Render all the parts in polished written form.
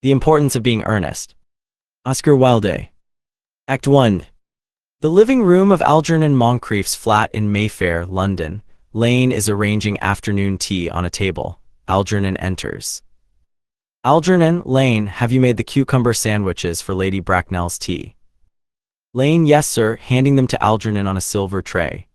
The Importance of Being Earnest. Oscar Wilde. Act 1. The living room of Algernon Moncrief's flat in Mayfair, London. Lane is arranging afternoon tea on a table. Algernon enters. Algernon, Lane, have you made the cucumber sandwiches for Lady Bracknell's tea? Lane, yes, sir, handing them to Algernon on a silver tray.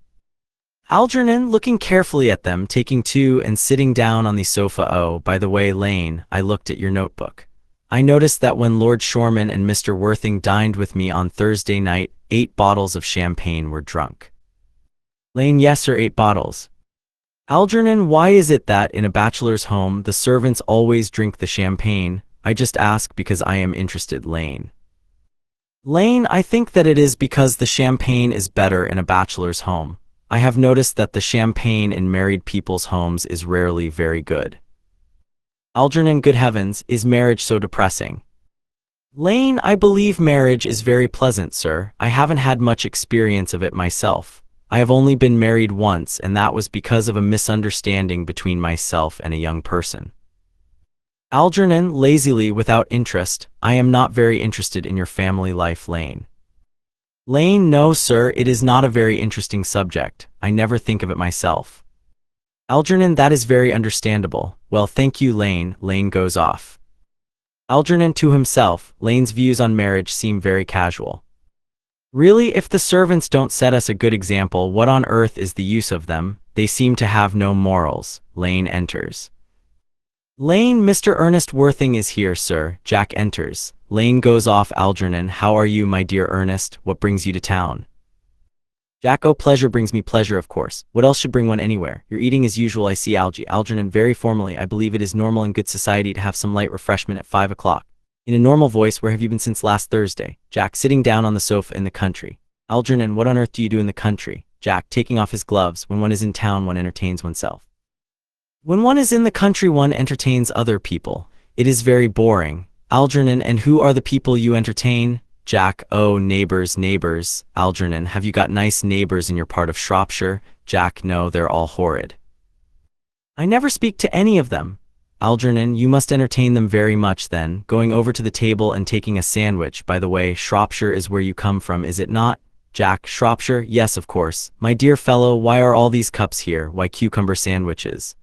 Algernon, looking carefully at them, taking two and sitting down on the sofa. Oh, by the way, Lane, I looked at your notebook. I noticed that when Lord Shoreman and Mr. Worthing dined with me on Thursday night, 8 bottles of champagne were drunk. Lane, yes, sir, 8 bottles. Algernon, why is it that in a bachelor's home the servants always drink the champagne? I just ask because I am interested. Lane. Lane, I think that it is because the champagne is better in a bachelor's home. I have noticed that the champagne in married people's homes is rarely very good. Algernon, good heavens, is marriage so depressing? Lane, I believe marriage is very pleasant, sir. I haven't had much experience of it myself. I have only been married once, and that was because of a misunderstanding between myself and a young person. Algernon, lazily, without interest, I am not very interested in your family life. Lane. Lane, no, sir, it is not a very interesting subject. I never think of it myself. Algernon, that is very understandable. Well, thank you, Lane. Lane goes off. Algernon to himself, Lane's views on marriage seem very casual. Really, if the servants don't set us a good example, what on earth is the use of them? They seem to have no morals. Lane enters. Lane, Mr. Ernest Worthing is here, sir. Jack enters. Lane goes off. Algernon, how are you, my dear Ernest? What brings you to town? Jack, oh, pleasure brings me pleasure, of course. What else should bring one anywhere? You're eating as usual, I see. Algernon, very formally, I believe it is normal in good society to have some light refreshment at 5 o'clock. In a normal voice, where have you been since last Thursday? Jack, sitting down on the sofa in the country. Algernon, what on earth do you do in the country? Jack, taking off his gloves. When one is in town, one entertains oneself. When one is in the country, one entertains other people. It is very boring. Algernon, and who are the people you entertain? Jack, oh, neighbors, neighbors. Algernon, have you got nice neighbors in your part of Shropshire? Jack, no, they're all horrid. I never speak to any of them. Algernon, you must entertain them very much then, going over to the table and taking a sandwich. By the way, Shropshire is where you come from, is it not? Jack, Shropshire, yes, of course. My dear fellow, why are all these cups here? Why cucumber sandwiches?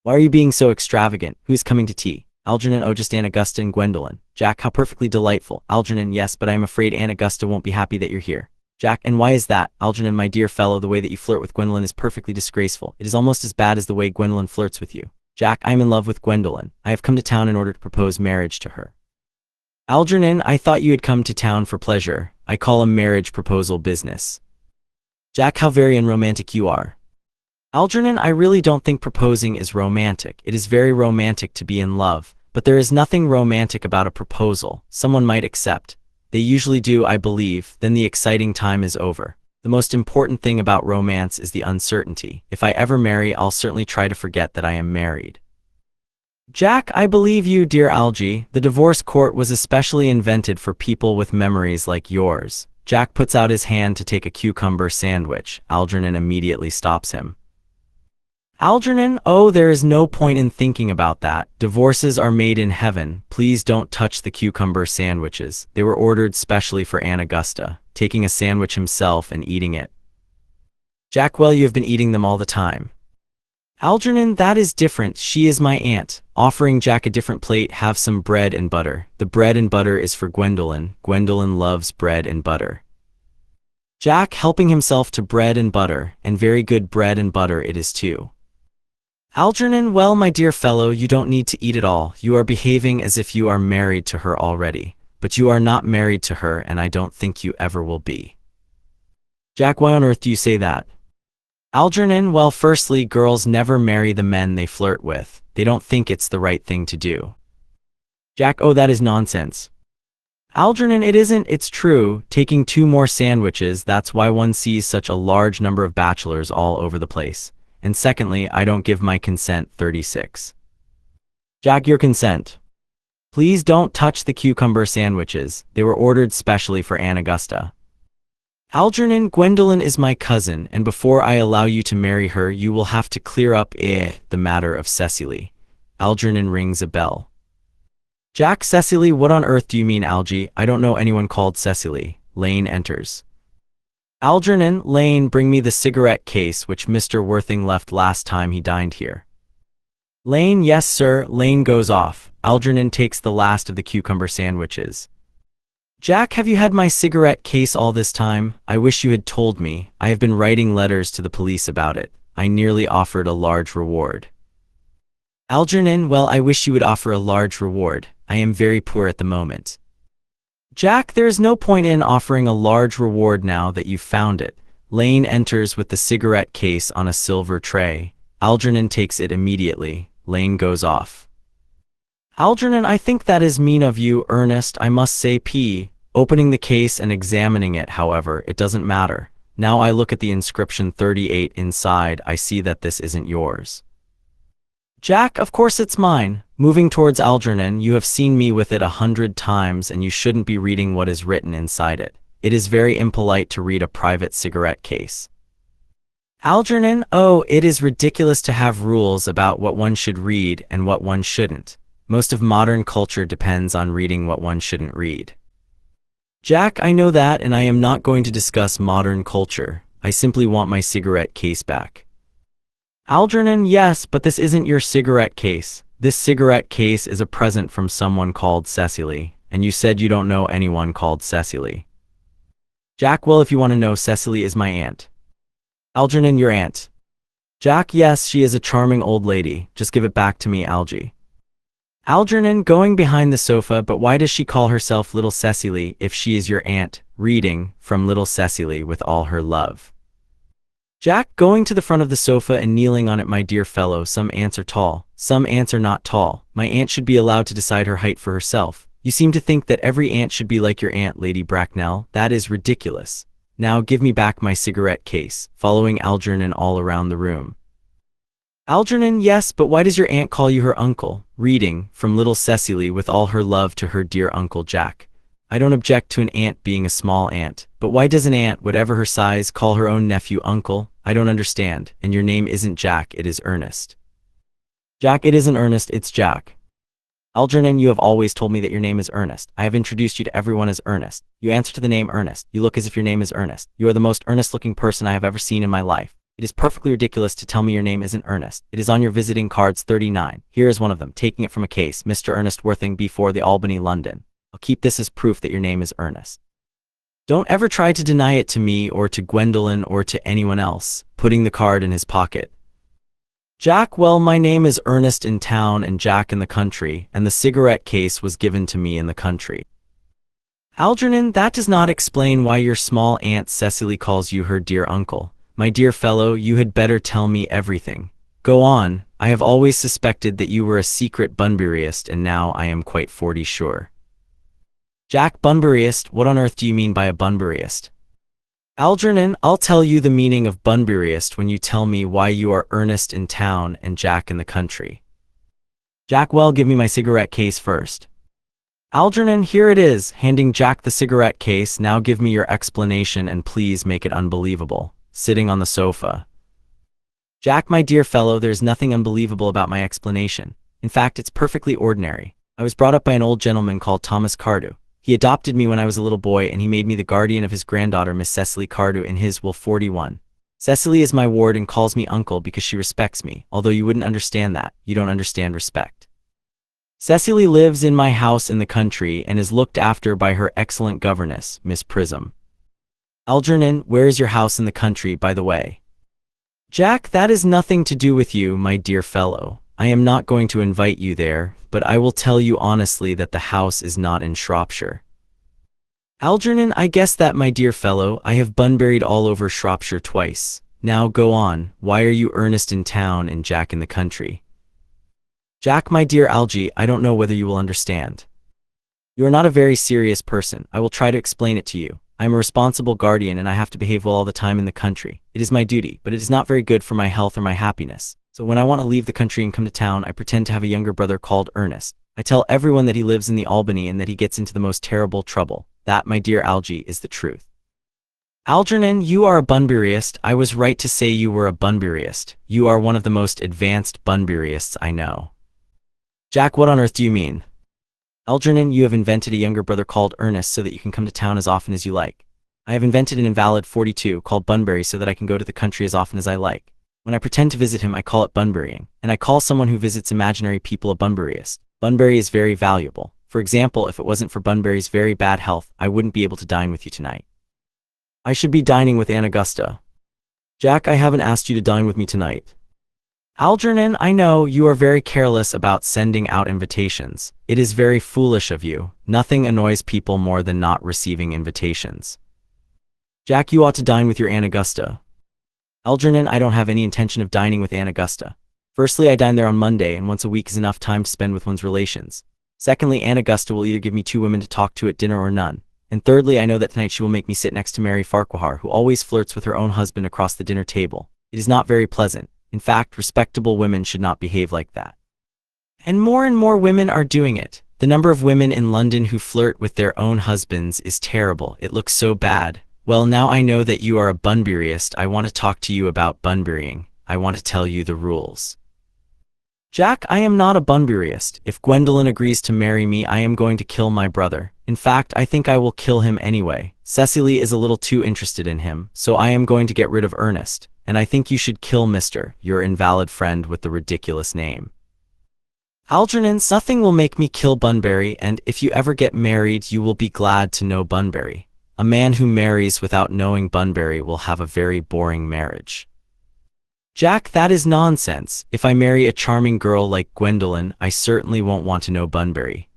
Why are you being so extravagant? Who's coming to tea? Algernon, oh, just Aunt Augusta and Gwendolen. Jack, how perfectly delightful. Algernon, yes, but I am afraid Aunt Augusta won't be happy that you're here. Jack, and why is that? Algernon, my dear fellow, the way that you flirt with Gwendolen is perfectly disgraceful. It is almost as bad as the way Gwendolen flirts with you. Jack, I am in love with Gwendolen. I have come to town in order to propose marriage to her. Algernon, I thought you had come to town for pleasure. I call a marriage proposal business. Jack, how very unromantic you are. Algernon, I really don't think proposing is romantic. It is very romantic to be in love, but there is nothing romantic about a proposal. Someone might accept. They usually do, I believe. Then the exciting time is over. The most important thing about romance is the uncertainty. If I ever marry, I'll certainly try to forget that I am married. Jack, I believe you, dear Algie. The divorce court was especially invented for people with memories like yours. Jack puts out his hand to take a cucumber sandwich. Algernon immediately stops him. Algernon, oh, there is no point in thinking about that. Divorces are made in heaven. Please don't touch the cucumber sandwiches. They were ordered specially for Aunt Augusta, taking a sandwich himself and eating it. Jack, well, you have been eating them all the time. Algernon, that is different. She is my aunt. Offering Jack a different plate, have some bread and butter. The bread and butter is for Gwendolen. Gwendolen loves bread and butter. Jack, helping himself to bread and butter, and very good bread and butter it is too. Algernon, well, my dear fellow, you don't need to eat it all. You are behaving as if you are married to her already. But you are not married to her, and I don't think you ever will be. Jack, why on earth do you say that? Algernon, well, firstly, girls never marry the men they flirt with. They don't think it's the right thing to do. Jack, oh, that is nonsense. Algernon, it isn't, it's true. Taking 2 more sandwiches, that's why one sees such a large number of bachelors all over the place. And secondly, I don't give my consent. 36. Jack, your consent. Please don't touch the cucumber sandwiches. They were ordered specially for Aunt Augusta. Algernon, Gwendolen is my cousin, and before I allow you to marry her, you will have to clear up the matter of Cecily. Algernon rings a bell. Jack, Cecily, what on earth do you mean, Algie? I don't know anyone called Cecily. Lane enters. Algernon, Lane, bring me the cigarette case which Mr. Worthing left last time he dined here. Lane, yes sir. Lane goes off. Algernon takes the last of the cucumber sandwiches. Jack, have you had my cigarette case all this time? I wish you had told me. I have been writing letters to the police about it. I nearly offered a large reward. Algernon, well, I wish you would offer a large reward. I am very poor at the moment. Jack, there is no point in offering a large reward now that you've found it. Lane enters with the cigarette case on a silver tray. Algernon takes it immediately. Lane goes off. Algernon, I think that is mean of you, Ernest, I must say. Opening the case and examining it, however, it doesn't matter. Now I look at the inscription 38 inside, I see that this isn't yours. Jack, of course it's mine. Moving towards Algernon, you have seen me with it 100 times and you shouldn't be reading what is written inside it. It is very impolite to read a private cigarette case. Algernon, oh, it is ridiculous to have rules about what one should read and what one shouldn't. Most of modern culture depends on reading what one shouldn't read. Jack, I know that, and I am not going to discuss modern culture. I simply want my cigarette case back. Algernon, yes, but this isn't your cigarette case. This cigarette case is a present from someone called Cecily, and you said you don't know anyone called Cecily. Jack, well, if you want to know, Cecily is my aunt. Algernon, your aunt. Jack, yes, she is a charming old lady. Just give it back to me, Algie. Algernon, going behind the sofa, but why does she call herself Little Cecily if she is your aunt? Reading from Little Cecily with all her love. Jack, going to the front of the sofa and kneeling on it, my dear fellow, some ants are tall, some ants are not tall. My aunt should be allowed to decide her height for herself. You seem to think that every ant should be like your aunt, Lady Bracknell. That is ridiculous. Now give me back my cigarette case, following Algernon all around the room. Algernon, yes, but why does your aunt call you her uncle? Reading from Little Cecily with all her love to her dear Uncle Jack. I don't object to an ant being a small ant, but why does an ant, whatever her size, call her own nephew uncle? I don't understand, and your name isn't Jack, it is Ernest. Jack, it isn't Ernest, it's Jack. Algernon, you have always told me that your name is Ernest. I have introduced you to everyone as Ernest. You answer to the name Ernest. You look as if your name is Ernest. You are the most earnest-looking person I have ever seen in my life. It is perfectly ridiculous to tell me your name isn't Ernest. It is on your visiting cards 39. Here is one of them, taking it from a case, Mr. Ernest Worthing, before the Albany, London. I'll keep this as proof that your name is Ernest. Don't ever try to deny it to me or to Gwendolyn or to anyone else, putting the card in his pocket. Jack, well, my name is Ernest in town and Jack in the country, and the cigarette case was given to me in the country. Algernon, that does not explain why your small aunt Cecily calls you her dear uncle. My dear fellow, you had better tell me everything. Go on. I have always suspected that you were a secret Bunburyist, and now I am quite 40 sure. Jack, Bunburyist? What on earth do you mean by a Bunburyist? Algernon, I'll tell you the meaning of Bunburyist when you tell me why you are Ernest in town and Jack in the country. Jack, well, give me my cigarette case first. Algernon, here it is, handing Jack the cigarette case. Now give me your explanation and please make it unbelievable. Sitting on the sofa. Jack, my dear fellow, there's nothing unbelievable about my explanation. In fact, it's perfectly ordinary. I was brought up by an old gentleman called Thomas Cardew. He adopted me when I was a little boy and he made me the guardian of his granddaughter, Miss Cecily Cardew, in his will 41. Cecily is my ward and calls me uncle because she respects me, although you wouldn't understand that. You don't understand respect. Cecily lives in my house in the country and is looked after by her excellent governess, Miss Prism. Algernon, where is your house in the country, by the way? Jack, that is nothing to do with you, my dear fellow. I am not going to invite you there, but I will tell you honestly that the house is not in Shropshire. Algernon, I guess that, my dear fellow. I have Bunburied all over Shropshire twice. Now go on. Why are you Ernest in town and Jack in the country? Jack, my dear Algie, I don't know whether you will understand. You are not a very serious person. I will try to explain it to you. I am a responsible guardian and I have to behave well all the time in the country. It is my duty, but it is not very good for my health or my happiness. So when I want to leave the country and come to town, I pretend to have a younger brother called Ernest. I tell everyone that he lives in the Albany and that he gets into the most terrible trouble. That, my dear Algie, is the truth. Algernon, you are a Bunburyist. I was right to say you were a Bunburyist. You are one of the most advanced Bunburyists I know. Jack, what on earth do you mean? Algernon, you have invented a younger brother called Ernest so that you can come to town as often as you like. I have invented an invalid 42 called Bunbury so that I can go to the country as often as I like. When I pretend to visit him, I call it Bunburying, and I call someone who visits imaginary people a Bunburyist. Bunbury is very valuable. For example, if it wasn't for Bunbury's very bad health, I wouldn't be able to dine with you tonight. I should be dining with Aunt Augusta. Jack, I haven't asked you to dine with me tonight. Algernon, I know you are very careless about sending out invitations. It is very foolish of you. Nothing annoys people more than not receiving invitations. Jack, you ought to dine with your Aunt Augusta. Algernon, I don't have any intention of dining with Aunt Augusta. Firstly, I dine there on Monday, and once a week is enough time to spend with one's relations. Secondly, Aunt Augusta will either give me 2 women to talk to at dinner or none. And thirdly, I know that tonight she will make me sit next to Mary Farquhar, who always flirts with her own husband across the dinner table. It is not very pleasant. In fact, respectable women should not behave like that. And more women are doing it. The number of women in London who flirt with their own husbands is terrible. It looks so bad. Well, now I know that you are a Bunburyist. I want to talk to you about Bunburying. I want to tell you the rules. Jack, I am not a Bunburyist. If Gwendolen agrees to marry me, I am going to kill my brother. In fact, I think I will kill him anyway. Cecily is a little too interested in him, so I am going to get rid of Ernest. And I think you should kill your invalid friend with the ridiculous name. Algernon, nothing will make me kill Bunbury, and if you ever get married, you will be glad to know Bunbury. A man who marries without knowing Bunbury will have a very boring marriage. Jack, that is nonsense. If I marry a charming girl like Gwendolen, I certainly won't want to know Bunbury.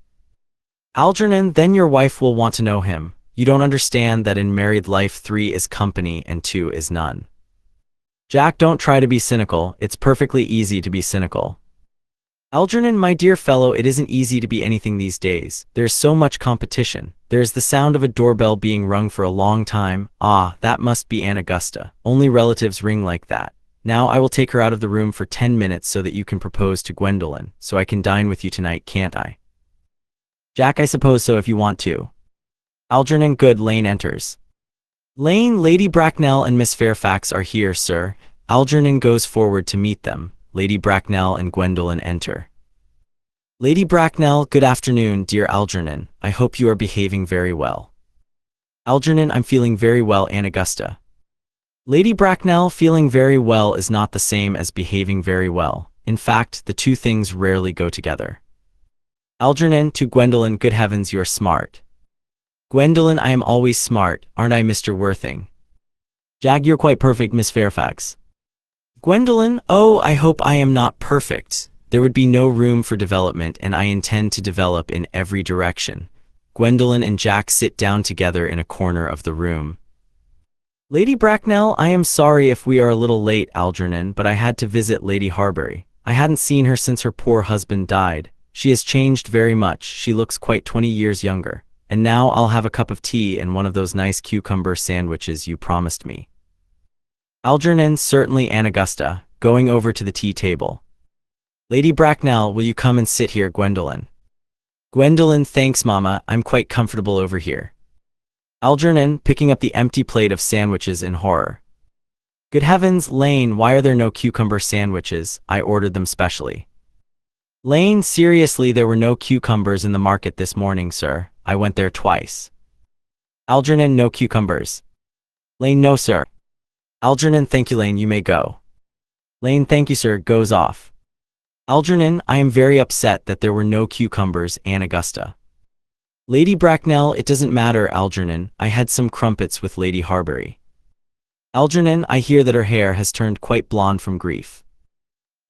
Algernon, then your wife will want to know him. You don't understand that in married life 3 is company and 2 is none. Jack, don't try to be cynical. It's perfectly easy to be cynical. Algernon, my dear fellow, it isn't easy to be anything these days. There's so much competition. There's the sound of a doorbell being rung for a long time. Ah, that must be Aunt Augusta. Only relatives ring like that. Now I will take her out of the room for 10 minutes so that you can propose to Gwendolen, so I can dine with you tonight, can't I? Jack, I suppose so if you want to. Algernon, good. Lane enters. Lane, Lady Bracknell and Miss Fairfax are here, sir. Algernon goes forward to meet them. Lady Bracknell and Gwendolen enter. Lady Bracknell, good afternoon, dear Algernon. I hope you are behaving very well. Algernon, I'm feeling very well, Aunt Augusta. Lady Bracknell, feeling very well is not the same as behaving very well. In fact, the two things rarely go together. Algernon, to Gwendolen, good heavens, you're smart. Gwendolen, I am always smart, aren't I, Mr. Worthing? Jack, you're quite perfect, Miss Fairfax. Gwendolen, oh, I hope I am not perfect. There would be no room for development, and I intend to develop in every direction. Gwendolen and Jack sit down together in a corner of the room. Lady Bracknell, I am sorry if we are a little late, Algernon, but I had to visit Lady Harbury. I hadn't seen her since her poor husband died. She has changed very much. She looks quite 20 years younger. And now I'll have a cup of tea and one of those nice cucumber sandwiches you promised me. Algernon, certainly, Aunt Augusta, going over to the tea table. Lady Bracknell, will you come and sit here, Gwendolen? Gwendolen, thanks, Mama, I'm quite comfortable over here. Algernon, picking up the empty plate of sandwiches in horror. Good heavens, Lane, why are there no cucumber sandwiches? I ordered them specially. Lane, seriously, there were no cucumbers in the market this morning, sir. I went there twice. Algernon, no cucumbers. Lane, no, sir. Algernon, thank you, Lane, you may go. Lane, thank you, sir, goes off. Algernon, I am very upset that there were no cucumbers, Aunt Augusta. Lady Bracknell, it doesn't matter, Algernon. I had some crumpets with Lady Harbury. Algernon, I hear that her hair has turned quite blonde from grief.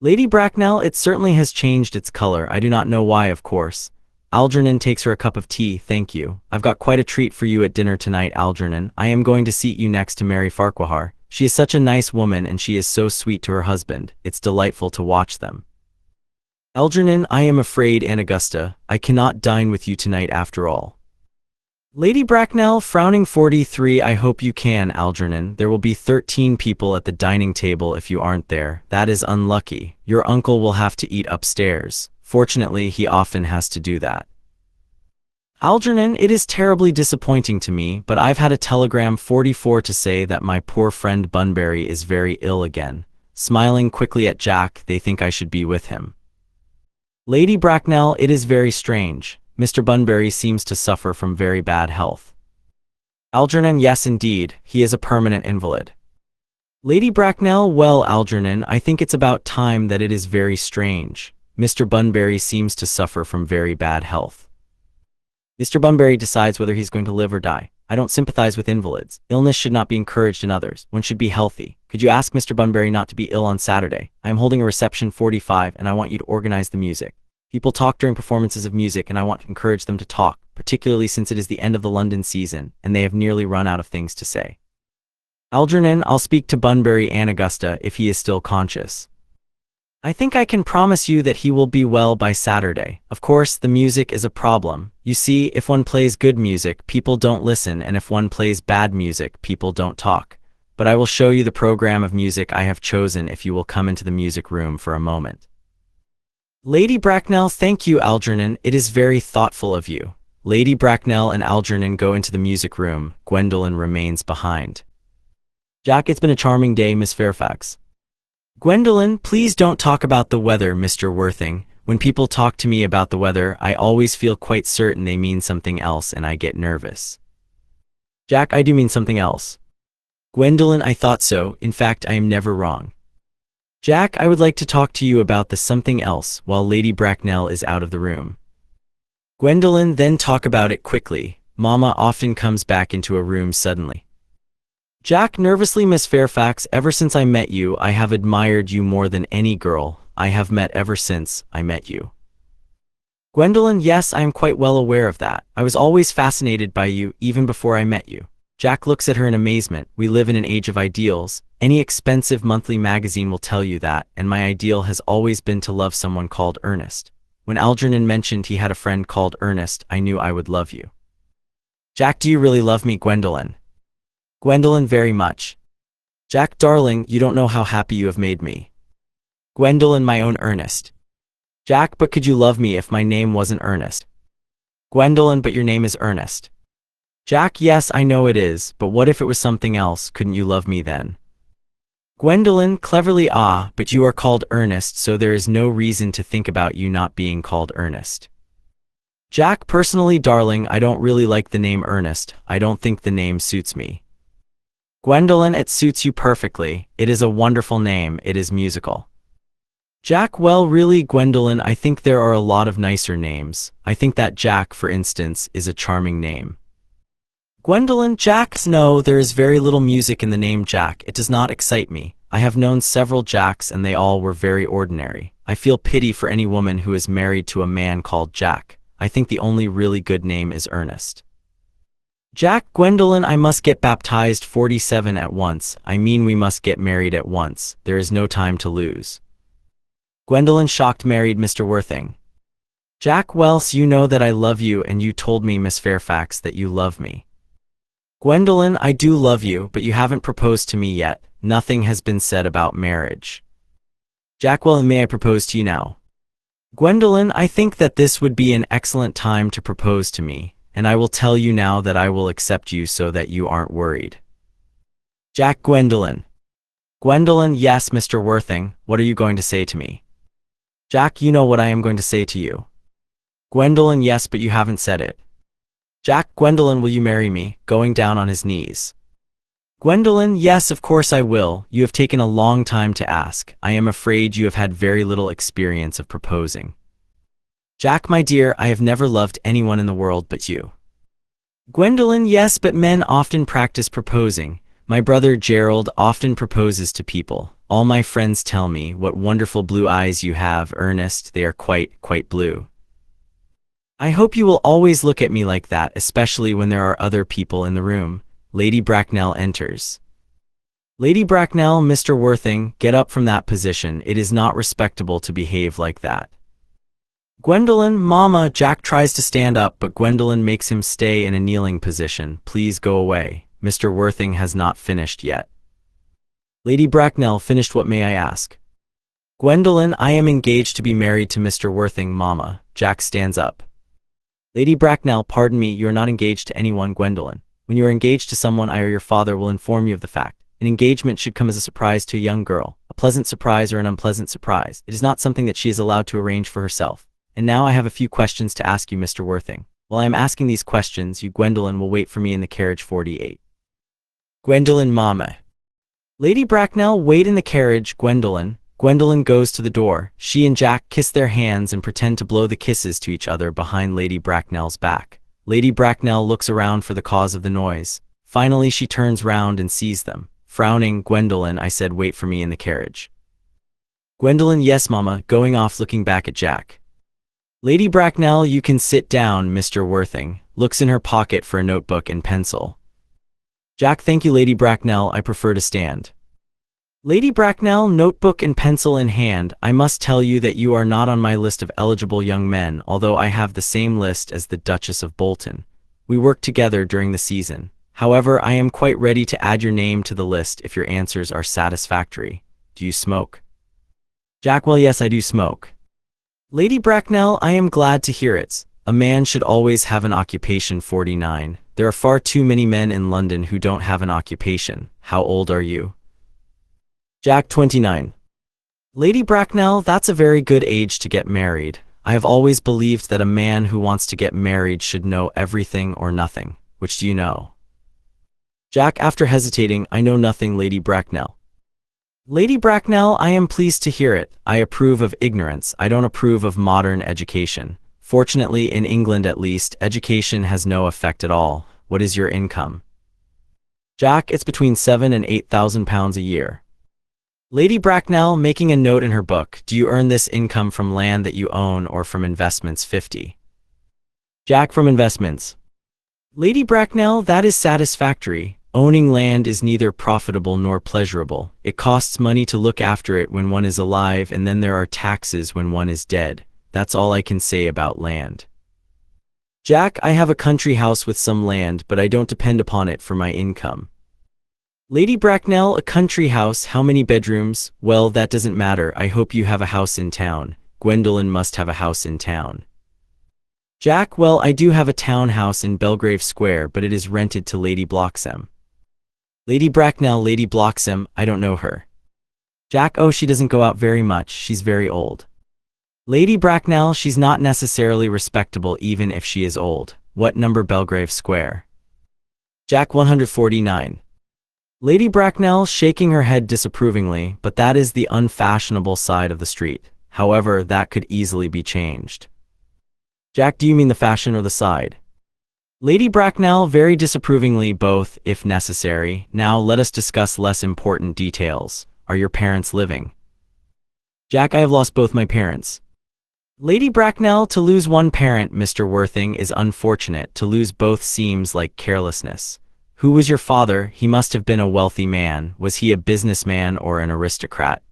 Lady Bracknell, it certainly has changed its color. I do not know why, of course. Algernon takes her a cup of tea, thank you. I've got quite a treat for you at dinner tonight, Algernon. I am going to seat you next to Mary Farquhar. She is such a nice woman and she is so sweet to her husband. It's delightful to watch them. Algernon, I am afraid, Aunt Augusta, I cannot dine with you tonight after all. Lady Bracknell, frowning 43, I hope you can, Algernon. There will be 13 people at the dining table if you aren't there. That is unlucky. Your uncle will have to eat upstairs. Fortunately, he often has to do that. Algernon, it is terribly disappointing to me, but I've had a telegram 44 to say that my poor friend Bunbury is very ill again. Smiling quickly at Jack, they think I should be with him. Lady Bracknell, it is very strange. Mr. Bunbury seems to suffer from very bad health. Algernon, yes indeed, he is a permanent invalid. Lady Bracknell, well Algernon, I think it's about time that it is very strange. Mr. Bunbury seems to suffer from very bad health. Mr. Bunbury decides whether he's going to live or die. I don't sympathize with invalids. Illness should not be encouraged in others. One should be healthy. Could you ask Mr. Bunbury not to be ill on Saturday? I am holding a reception 45 and I want you to organize the music. People talk during performances of music and I want to encourage them to talk, particularly since it is the end of the London season and they have nearly run out of things to say. Algernon, I'll speak to Bunbury and Augusta if he is still conscious. I think I can promise you that he will be well by Saturday. Of course, the music is a problem. You see, if one plays good music, people don't listen, and if one plays bad music, people don't talk. But I will show you the program of music I have chosen if you will come into the music room for a moment. Lady Bracknell, thank you, Algernon. It is very thoughtful of you. Lady Bracknell and Algernon go into the music room. Gwendolen remains behind. Jack, it's been a charming day, Miss Fairfax. Gwendolen, please don't talk about the weather, Mr. Worthing. When people talk to me about the weather, I always feel quite certain they mean something else and I get nervous. Jack, I do mean something else. Gwendolen, I thought so. In fact, I am never wrong. Jack, I would like to talk to you about the something else while Lady Bracknell is out of the room. Gwendolen, then talk about it quickly. Mama often comes back into a room suddenly. Jack, nervously, Miss Fairfax, ever since I met you, I have admired you more than any girl I have met ever since I met you. Gwendolen, yes, I am quite well aware of that. I was always fascinated by you, even before I met you. Jack looks at her in amazement. We live in an age of ideals. Any expensive monthly magazine will tell you that, and my ideal has always been to love someone called Ernest. When Algernon mentioned he had a friend called Ernest, I knew I would love you. Jack, do you really love me, Gwendolen? Gwendolen, very much. Jack, darling, you don't know how happy you have made me. Gwendolen, my own Ernest. Jack, but could you love me if my name wasn't Ernest? Gwendolen, but your name is Ernest. Jack, yes, I know it is, but what if it was something else? Couldn't you love me then? Gwendolen, cleverly, but you are called Ernest, so there is no reason to think about you not being called Ernest. Jack, personally, darling, I don't really like the name Ernest. I don't think the name suits me. Gwendolen, it suits you perfectly. It is a wonderful name. It is musical. Jack, well, really, Gwendolen, I think there are a lot of nicer names. I think that Jack, for instance, is a charming name. Gwendolen, Jack, no, there is very little music in the name Jack. It does not excite me. I have known several Jacks and they all were very ordinary. I feel pity for any woman who is married to a man called Jack. I think the only really good name is Ernest. Jack, Gwendolen, I must get baptized 47 at once. I mean, we must get married at once. There is no time to lose. Gwendolen, shocked, married, Mr. Worthing. Jack, well, so you know that I love you and you told me, Miss Fairfax, that you love me. Gwendolen, I do love you, but you haven't proposed to me yet. Nothing has been said about marriage. Jack, well, may I propose to you now? Gwendolen, I think that this would be an excellent time to propose to me, and I will tell you now that I will accept you so that you aren't worried. Jack, Gwendolen. Gwendolen, yes, Mr. Worthing, what are you going to say to me? Jack, you know what I am going to say to you. Gwendolen, yes, but you haven't said it. Jack, Gwendolen, will you marry me? Going down on his knees. Gwendolen, yes, of course I will. You have taken a long time to ask. I am afraid you have had very little experience of proposing. Jack, my dear, I have never loved anyone in the world but you. Gwendolen, yes, but men often practice proposing. My brother Gerald often proposes to people. All my friends tell me, what wonderful blue eyes you have, Ernest. They are quite blue. I hope you will always look at me like that, especially when there are other people in the room. Lady Bracknell enters. Lady Bracknell, Mr. Worthing, get up from that position. It is not respectable to behave like that. Gwendolen, Mama, Jack tries to stand up, but Gwendolen makes him stay in a kneeling position. Please go away. Mr. Worthing has not finished yet. Lady Bracknell, finished what, may I ask? Gwendolen, I am engaged to be married to Mr. Worthing, Mama. Jack stands up. Lady Bracknell, pardon me, you are not engaged to anyone, Gwendolen. When you are engaged to someone, I or your father will inform you of the fact. An engagement should come as a surprise to a young girl, a pleasant surprise or an unpleasant surprise. It is not something that she is allowed to arrange for herself. And now I have a few questions to ask you, Mr. Worthing. While I am asking these questions, you, Gwendolen, will wait for me in the carriage 48. Gwendolen, Mama. Lady Bracknell, wait in the carriage, Gwendolen. Gwendolen goes to the door. She and Jack kiss their hands and pretend to blow the kisses to each other behind Lady Bracknell's back. Lady Bracknell looks around for the cause of the noise. Finally, she turns round and sees them. Frowning, Gwendolen, I said wait for me in the carriage. Gwendolen, yes, Mama, going off looking back at Jack. Lady Bracknell, you can sit down, Mr. Worthing. Looks in her pocket for a notebook and pencil. Jack, thank you, Lady Bracknell, I prefer to stand. Lady Bracknell, notebook and pencil in hand, I must tell you that you are not on my list of eligible young men, although I have the same list as the Duchess of Bolton. We worked together during the season. However, I am quite ready to add your name to the list if your answers are satisfactory. Do you smoke? Jack, well, yes, I do smoke. Lady Bracknell, I am glad to hear it. A man should always have an occupation. 49. There are far too many men in London who don't have an occupation. How old are you? Jack, 29. Lady Bracknell, that's a very good age to get married. I have always believed that a man who wants to get married should know everything or nothing. Which do you know? Jack, after hesitating, I know nothing, Lady Bracknell. Lady Bracknell, I am pleased to hear it. I approve of ignorance. I don't approve of modern education. Fortunately, in England at least, education has no effect at all. What is your income? Jack, it's between £7,000 and £8,000 a year. Lady Bracknell, making a note in her book, do you earn this income from land that you own or from investments? 50. Jack, from investments. Lady Bracknell, that is satisfactory. Owning land is neither profitable nor pleasurable. It costs money to look after it when one is alive, and then there are taxes when one is dead. That's all I can say about land. Jack, I have a country house with some land, but I don't depend upon it for my income. Lady Bracknell, a country house, how many bedrooms? Well, that doesn't matter. I hope you have a house in town. Gwendolen must have a house in town. Jack, well, I do have a townhouse in Belgrave Square, but it is rented to Lady Bloxham. Lady Bracknell, Lady Bloxham, I don't know her. Jack, oh, she doesn't go out very much, she's very old. Lady Bracknell, she's not necessarily respectable even if she is old. What number? Belgrave Square. Jack, 149. Lady Bracknell, shaking her head disapprovingly, but that is the unfashionable side of the street. However, that could easily be changed. Jack, do you mean the fashion or the side? Lady Bracknell, very disapprovingly, both, if necessary. Now let us discuss less important details. Are your parents living? Jack, I have lost both my parents. Lady Bracknell, to lose one parent, Mr. Worthing, is unfortunate. To lose both seems like carelessness. Who was your father? He must have been a wealthy man. Was he a businessman or an aristocrat?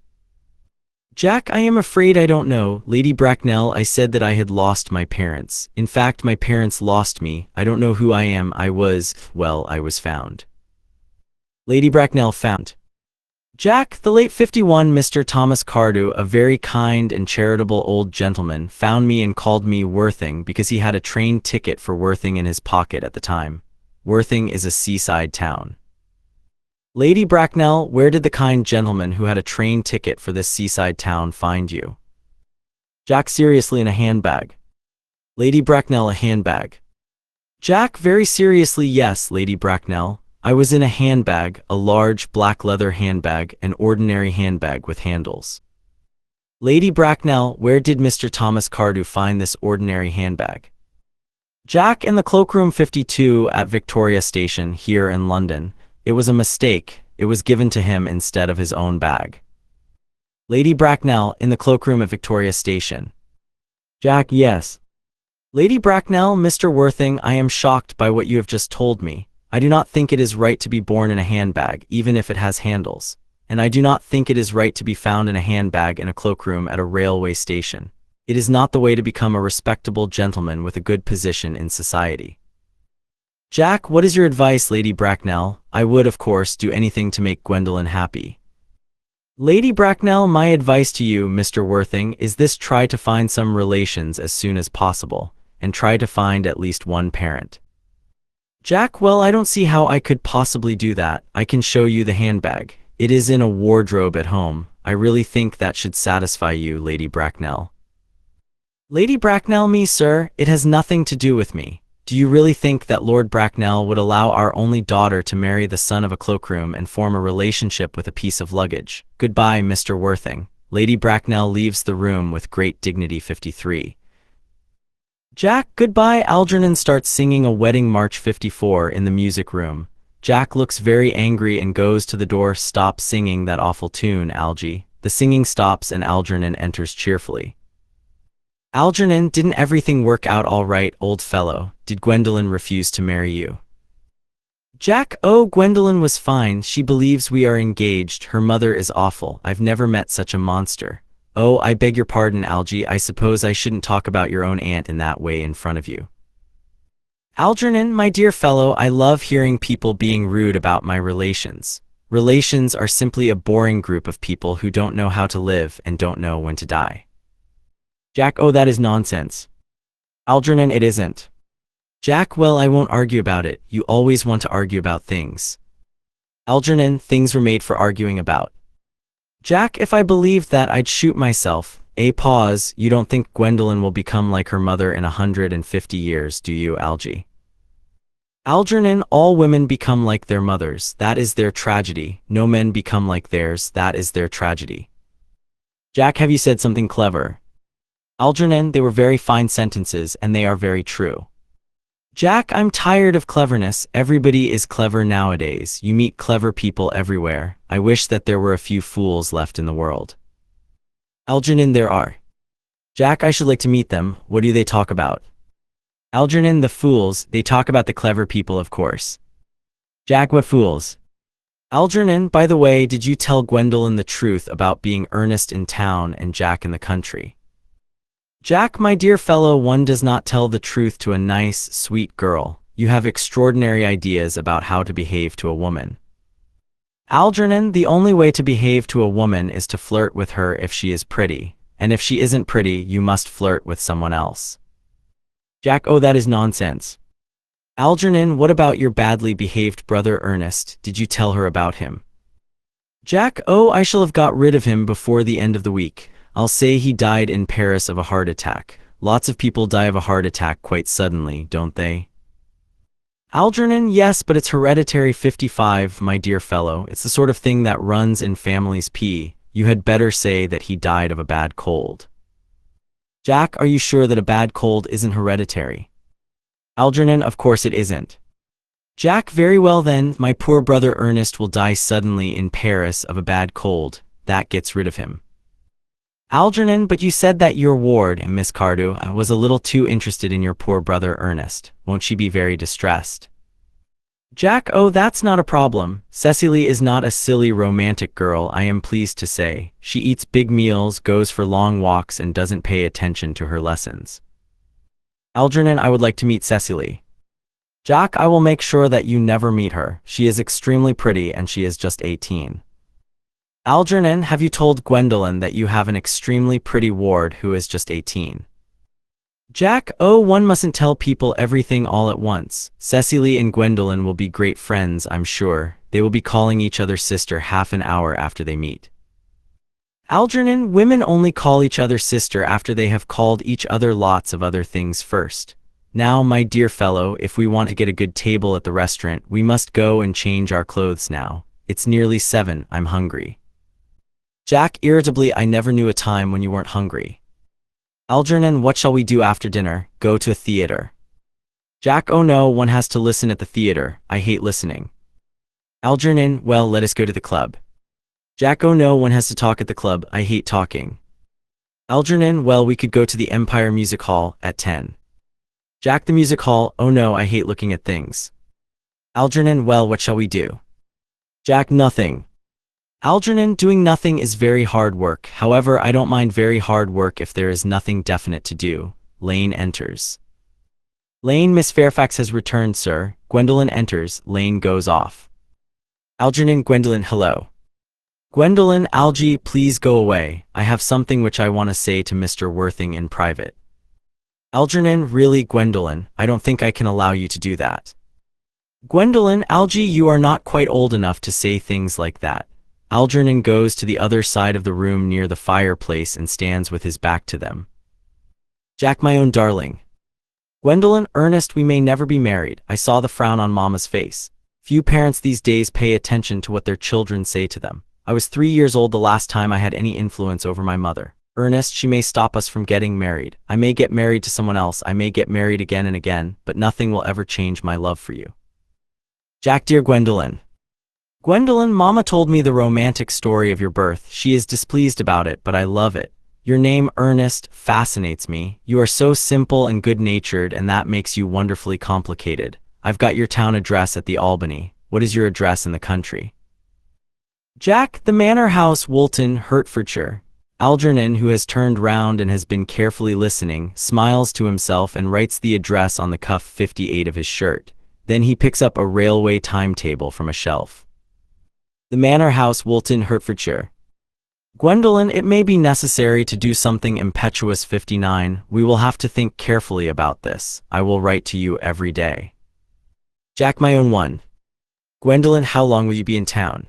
Jack, I am afraid I don't know. Lady Bracknell, I said that I had lost my parents. In fact, my parents lost me. I don't know who I am. I was found. Lady Bracknell, found. Jack, the late 51 Mr. Thomas Cardew, a very kind and charitable old gentleman, found me and called me Worthing because he had a train ticket for Worthing in his pocket at the time. Worthing is a seaside town. Lady Bracknell, where did the kind gentleman who had a train ticket for this seaside town find you? Jack, seriously, in a handbag. Lady Bracknell, a handbag. Jack, very seriously, yes, Lady Bracknell. I was in a handbag, a large black leather handbag, an ordinary handbag with handles. Lady Bracknell, where did Mr. Thomas Cardew find this ordinary handbag? Jack, in the cloakroom 52 at Victoria Station, here in London. It was a mistake. It was given to him instead of his own bag. Lady Bracknell, in the cloakroom at Victoria Station. Jack, yes. Lady Bracknell, Mr. Worthing, I am shocked by what you have just told me. I do not think it is right to be born in a handbag, even if it has handles. And I do not think it is right to be found in a handbag in a cloakroom at a railway station. It is not the way to become a respectable gentleman with a good position in society. Jack, what is your advice, Lady Bracknell? I would, of course, do anything to make Gwendolen happy. Lady Bracknell, my advice to you, Mr. Worthing, is this: try to find some relations as soon as possible, and try to find at least one parent. Jack, well, I don't see how I could possibly do that. I can show you the handbag. It is in a wardrobe at home. I really think that should satisfy you, Lady Bracknell. Lady Bracknell, me, sir, it has nothing to do with me. Do you really think that Lord Bracknell would allow our only daughter to marry the son of a cloakroom and form a relationship with a piece of luggage? Goodbye, Mr. Worthing. Lady Bracknell leaves the room with great dignity. 53. Jack, goodbye. Algernon starts singing a wedding march. 54 in the music room. Jack looks very angry and goes to the door. Stop singing that awful tune, Algie. The singing stops and Algernon enters cheerfully. Algernon, didn't everything work out all right, old fellow? Did Gwendolen refuse to marry you? Jack, oh, Gwendolen was fine. She believes we are engaged. Her mother is awful. I've never met such a monster. Oh, I beg your pardon, Algie. I suppose I shouldn't talk about your own aunt in that way in front of you. Algernon, my dear fellow, I love hearing people being rude about my relations. Relations are simply a boring group of people who don't know how to live and don't know when to die. Jack, oh, that is nonsense. Algernon, it isn't. Jack, well, I won't argue about it. You always want to argue about things. Algernon, things were made for arguing about. Jack, if I believed that, I'd shoot myself. A pause. You don't think Gwendolen will become like her mother in 150 years, do you, Algie? Algernon, all women become like their mothers. That is their tragedy. No men become like theirs. That is their tragedy. Jack, have you said something clever? Algernon, they were very fine sentences, and they are very true. Jack, I'm tired of cleverness. Everybody is clever nowadays. You meet clever people everywhere. I wish that there were a few fools left in the world. Algernon, there are. Jack, I should like to meet them. What do they talk about? Algernon, the fools. They talk about the clever people, of course. Jack, what fools? Algernon, by the way, did you tell Gwendolen the truth about being Ernest in town and Jack in the country? Jack, my dear fellow, one does not tell the truth to a nice, sweet girl. You have extraordinary ideas about how to behave to a woman. Algernon, the only way to behave to a woman is to flirt with her if she is pretty, and if she isn't pretty, you must flirt with someone else. Jack, oh, that is nonsense. Algernon, what about your badly behaved brother Ernest? Did you tell her about him? Jack, oh, I shall have got rid of him before the end of the week. I'll say he died in Paris of a heart attack. Lots of people die of a heart attack quite suddenly, don't they? Algernon, yes, but it's hereditary. 55, my dear fellow. It's the sort of thing that runs in families. You had better say that he died of a bad cold. Jack, are you sure that a bad cold isn't hereditary? Algernon, of course it isn't. Jack, very well then, my poor brother Ernest will die suddenly in Paris of a bad cold. That gets rid of him. Algernon, but you said that your ward, Miss Cardew, was a little too interested in your poor brother Ernest. Won't she be very distressed? Jack, oh, that's not a problem. Cecily is not a silly romantic girl, I am pleased to say. She eats big meals, goes for long walks, and doesn't pay attention to her lessons. Algernon, I would like to meet Cecily. Jack, I will make sure that you never meet her. She is extremely pretty and she is just 18. Algernon, have you told Gwendolen that you have an extremely pretty ward who is just 18? Jack, oh, one mustn't tell people everything all at once. Cecily and Gwendolen will be great friends, I'm sure. They will be calling each other sister half an hour after they meet. Algernon, women only call each other sister after they have called each other lots of other things first. Now, my dear fellow, if we want to get a good table at the restaurant, we must go and change our clothes now. It's nearly 7, I'm hungry. Jack, irritably, I never knew a time when you weren't hungry. Algernon, what shall we do after dinner? Go to a theater. Jack, oh no, one has to listen at the theater. I hate listening. Algernon, well, let us go to the club. Jack, oh no, one has to talk at the club. I hate talking. Algernon, well, we could go to the Empire Music Hall at 10. Jack, the music hall, oh no, I hate looking at things. Algernon, well, what shall we do? Jack, nothing. Algernon, doing nothing is very hard work. However, I don't mind very hard work if there is nothing definite to do. Lane enters. Lane, Miss Fairfax has returned, sir. Gwendolen enters. Lane goes off. Algernon, Gwendolen, hello. Gwendolen, Algie, please go away. I have something which I want to say to Mr. Worthing in private. Algernon, really, Gwendolen, I don't think I can allow you to do that. Gwendolen, Algie, you are not quite old enough to say things like that. Algernon goes to the other side of the room near the fireplace and stands with his back to them. Jack, my own darling. Gwendolyn, Ernest, we may never be married. I saw the frown on Mama's face. Few parents these days pay attention to what their children say to them. I was 3 years old the last time I had any influence over my mother. Ernest, she may stop us from getting married. I may get married to someone else. I may get married again and again, but nothing will ever change my love for you. Jack, dear Gwendolyn. Gwendolyn, Mama told me the romantic story of your birth. She is displeased about it, but I love it. Your name, Ernest, fascinates me. You are so simple and good-natured, and that makes you wonderfully complicated. I've got your town address at the Albany. What is your address in the country? Jack, the Manor House, Woolton, Hertfordshire. Algernon, who has turned round and has been carefully listening, smiles to himself and writes the address on the cuff 58 of his shirt. Then he picks up a railway timetable from a shelf. The Manor House, Woolton, Hertfordshire. Gwendolyn, it may be necessary to do something impetuous. 59. We will have to think carefully about this. I will write to you every day. Jack, my own one. Gwendolyn, how long will you be in town?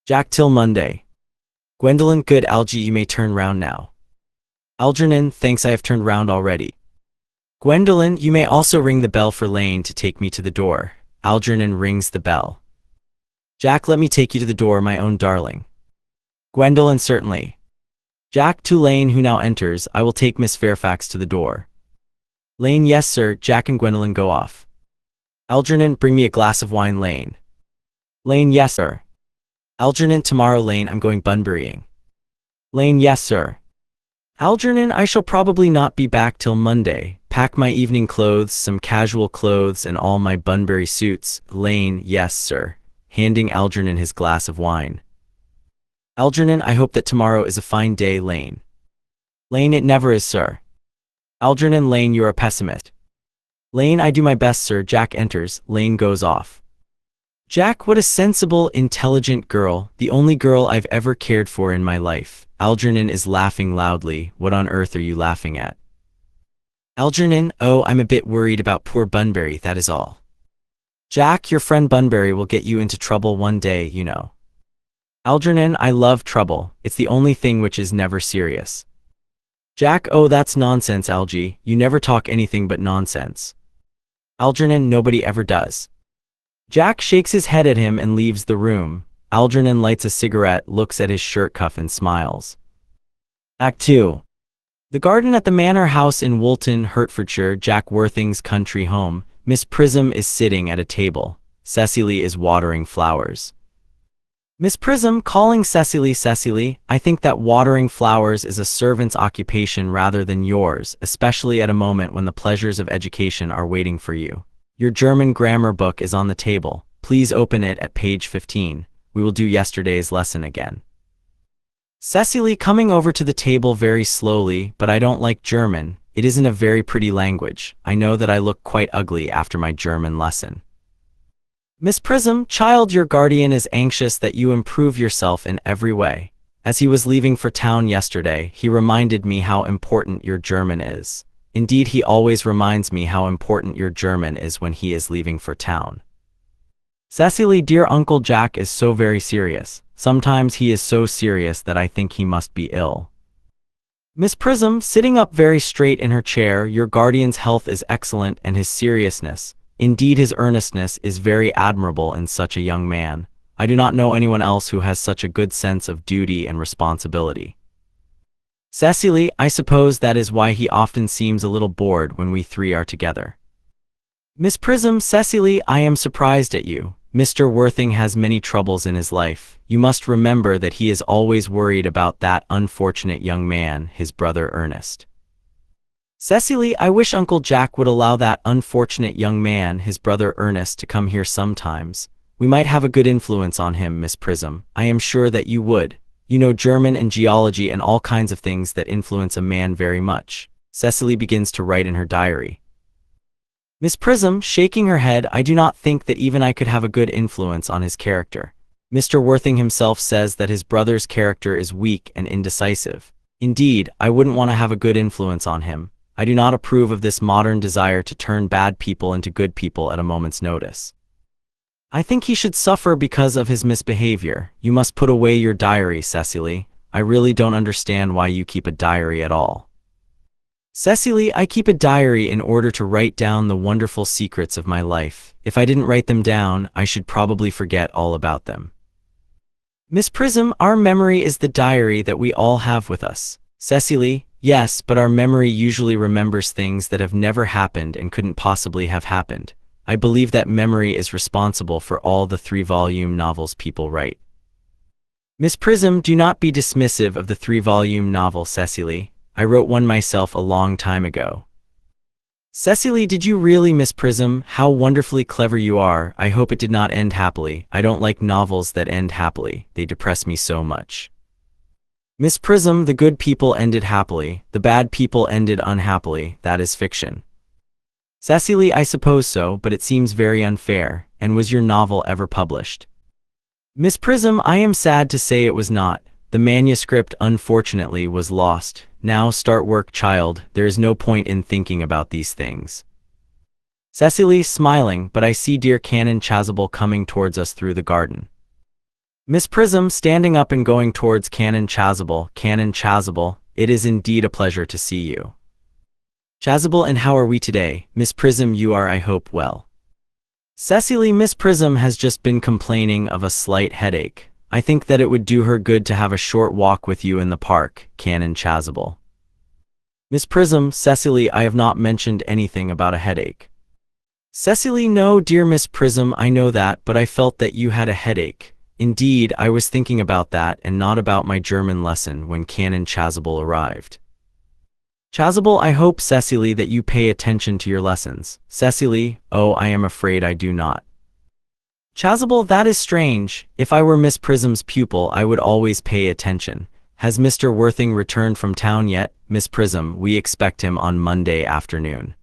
Jack, till Monday. Gwendolyn, good. Algie, you may turn round now. Algernon, thanks, I have turned round already. Gwendolyn, you may also ring the bell for Lane to take me to the door. Algernon rings the bell. Jack, let me take you to the door, my own darling. Gwendolyn, certainly. Jack, to Lane, who now enters, I will take Miss Fairfax to the door. Lane, yes, sir. Jack and Gwendolyn go off. Algernon, bring me a glass of wine. Lane. Lane, yes, sir. Algernon, tomorrow. Lane, I'm going Bunburying. Lane, yes, sir. Algernon, I shall probably not be back till Monday. Pack my evening clothes, some casual clothes, and all my Bunbury suits. Lane, yes, sir. Handing Algernon his glass of wine. Algernon, I hope that tomorrow is a fine day. Lane. Lane, it never is, sir. Algernon, Lane, you're a pessimist. Lane, I do my best, sir. Jack enters. Lane goes off. Jack, what a sensible, intelligent girl, the only girl I've ever cared for in my life. Algernon is laughing loudly. What on earth are you laughing at? Algernon, oh, I'm a bit worried about poor Bunbury, that is all. Jack, your friend Bunbury will get you into trouble one day, you know. Algernon, I love trouble. It's the only thing which is never serious. Jack, oh, that's nonsense, Algie. You never talk anything but nonsense. Algernon, nobody ever does. Jack shakes his head at him and leaves the room. Algernon lights a cigarette, looks at his shirt cuff and smiles. Act 2. The garden at the Manor House in Woolton, Hertfordshire, Jack Worthing's country home. Miss Prism is sitting at a table. Cecily is watering flowers. Miss Prism, calling Cecily. Cecily, I think that watering flowers is a servant's occupation rather than yours, especially at a moment when the pleasures of education are waiting for you. Your German grammar book is on the table. Please open it at page 15. We will do yesterday's lesson again. Cecily, coming over to the table very slowly, but I don't like German. It isn't a very pretty language. I know that I look quite ugly after my German lesson. Miss Prism, child, your guardian is anxious that you improve yourself in every way. As he was leaving for town yesterday, he reminded me how important your German is. Indeed, he always reminds me how important your German is when he is leaving for town. Cecily, dear Uncle Jack is so very serious. Sometimes he is so serious that I think he must be ill. Miss Prism, sitting up very straight in her chair, your guardian's health is excellent and his seriousness, indeed his earnestness, is very admirable in such a young man. I do not know anyone else who has such a good sense of duty and responsibility. Cecily, I suppose that is why he often seems a little bored when we three are together. Miss Prism, Cecily, I am surprised at you. Mr. Worthing has many troubles in his life. You must remember that he is always worried about that unfortunate young man, his brother Ernest. Cecily, I wish Uncle Jack would allow that unfortunate young man, his brother Ernest, to come here sometimes. We might have a good influence on him, Miss Prism. I am sure that you would. You know German and geology and all kinds of things that influence a man very much. Cecily begins to write in her diary. Miss Prism, shaking her head, I do not think that even I could have a good influence on his character. Mr. Worthing himself says that his brother's character is weak and indecisive. Indeed, I wouldn't want to have a good influence on him. I do not approve of this modern desire to turn bad people into good people at a moment's notice. I think he should suffer because of his misbehavior. You must put away your diary, Cecily. I really don't understand why you keep a diary at all. Cecily, I keep a diary in order to write down the wonderful secrets of my life. If I didn't write them down, I should probably forget all about them. Miss Prism, our memory is the diary that we all have with us. Cecily, yes, but our memory usually remembers things that have never happened and couldn't possibly have happened. I believe that memory is responsible for all the 3-volume novels people write. Miss Prism, do not be dismissive of the 3-volume novel, Cecily. I wrote one myself a long time ago. Cecily, did you really, Miss Prism? How wonderfully clever you are. I hope it did not end happily. I don't like novels that end happily. They depress me so much. Miss Prism, the good people ended happily. The bad people ended unhappily. That is fiction. Cecily, I suppose so, but it seems very unfair. And was your novel ever published? Miss Prism, I am sad to say it was not. The manuscript, unfortunately, was lost. Now start work, child. There is no point in thinking about these things. Cecily, smiling, but I see dear Canon Chasuble coming towards us through the garden. Miss Prism, standing up and going towards Canon Chasuble. Canon Chasuble, it is indeed a pleasure to see you. Chasuble, and how are we today? Miss Prism, you are, I hope, well. Cecily, Miss Prism has just been complaining of a slight headache. I think that it would do her good to have a short walk with you in the park, Canon Chasuble. Miss Prism, Cecily, I have not mentioned anything about a headache. Cecily, no, dear Miss Prism, I know that, but I felt that you had a headache. Indeed, I was thinking about that and not about my German lesson when Canon Chasuble arrived. Chasuble, I hope, Cecily, that you pay attention to your lessons. Cecily, oh, I am afraid I do not. Chasuble, that is strange. If I were Miss Prism's pupil, I would always pay attention. Has Mr. Worthing returned from town yet? Miss Prism, we expect him on Monday afternoon.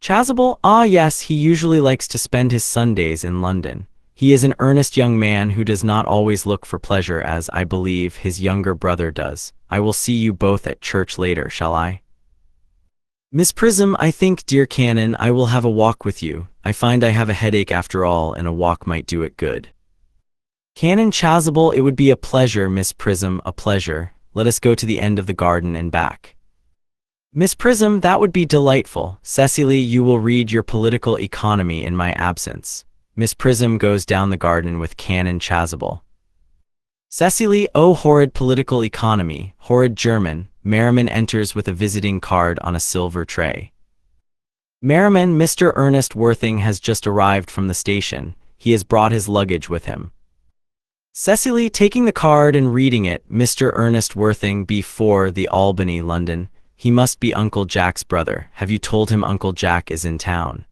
Chasuble, ah yes, he usually likes to spend his Sundays in London. He is an earnest young man who does not always look for pleasure as, I believe, his younger brother does. I will see you both at church later, shall I? Miss Prism, I think, dear Canon, I will have a walk with you. I find I have a headache after all, and a walk might do it good. Canon Chasuble, it would be a pleasure, Miss Prism, a pleasure. Let us go to the end of the garden and back. Miss Prism, that would be delightful. Cecily, you will read your political economy in my absence. Miss Prism goes down the garden with Canon Chasuble. Cecily, oh horrid political economy, horrid German. Merriman enters with a visiting card on a silver tray. Merriman, Mr. Ernest Worthing has just arrived from the station. He has brought his luggage with him. Cecily, taking the card and reading it, Mr. Ernest Worthing, B4, the Albany, London. He must be Uncle Jack's brother. Have you told him Uncle Jack is in town?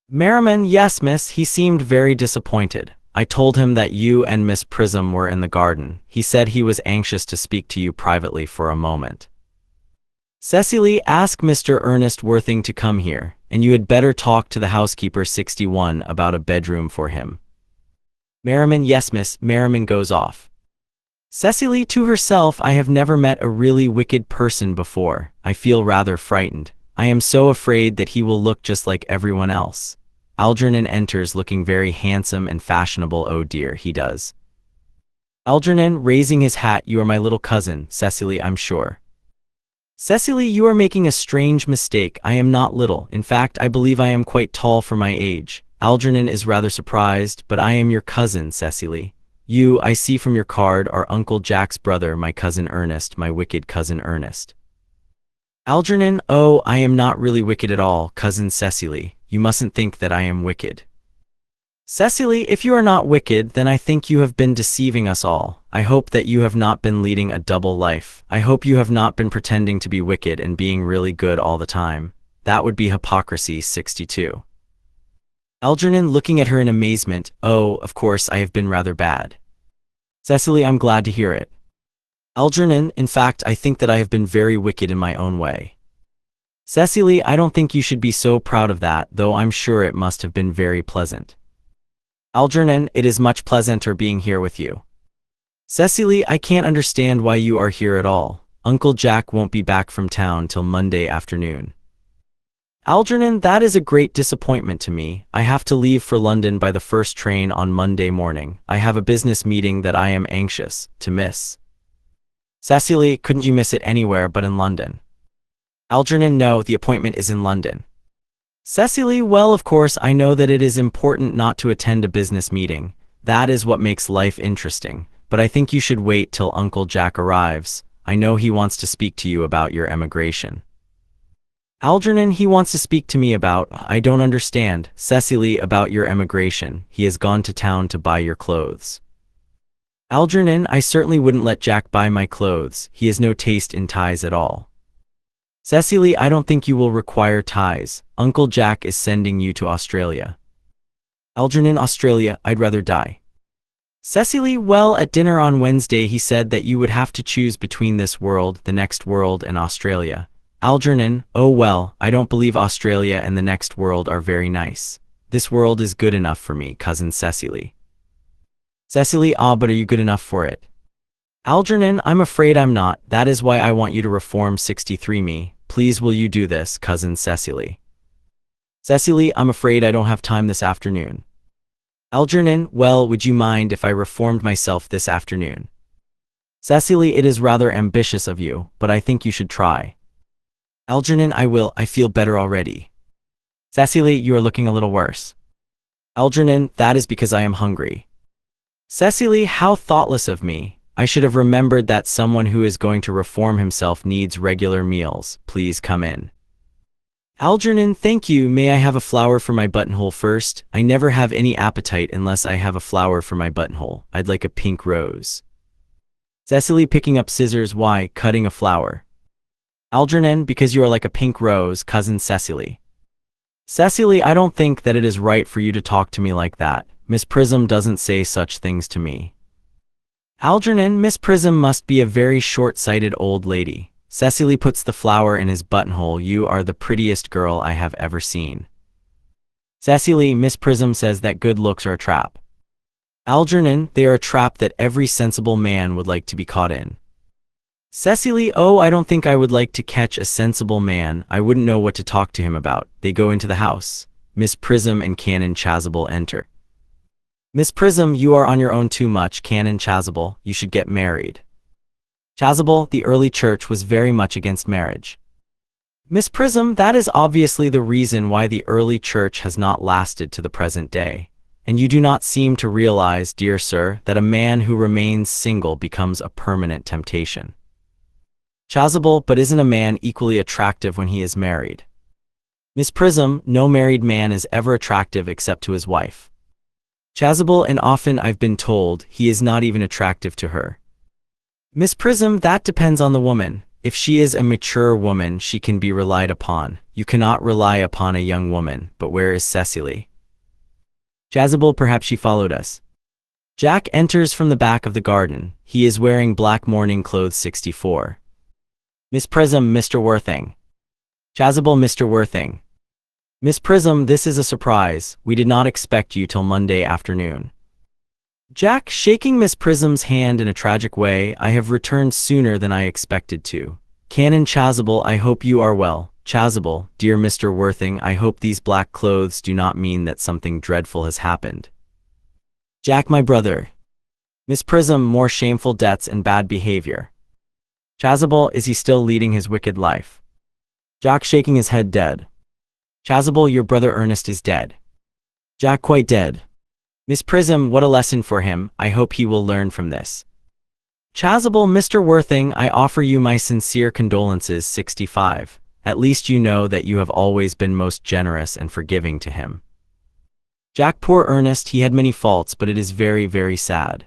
Merriman, yes, miss. He seemed very disappointed. I told him that you and Miss Prism were in the garden. He said he was anxious to speak to you privately for a moment. Cecily, ask Mr. Ernest Worthing to come here, and you had better talk to the housekeeper 61 about a bedroom for him. Merriman, yes, miss. Merriman goes off. Cecily, to herself, I have never met a really wicked person before. I feel rather frightened. I am so afraid that he will look just like everyone else. Algernon enters looking very handsome and fashionable. Oh dear, he does. Algernon, raising his hat, you are my little cousin, Cecily, I'm sure. Cecily, you are making a strange mistake. I am not little. In fact, I believe I am quite tall for my age. Algernon is rather surprised, but I am your cousin, Cecily. You, I see from your card, are Uncle Jack's brother, my cousin Ernest, my wicked cousin Ernest. Algernon, oh, I am not really wicked at all, cousin Cecily. You mustn't think that I am wicked. Cecily, if you are not wicked, then I think you have been deceiving us all. I hope that you have not been leading a double life. I hope you have not been pretending to be wicked and being really good all the time. That would be hypocrisy. 62. Algernon, looking at her in amazement, oh, of course, I have been rather bad. Cecily, I'm glad to hear it. Algernon, in fact, I think that I have been very wicked in my own way. Cecily, I don't think you should be so proud of that, though I'm sure it must have been very pleasant. Algernon, it is much pleasanter being here with you. Cecily, I can't understand why you are here at all. Uncle Jack won't be back from town till Monday afternoon. Algernon, that is a great disappointment to me. I have to leave for London by the first train on Monday morning. I have a business meeting that I am anxious to miss. Cecily, couldn't you miss it anywhere but in London? Algernon, no, the appointment is in London. Cecily, well, of course, I know that it is important not to attend a business meeting. That is what makes life interesting. But I think you should wait till Uncle Jack arrives. I know he wants to speak to you about your emigration. Algernon, he wants to speak to me about, I don't understand, Cecily, about your emigration. He has gone to town to buy your clothes. Algernon, I certainly wouldn't let Jack buy my clothes. He has no taste in ties at all. Cecily, I don't think you will require ties. Uncle Jack is sending you to Australia. Algernon, Australia, I'd rather die. Cecily, well, at dinner on Wednesday he said that you would have to choose between this world, the next world, and Australia. Algernon, oh well, I don't believe Australia and the next world are very nice. This world is good enough for me, cousin Cecily. Cecily, ah, but are you good enough for it? Algernon, I'm afraid I'm not. That is why I want you to reform 63 me. Please will you do this, cousin Cecily? Cecily, I'm afraid I don't have time this afternoon. Algernon, well, would you mind if I reformed myself this afternoon? Cecily, it is rather ambitious of you, but I think you should try. Algernon, I will. I feel better already. Cecily, you are looking a little worse. Algernon, that is because I am hungry. Cecily, how thoughtless of me. I should have remembered that someone who is going to reform himself needs regular meals. Please come in. Algernon, thank you. May I have a flower for my buttonhole first? I never have any appetite unless I have a flower for my buttonhole. I'd like a pink rose. Cecily, picking up scissors. Why, cutting a flower? Algernon, because you are like a pink rose, cousin Cecily. Cecily, I don't think that it is right for you to talk to me like that. Miss Prism doesn't say such things to me. Algernon, Miss Prism must be a very short-sighted old lady. Cecily puts the flower in his buttonhole. You are the prettiest girl I have ever seen. Cecily, Miss Prism says that good looks are a trap. Algernon, they are a trap that every sensible man would like to be caught in. Cecily, oh, I don't think I would like to catch a sensible man. I wouldn't know what to talk to him about. They go into the house. Miss Prism and Canon Chasuble enter. Miss Prism, you are on your own too much. Canon Chasuble, you should get married. Chasuble, the early church was very much against marriage. Miss Prism, that is obviously the reason why the early church has not lasted to the present day. And you do not seem to realize, dear sir, that a man who remains single becomes a permanent temptation. Chasuble, but isn't a man equally attractive when he is married? Miss Prism, no married man is ever attractive except to his wife. Chasuble, and often I've been told he is not even attractive to her. Miss Prism, that depends on the woman. If she is a mature woman, she can be relied upon. You cannot rely upon a young woman. But where is Cecily? Chasuble, perhaps she followed us. Jack enters from the back of the garden. He is wearing black morning clothes. 64. Miss Prism, Mr. Worthing. Chasuble, Mr. Worthing. Miss Prism, this is a surprise. We did not expect you till Monday afternoon. Jack, shaking Miss Prism's hand in a tragic way, I have returned sooner than I expected to. Canon Chasuble, I hope you are well. Chasuble, dear Mr. Worthing, I hope these black clothes do not mean that something dreadful has happened. Jack, my brother. Miss Prism, more shameful debts and bad behavior. Chasuble, is he still leading his wicked life? Jack, shaking his head, dead. Chasuble, your brother Ernest is dead. Jack, quite dead. Miss Prism, what a lesson for him. I hope he will learn from this. Chasuble, Mr. Worthing, I offer you my sincere condolences. 65. At least you know that you have always been most generous and forgiving to him. Jack, poor Ernest, he had many faults, but it is very, very sad.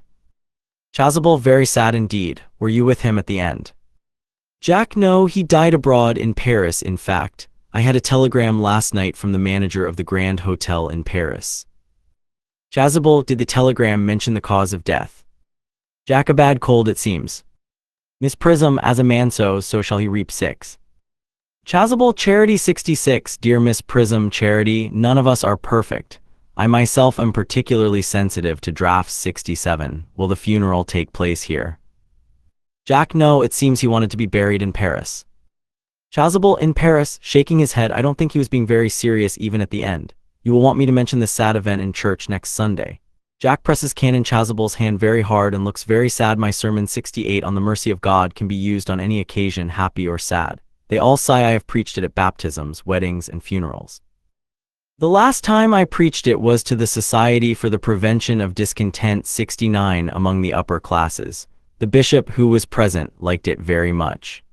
Chasuble, very sad indeed. Were you with him at the end? Jack, no, he died abroad in Paris, in fact. I had a telegram last night from the manager of the Grand Hotel in Paris. Chasuble, did the telegram mention the cause of death? Jack, a bad cold it seems. Miss Prism, as a man sows, so shall he reap. 6. Chasuble, Charity. 66. Dear Miss Prism, Charity, none of us are perfect. I myself am particularly sensitive to drafts. 67. Will the funeral take place here? Jack, no, it seems he wanted to be buried in Paris. Chasuble, in Paris, shaking his head, I don't think he was being very serious even at the end. You will want me to mention this sad event in church next Sunday. Jack presses Canon Chasuble's hand very hard and looks very sad. My sermon 68 on the mercy of God can be used on any occasion, happy or sad. They all sigh. I have preached it at baptisms, weddings, and funerals. The last time I preached it was to the Society for the Prevention of Discontent 69 among the upper classes. The bishop who was present liked it very much.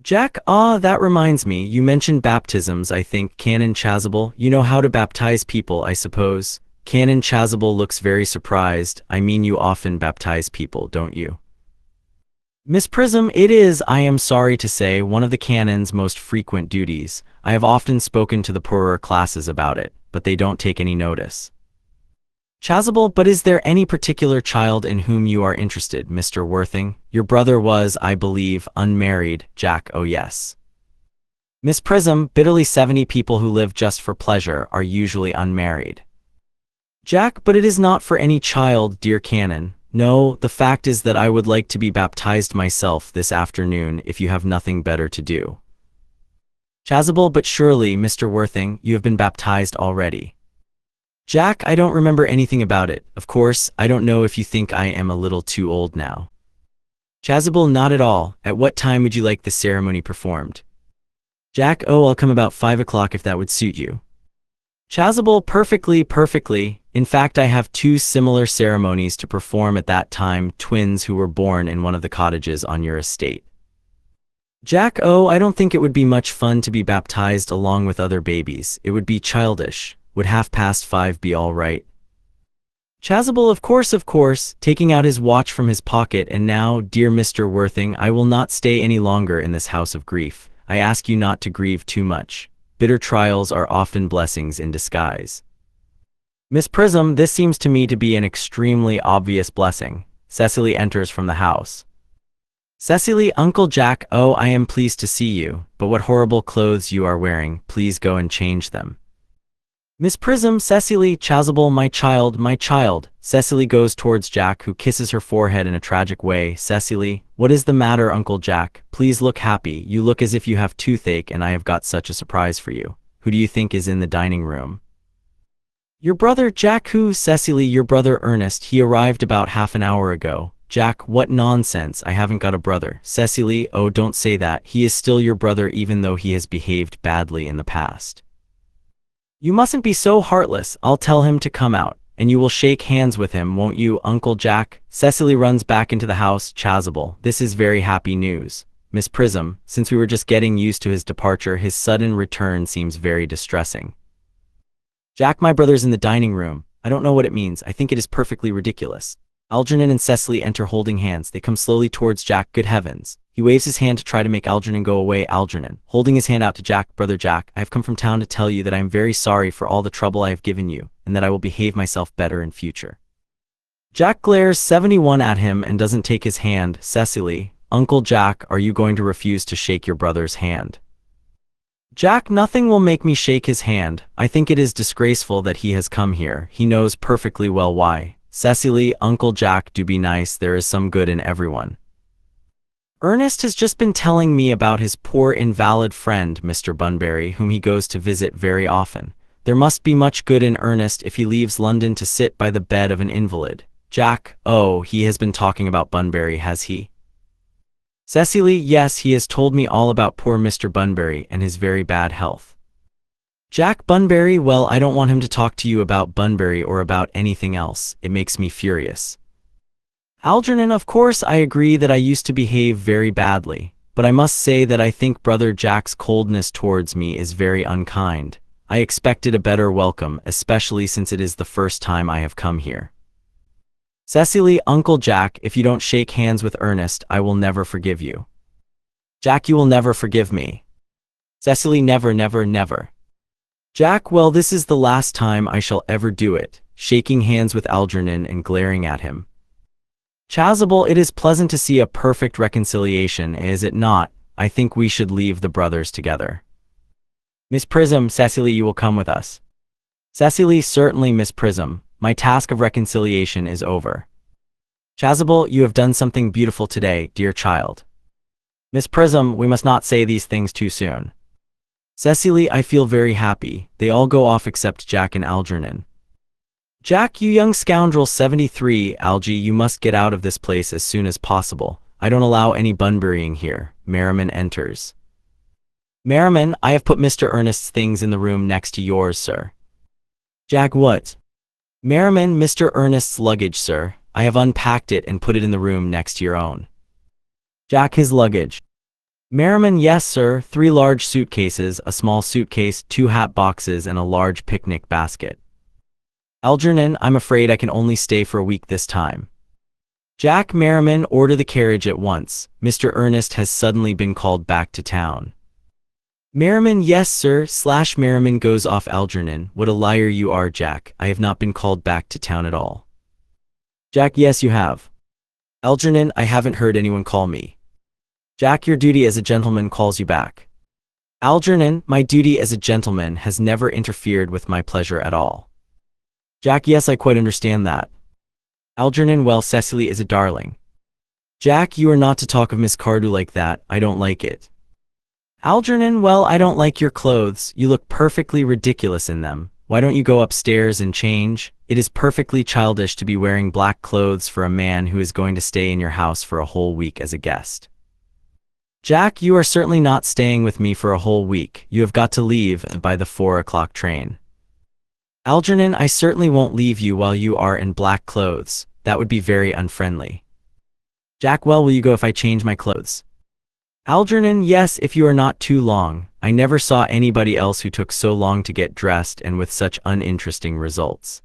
Jack, that reminds me, you mentioned baptisms, I think. Canon Chasuble, you know how to baptize people, I suppose. Canon Chasuble looks very surprised. I mean, you often baptize people, don't you? Miss Prism, it is, I am sorry to say, one of the canon's most frequent duties. I have often spoken to the poorer classes about it, but they don't take any notice. Chasuble, but is there any particular child in whom you are interested, Mr. Worthing? Your brother was, I believe, unmarried. Jack, oh yes. Miss Prism, bitterly 70 people who live just for pleasure are usually unmarried. Jack, but it is not for any child, dear Canon. No, the fact is that I would like to be baptized myself this afternoon if you have nothing better to do. Chasuble, but surely, Mr. Worthing, you have been baptized already. Jack, I don't remember anything about it. Of course, I don't know if you think I am a little too old now. Chasuble, not at all. At what time would you like the ceremony performed? Jack, oh, I'll come about 5 o'clock if that would suit you. Chasuble, perfectly. In fact, I have 2 similar ceremonies to perform at that time, twins who were born in one of the cottages on your estate. Jack, oh, I don't think it would be much fun to be baptized along with other babies. It would be childish. Would 5:30 be all right? Chasuble, of course, taking out his watch from his pocket. And now, dear Mr. Worthing, I will not stay any longer in this house of grief. I ask you not to grieve too much. Bitter trials are often blessings in disguise. Miss Prism, this seems to me to be an extremely obvious blessing. Cecily enters from the house. Cecily, Uncle Jack, oh, I am pleased to see you, but what horrible clothes you are wearing. Please go and change them. Miss Prism, Cecily, Chasuble, my child. Cecily goes towards Jack, who kisses her forehead in a tragic way. Cecily, what is the matter, Uncle Jack? Please look happy. You look as if you have toothache, and I have got such a surprise for you. Who do you think is in the dining room? Your brother, Jack. Who? Cecily, your brother Ernest. He arrived about half an hour ago. Jack, what nonsense. I haven't got a brother. Cecily, oh, don't say that. He is still your brother even though he has behaved badly in the past. You mustn't be so heartless. I'll tell him to come out, and you will shake hands with him, won't you, Uncle Jack? Cecily runs back into the house. Chasuble, this is very happy news. Miss Prism, since we were just getting used to his departure, his sudden return seems very distressing. Jack, my brother's in the dining room. I don't know what it means. I think it is perfectly ridiculous. Algernon and Cecily enter holding hands. They come slowly towards Jack. Good heavens. He waves his hand to try to make Algernon go away. Algernon, holding his hand out to Jack, brother Jack, I have come from town to tell you that I am very sorry for all the trouble I have given you, and that I will behave myself better in future. Jack glares 71 at him and doesn't take his hand. Cecily, Uncle Jack, are you going to refuse to shake your brother's hand? Jack, nothing will make me shake his hand. I think it is disgraceful that he has come here. He knows perfectly well why. Cecily, Uncle Jack, do be nice. There is some good in everyone. Ernest has just been telling me about his poor invalid friend, Mr. Bunbury, whom he goes to visit very often. There must be much good in Ernest if he leaves London to sit by the bed of an invalid. Jack, oh, he has been talking about Bunbury, has he? Cecily, yes, he has told me all about poor Mr. Bunbury and his very bad health. Jack, Bunbury, well, I don't want him to talk to you about Bunbury or about anything else. It makes me furious. Algernon, of course, I agree that I used to behave very badly, but I must say that I think brother Jack's coldness towards me is very unkind. I expected a better welcome, especially since it is the first time I have come here. Cecily, Uncle Jack, if you don't shake hands with Ernest, I will never forgive you. Jack, you will never forgive me. Cecily, never, never, never. Jack, well, this is the last time I shall ever do it, shaking hands with Algernon and glaring at him. Chasuble, it is pleasant to see a perfect reconciliation, is it not? I think we should leave the brothers together. Miss Prism, Cecily, you will come with us. Cecily, certainly, Miss Prism. My task of reconciliation is over. Chasuble, you have done something beautiful today, dear child. Miss Prism, we must not say these things too soon. Cecily, I feel very happy. They all go off except Jack and Algernon. Jack, you young scoundrel. 73, Algie, you must get out of this place as soon as possible. I don't allow any Bunburying here. Merriman enters. Merriman, I have put Mr. Ernest's things in the room next to yours, sir. Jack, what? Merriman, Mr. Ernest's luggage, sir. I have unpacked it and put it in the room next to your own. Jack, his luggage. Merriman, yes, sir. 3 large suitcases, a small suitcase, 2 hat boxes, and a large picnic basket. Algernon, I'm afraid I can only stay for a week this time. Jack, Merriman, order the carriage at once. Mr. Ernest has suddenly been called back to town. Merriman, yes, sir. / Merriman goes off. Algernon, what a liar you are, Jack. I have not been called back to town at all. Jack, yes, you have. Algernon, I haven't heard anyone call me. Jack, your duty as a gentleman calls you back. Algernon, my duty as a gentleman has never interfered with my pleasure at all. Jack, yes, I quite understand that. Algernon, well, Cecily is a darling. Jack, you are not to talk of Miss Cardew like that. I don't like it. Algernon, well, I don't like your clothes. You look perfectly ridiculous in them. Why don't you go upstairs and change? It is perfectly childish to be wearing black clothes for a man who is going to stay in your house for a whole week as a guest. Jack, you are certainly not staying with me for a whole week. You have got to leave by the 4 o'clock train. Algernon, I certainly won't leave you while you are in black clothes. That would be very unfriendly. Jack, well, will you go if I change my clothes? Algernon, yes, if you are not too long. I never saw anybody else who took so long to get dressed and with such uninteresting results.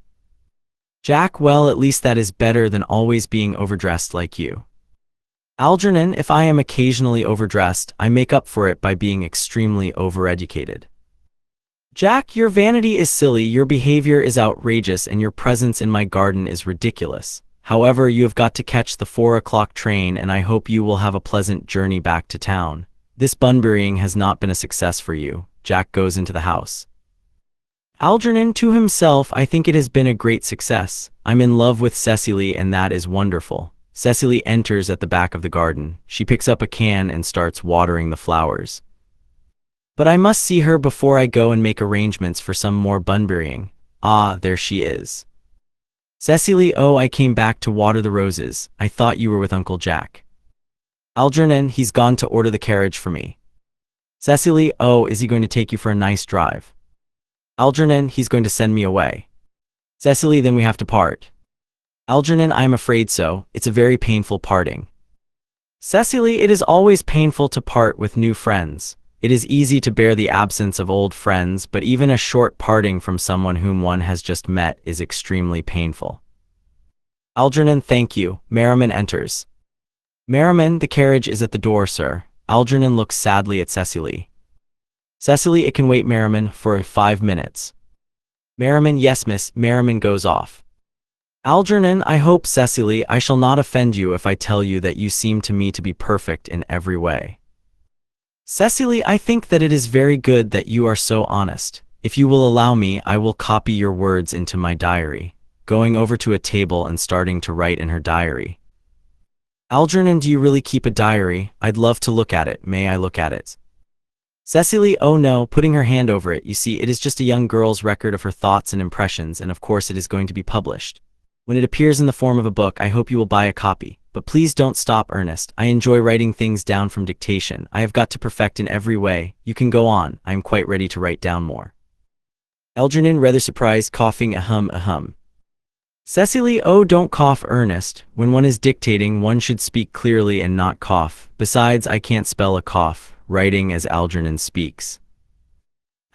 Jack, well, at least that is better than always being overdressed like you. Algernon, if I am occasionally overdressed, I make up for it by being extremely overeducated. Jack, your vanity is silly, your behavior is outrageous, and your presence in my garden is ridiculous. However, you have got to catch the 4 o'clock train, and I hope you will have a pleasant journey back to town. This bunburying has not been a success for you. Jack goes into the house. Algernon, to himself, I think it has been a great success. I'm in love with Cecily, and that is wonderful. Cecily enters at the back of the garden. She picks up a can and starts watering the flowers. But I must see her before I go and make arrangements for some more bunburying. Ah, there she is. Cecily, oh, I came back to water the roses. I thought you were with Uncle Jack. Algernon, he's gone to order the carriage for me. Cecily, oh, is he going to take you for a nice drive? Algernon, he's going to send me away. Cecily, then we have to part. Algernon, I am afraid so. It's a very painful parting. Cecily, it is always painful to part with new friends. It is easy to bear the absence of old friends, but even a short parting from someone whom one has just met is extremely painful. Algernon, thank you. Merriman enters. Merriman, the carriage is at the door, sir. Algernon looks sadly at Cecily. Cecily, it can wait, Merriman, for 5 minutes. Merriman, yes, miss. Merriman goes off. Algernon, I hope, Cecily, I shall not offend you if I tell you that you seem to me to be perfect in every way. Cecily, I think that it is very good that you are so honest. If you will allow me, I will copy your words into my diary. Going over to a table and starting to write in her diary. Algernon, do you really keep a diary? I'd love to look at it. May I look at it? Cecily, oh no, putting her hand over it. You see, it is just a young girl's record of her thoughts and impressions, and of course it is going to be published. When it appears in the form of a book, I hope you will buy a copy. But please don't stop, Ernest. I enjoy writing things down from dictation. I have got to perfect in every way. You can go on. I am quite ready to write down more. Algernon, rather surprised, coughing, ahem. Cecily, oh, don't cough, Ernest. When one is dictating, one should speak clearly and not cough. Besides, I can't spell a cough, writing as Algernon speaks.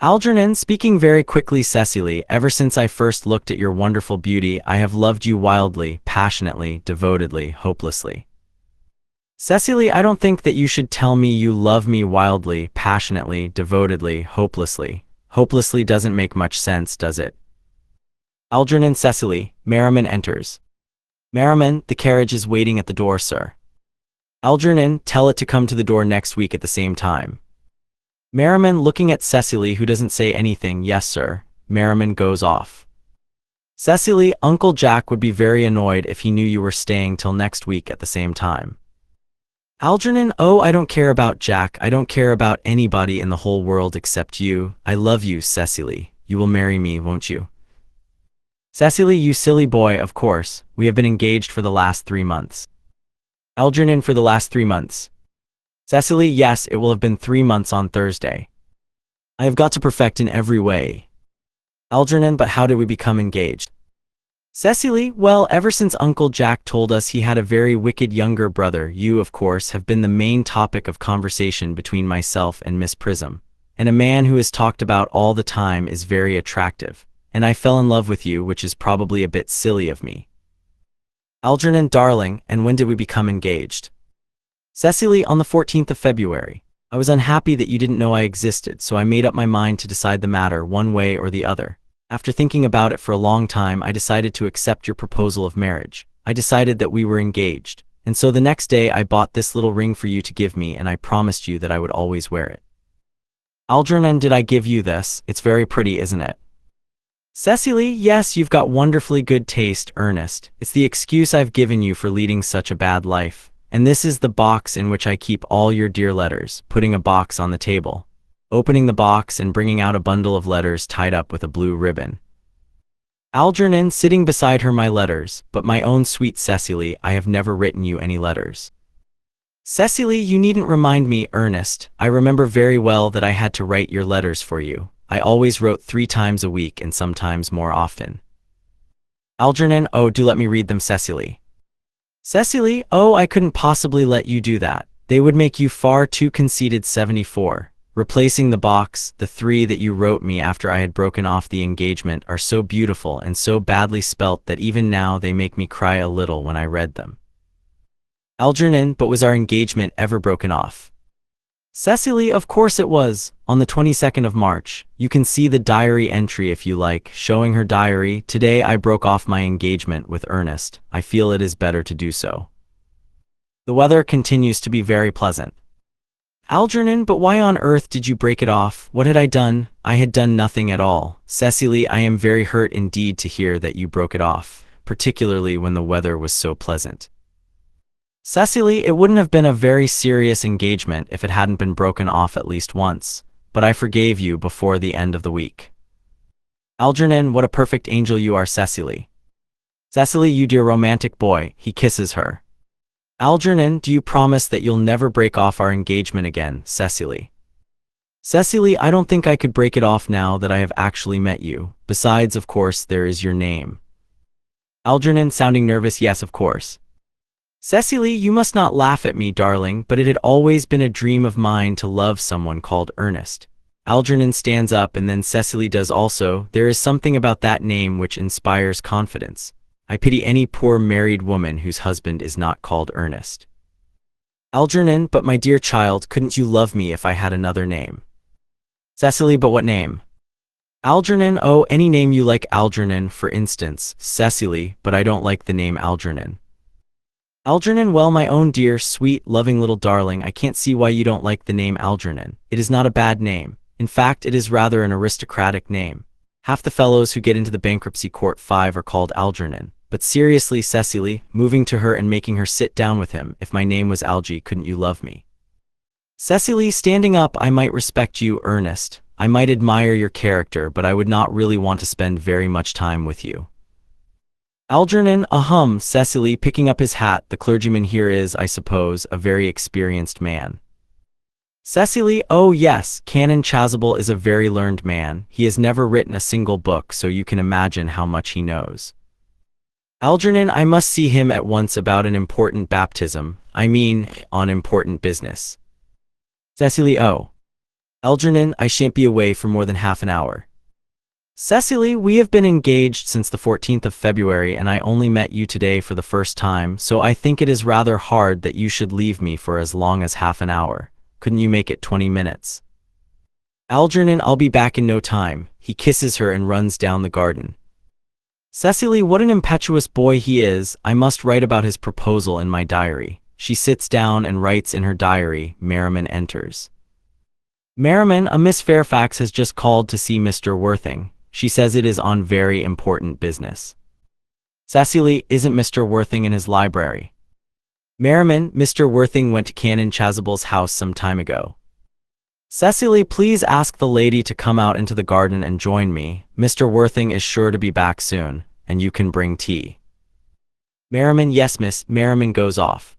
Algernon, speaking very quickly, Cecily, ever since I first looked at your wonderful beauty, I have loved you wildly, passionately, devotedly, hopelessly. Cecily, I don't think that you should tell me you love me wildly, passionately, devotedly, hopelessly. Hopelessly doesn't make much sense, does it? Algernon, Cecily, Merriman enters. Merriman, the carriage is waiting at the door, sir. Algernon, tell it to come to the door next week at the same time. Merriman, looking at Cecily, who doesn't say anything. Yes, sir. Merriman goes off. Cecily, Uncle Jack would be very annoyed if he knew you were staying till next week at the same time. Algernon, oh, I don't care about Jack. I don't care about anybody in the whole world except you. I love you, Cecily. You will marry me, won't you? Cecily, you silly boy, of course. We have been engaged for the last 3 months. Algernon, for the last 3 months. Cecily, yes, it will have been 3 months on Thursday. I have got to perfect in every way. Algernon, but how did we become engaged? Cecily, well, ever since Uncle Jack told us he had a very wicked younger brother, you, of course, have been the main topic of conversation between myself and Miss Prism. And a man who is talked about all the time is very attractive. And I fell in love with you, which is probably a bit silly of me. Algernon, darling, and when did we become engaged? Cecily, on the 14th of February. I was unhappy that you didn't know I existed, so I made up my mind to decide the matter one way or the other. After thinking about it for a long time, I decided to accept your proposal of marriage. I decided that we were engaged. And so the next day I bought this little ring for you to give me, and I promised you that I would always wear it. Algernon, did I give you this? It's very pretty, isn't it? Cecily, yes, you've got wonderfully good taste, Ernest. It's the excuse I've given you for leading such a bad life. And this is the box in which I keep all your dear letters, putting a box on the table. Opening the box and bringing out a bundle of letters tied up with a blue ribbon. Algernon, sitting beside her, my letters, but my own sweet Cecily, I have never written you any letters. Cecily, you needn't remind me, Ernest. I remember very well that I had to write your letters for you. I always wrote 3 times a week and sometimes more often. Algernon, oh, do let me read them, Cecily. Cecily, oh, I couldn't possibly let you do that. They would make you far too conceited. 74. Replacing the box, the 3 that you wrote me after I had broken off the engagement are so beautiful and so badly spelt that even now they make me cry a little when I read them. Algernon, but was our engagement ever broken off? Cecily, of course it was, on the 22nd of March. You can see the diary entry if you like, showing her diary. Today I broke off my engagement with Ernest. I feel it is better to do so. The weather continues to be very pleasant. Algernon, but why on earth did you break it off? What had I done? I had done nothing at all. Cecily, I am very hurt indeed to hear that you broke it off, particularly when the weather was so pleasant. Cecily, it wouldn't have been a very serious engagement if it hadn't been broken off at least once, but I forgave you before the end of the week. Algernon, what a perfect angel you are, Cecily. Cecily, you dear romantic boy, he kisses her. Algernon, do you promise that you'll never break off our engagement again, Cecily? Cecily, I don't think I could break it off now that I have actually met you. Besides, of course, there is your name. Algernon, sounding nervous, yes, of course. Cecily, you must not laugh at me, darling, but it had always been a dream of mine to love someone called Ernest. Algernon stands up and then Cecily does also. There is something about that name which inspires confidence. I pity any poor married woman whose husband is not called Ernest. Algernon, but my dear child, couldn't you love me if I had another name? Cecily, but what name? Algernon, oh, any name you like. Algernon, for instance. Cecily, but I don't like the name Algernon. Algernon, well, my own dear, sweet, loving little darling, I can't see why you don't like the name Algernon. It is not a bad name. In fact, it is rather an aristocratic name. Half the fellows who get into the bankruptcy court 5 are called Algernon. But seriously, Cecily, moving to her and making her sit down with him, if my name was Algie, couldn't you love me? Cecily, standing up, I might respect you, Ernest. I might admire your character, but I would not really want to spend very much time with you. Algernon, Cecily, picking up his hat, the clergyman here is, I suppose, a very experienced man. Cecily, oh yes, Canon Chasuble is a very learned man. He has never written a single book, so you can imagine how much he knows. Algernon, I must see him at once about an important baptism. I mean, on important business. Cecily, oh. Algernon, I shan't be away for more than half an hour. Cecily, we have been engaged since the 14th of February and I only met you today for the first time, so I think it is rather hard that you should leave me for as long as half an hour. Couldn't you make it 20 minutes? Algernon, I'll be back in no time. He kisses her and runs down the garden. Cecily, what an impetuous boy he is. I must write about his proposal in my diary. She sits down and writes in her diary. Merriman enters. Merriman, a Miss Fairfax has just called to see Mr. Worthing. She says it is on very important business. Cecily, isn't Mr. Worthing in his library? Merriman, Mr. Worthing went to Canon Chasuble's house some time ago. Cecily, please ask the lady to come out into the garden and join me. Mr. Worthing is sure to be back soon, and you can bring tea. Merriman, yes, miss. Merriman goes off.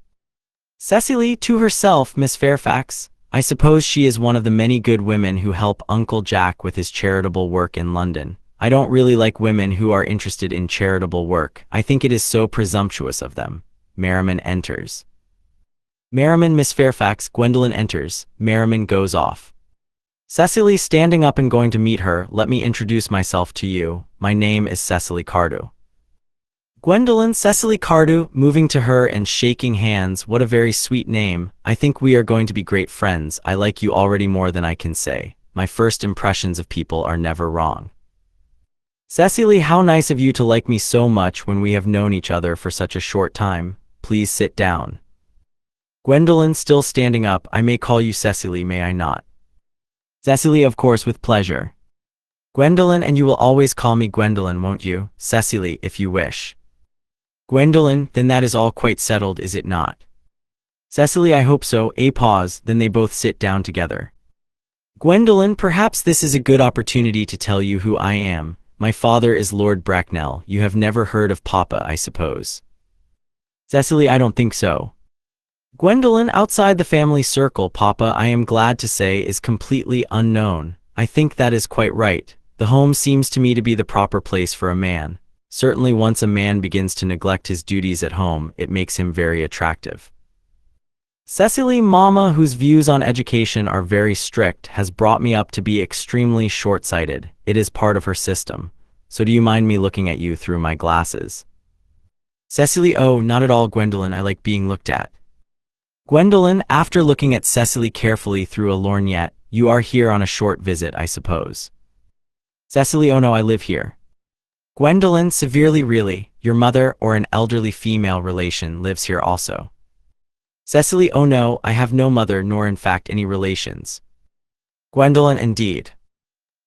Cecily, to herself, Miss Fairfax, I suppose she is one of the many good women who help Uncle Jack with his charitable work in London. I don't really like women who are interested in charitable work. I think it is so presumptuous of them. Merriman enters. Merriman, Miss Fairfax. Gwendolen enters. Merriman goes off. Cecily standing up and going to meet her. Let me introduce myself to you. My name is Cecily Cardew. Gwendolen, Cecily Cardew, moving to her and shaking hands. What a very sweet name. I think we are going to be great friends. I like you already more than I can say. My first impressions of people are never wrong. Cecily, how nice of you to like me so much when we have known each other for such a short time. Please sit down. Gwendolen, still standing up. I may call you Cecily, may I not? Cecily, of course, with pleasure. Gwendolen, and you will always call me Gwendolen, won't you? Cecily, if you wish. Gwendolen, then that is all quite settled, is it not? Cecily, I hope so. A pause, then they both sit down together. Gwendolen, perhaps this is a good opportunity to tell you who I am. My father is Lord Bracknell. You have never heard of Papa, I suppose. Cecily, I don't think so. Gwendolen, outside the family circle, Papa, I am glad to say, is completely unknown. I think that is quite right. The home seems to me to be the proper place for a man. Certainly once a man begins to neglect his duties at home, it makes him very attractive. Cecily, Mama, whose views on education are very strict, has brought me up to be extremely short-sighted. It is part of her system. So do you mind me looking at you through my glasses? Cecily, oh, not at all, Gwendolen. I like being looked at. Gwendolen, after looking at Cecily carefully through a lorgnette, you are here on a short visit, I suppose. Cecily, oh no, I live here. Gwendolen, severely, really, your mother or an elderly female relation lives here also. Cecily, oh no, I have no mother nor in fact any relations. Gwendolen, indeed.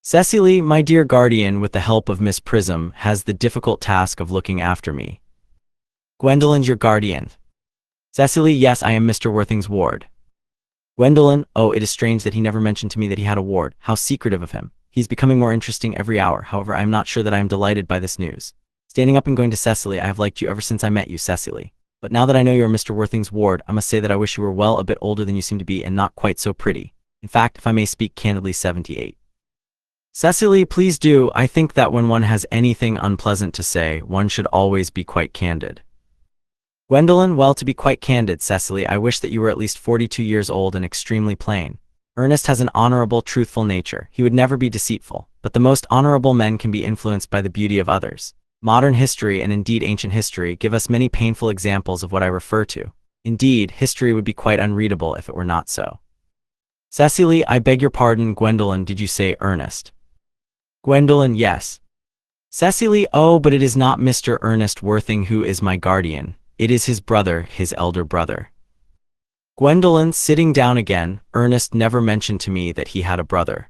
Cecily, my dear guardian, with the help of Miss Prism, has the difficult task of looking after me. Gwendolen, your guardian. Cecily, yes, I am Mr. Worthing's ward. Gwendolen, oh, it is strange that he never mentioned to me that he had a ward. How secretive of him. He's becoming more interesting every hour. However, I am not sure that I am delighted by this news. Standing up and going to Cecily, I have liked you ever since I met you, Cecily. But now that I know you are Mr. Worthing's ward, I must say that I wish you were well a bit older than you seem to be and not quite so pretty. In fact, if I may speak candidly, 78. Cecily, please do. I think that when one has anything unpleasant to say, one should always be quite candid. Gwendolen, well, to be quite candid, Cecily, I wish that you were at least 42 years old and extremely plain. Ernest has an honorable, truthful nature. He would never be deceitful, but the most honorable men can be influenced by the beauty of others. Modern history, and indeed ancient history, give us many painful examples of what I refer to. Indeed, history would be quite unreadable if it were not so. Cecily, I beg your pardon. Gwendolen, did you say Ernest? Gwendolen, yes. Cecily, oh, but it is not Mr. Ernest Worthing who is my guardian. It is his brother, his elder brother. Gwendolen, sitting down again, Ernest never mentioned to me that he had a brother.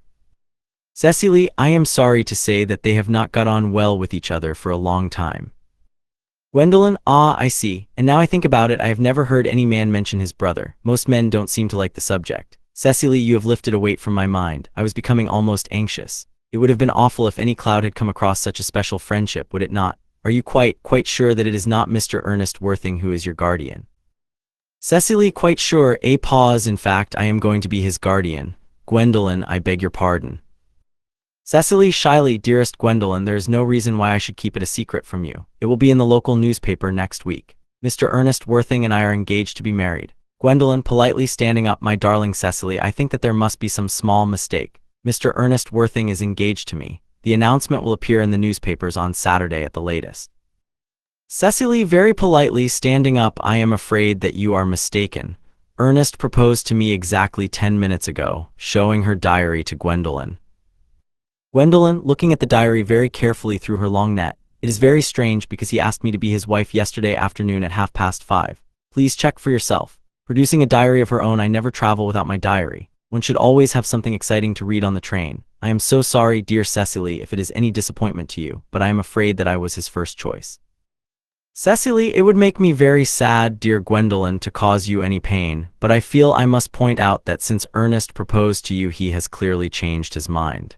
Cecily, I am sorry to say that they have not got on well with each other for a long time. Gwendolen, ah, I see, and now I think about it, I have never heard any man mention his brother. Most men don't seem to like the subject. Cecily, you have lifted a weight from my mind. I was becoming almost anxious. It would have been awful if any cloud had come across such a special friendship, would it not? Are you quite sure that it is not Mr. Ernest Worthing who is your guardian? Cecily, quite sure. A pause. In fact, I am going to be his guardian. Gwendolen, I beg your pardon. Cecily, shyly, dearest Gwendolen, there is no reason why I should keep it a secret from you. It will be in the local newspaper next week. Mr. Ernest Worthing and I are engaged to be married. Gwendolen, politely standing up, my darling Cecily, I think that there must be some small mistake. Mr. Ernest Worthing is engaged to me. The announcement will appear in the newspapers on Saturday at the latest. Cecily, very politely standing up, I am afraid that you are mistaken. Ernest proposed to me exactly 10 minutes ago, showing her diary to Gwendolen. Gwendolen, looking at the diary very carefully through her long net. It is very strange because he asked me to be his wife yesterday afternoon at 5:30. Please check for yourself. Producing a diary of her own, I never travel without my diary. One should always have something exciting to read on the train. I am so sorry, dear Cecily, if it is any disappointment to you, but I am afraid that I was his first choice. Cecily, it would make me very sad, dear Gwendolen, to cause you any pain, but I feel I must point out that since Ernest proposed to you, he has clearly changed his mind.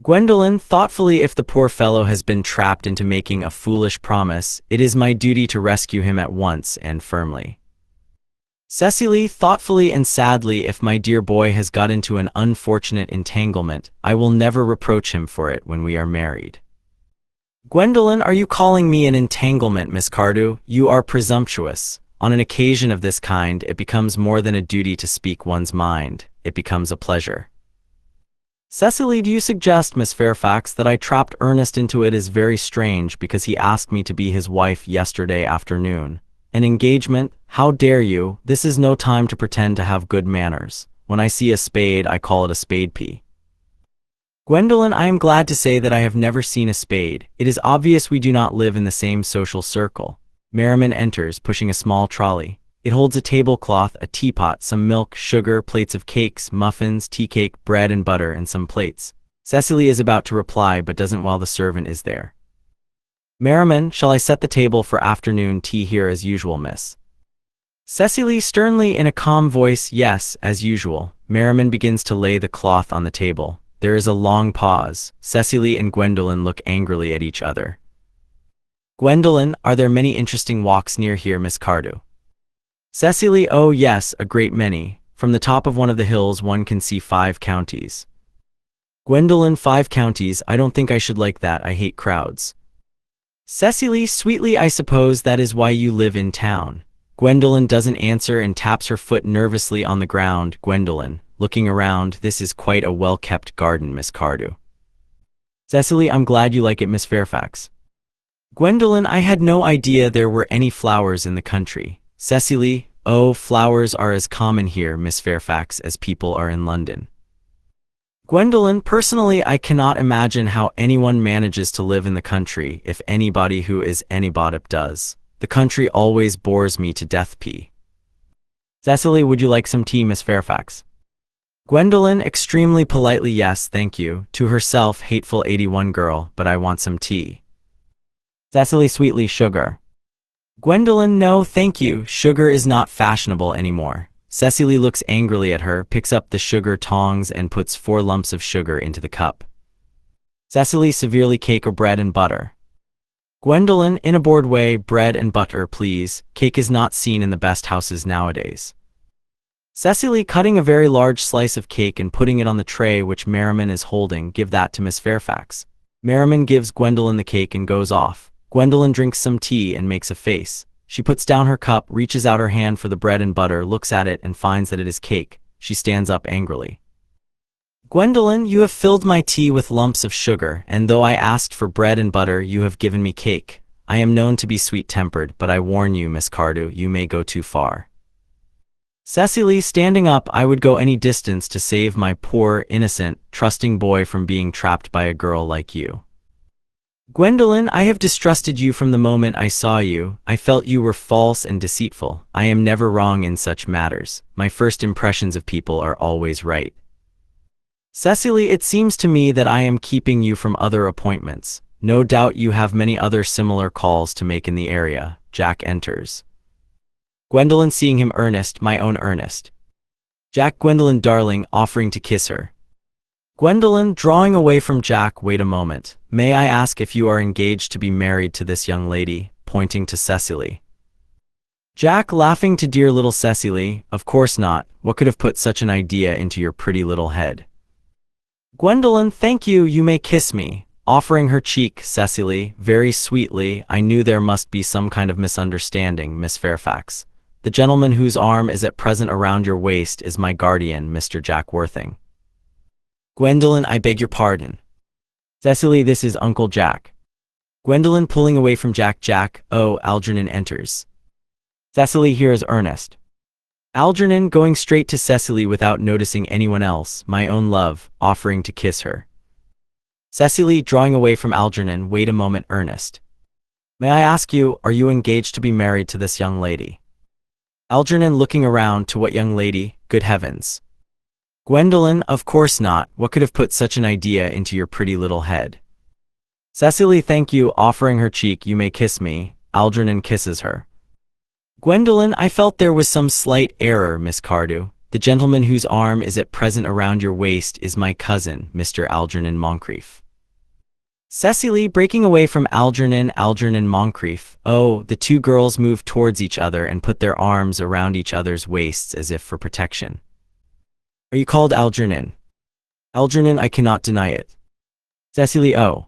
Gwendolen, thoughtfully, if the poor fellow has been trapped into making a foolish promise, it is my duty to rescue him at once and firmly. Cecily, thoughtfully and sadly, if my dear boy has got into an unfortunate entanglement, I will never reproach him for it when we are married. Gwendolen, are you calling me an entanglement, Miss Cardew? You are presumptuous. On an occasion of this kind, it becomes more than a duty to speak one's mind. It becomes a pleasure. Cecily, do you suggest, Miss Fairfax, that I trapped Ernest into it? Is very strange, because he asked me to be his wife yesterday afternoon. An engagement? How dare you? This is no time to pretend to have good manners. When I see a spade, I call it a spade pea. Gwendolen, I am glad to say that I have never seen a spade. It is obvious we do not live in the same social circle. Merriman enters, pushing a small trolley. It holds a tablecloth, a teapot, some milk, sugar, plates of cakes, muffins, tea cake, bread and butter, and some plates. Cecily is about to reply, but doesn't while the servant is there. Merriman, shall I set the table for afternoon tea here as usual, miss? Cecily sternly in a calm voice, yes, as usual. Merriman begins to lay the cloth on the table. There is a long pause. Cecily and Gwendolen look angrily at each other. Gwendolen, are there many interesting walks near here, Miss Cardew? Cecily, oh yes, a great many. From the top of one of the hills one can see 5 counties. Gwendolen, 5 counties, I don't think I should like that, I hate crowds. Cecily, sweetly, I suppose that is why you live in town. Gwendolen doesn't answer and taps her foot nervously on the ground. Gwendolen, looking around, this is quite a well-kept garden, Miss Cardew. Cecily, I'm glad you like it, Miss Fairfax. Gwendolen, I had no idea there were any flowers in the country. Cecily, oh, flowers are as common here, Miss Fairfax, as people are in London. Gwendolen, personally, I cannot imagine how anyone manages to live in the country, if anybody who is anybody does. The country always bores me to death. P. Cecily, would you like some tea, Miss Fairfax? Gwendolen, extremely politely, yes, thank you. To herself, hateful 81 girl, but I want some tea. Cecily, sweetly, sugar. Gwendolen, no, thank you. Sugar is not fashionable anymore. Cecily looks angrily at her, picks up the sugar tongs and puts 4 lumps of sugar into the cup. Cecily, severely, cake or bread and butter? Gwendolen, in a bored way, bread and butter, please. Cake is not seen in the best houses nowadays. Cecily, cutting a very large slice of cake and putting it on the tray which Merriman is holding, give that to Miss Fairfax. Merriman gives Gwendolen the cake and goes off. Gwendolen drinks some tea and makes a face. She puts down her cup, reaches out her hand for the bread and butter, looks at it and finds that it is cake. She stands up angrily. Gwendolen, you have filled my tea with lumps of sugar, and though I asked for bread and butter, you have given me cake. I am known to be sweet-tempered, but I warn you, Miss Cardew, you may go too far. Cecily, standing up, I would go any distance to save my poor, innocent, trusting boy from being trapped by a girl like you. Gwendolen, I have distrusted you from the moment I saw you. I felt you were false and deceitful. I am never wrong in such matters. My first impressions of people are always right. Cecily, it seems to me that I am keeping you from other appointments. No doubt you have many other similar calls to make in the area. Jack enters. Gwendolen, seeing him, Ernest, my own Ernest. Jack, Gwendolen, darling, offering to kiss her. Gwendolen, drawing away from Jack, wait a moment. May I ask if you are engaged to be married to this young lady, pointing to Cecily. Jack, laughing to dear little Cecily, of course not. What could have put such an idea into your pretty little head? Gwendolen, thank you, you may kiss me. Offering her cheek, Cecily, very sweetly, I knew there must be some kind of misunderstanding, Miss Fairfax. The gentleman whose arm is at present around your waist is my guardian, Mr. Jack Worthing. Gwendolen, I beg your pardon. Cecily, this is Uncle Jack. Gwendolen, pulling away from Jack. Jack, oh, Algernon enters. Cecily, here is Ernest. Algernon, going straight to Cecily without noticing anyone else, my own love, offering to kiss her. Cecily, drawing away from Algernon, wait a moment, Ernest. May I ask you, are you engaged to be married to this young lady? Algernon, looking around, to what young lady? Good heavens. Gwendolen, of course not. What could have put such an idea into your pretty little head? Cecily, thank you, offering her cheek, you may kiss me. Algernon kisses her. Gwendolen, I felt there was some slight error, Miss Cardew. The gentleman whose arm is at present around your waist is my cousin, Mr. Algernon Moncrief. Cecily, breaking away from Algernon Moncrief. Oh, the two girls moved towards each other and put their arms around each other's waists as if for protection. Are you called Algernon? Algernon, I cannot deny it. Cecily, oh.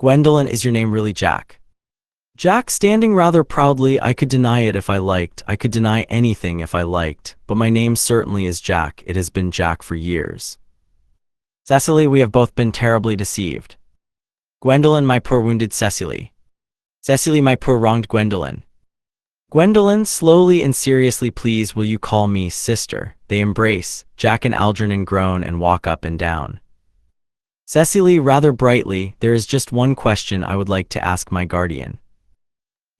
Gwendolen, is your name really Jack? Jack, standing rather proudly, I could deny it if I liked, I could deny anything if I liked, but my name certainly is Jack, it has been Jack for years. Cecily, we have both been terribly deceived. Gwendolen, my poor wounded Cecily. Cecily, my poor wronged Gwendolen. Gwendolen, slowly and seriously, please will you call me sister? They embrace, Jack and Algernon groan and walk up and down. Cecily, rather brightly, there is just one question I would like to ask my guardian.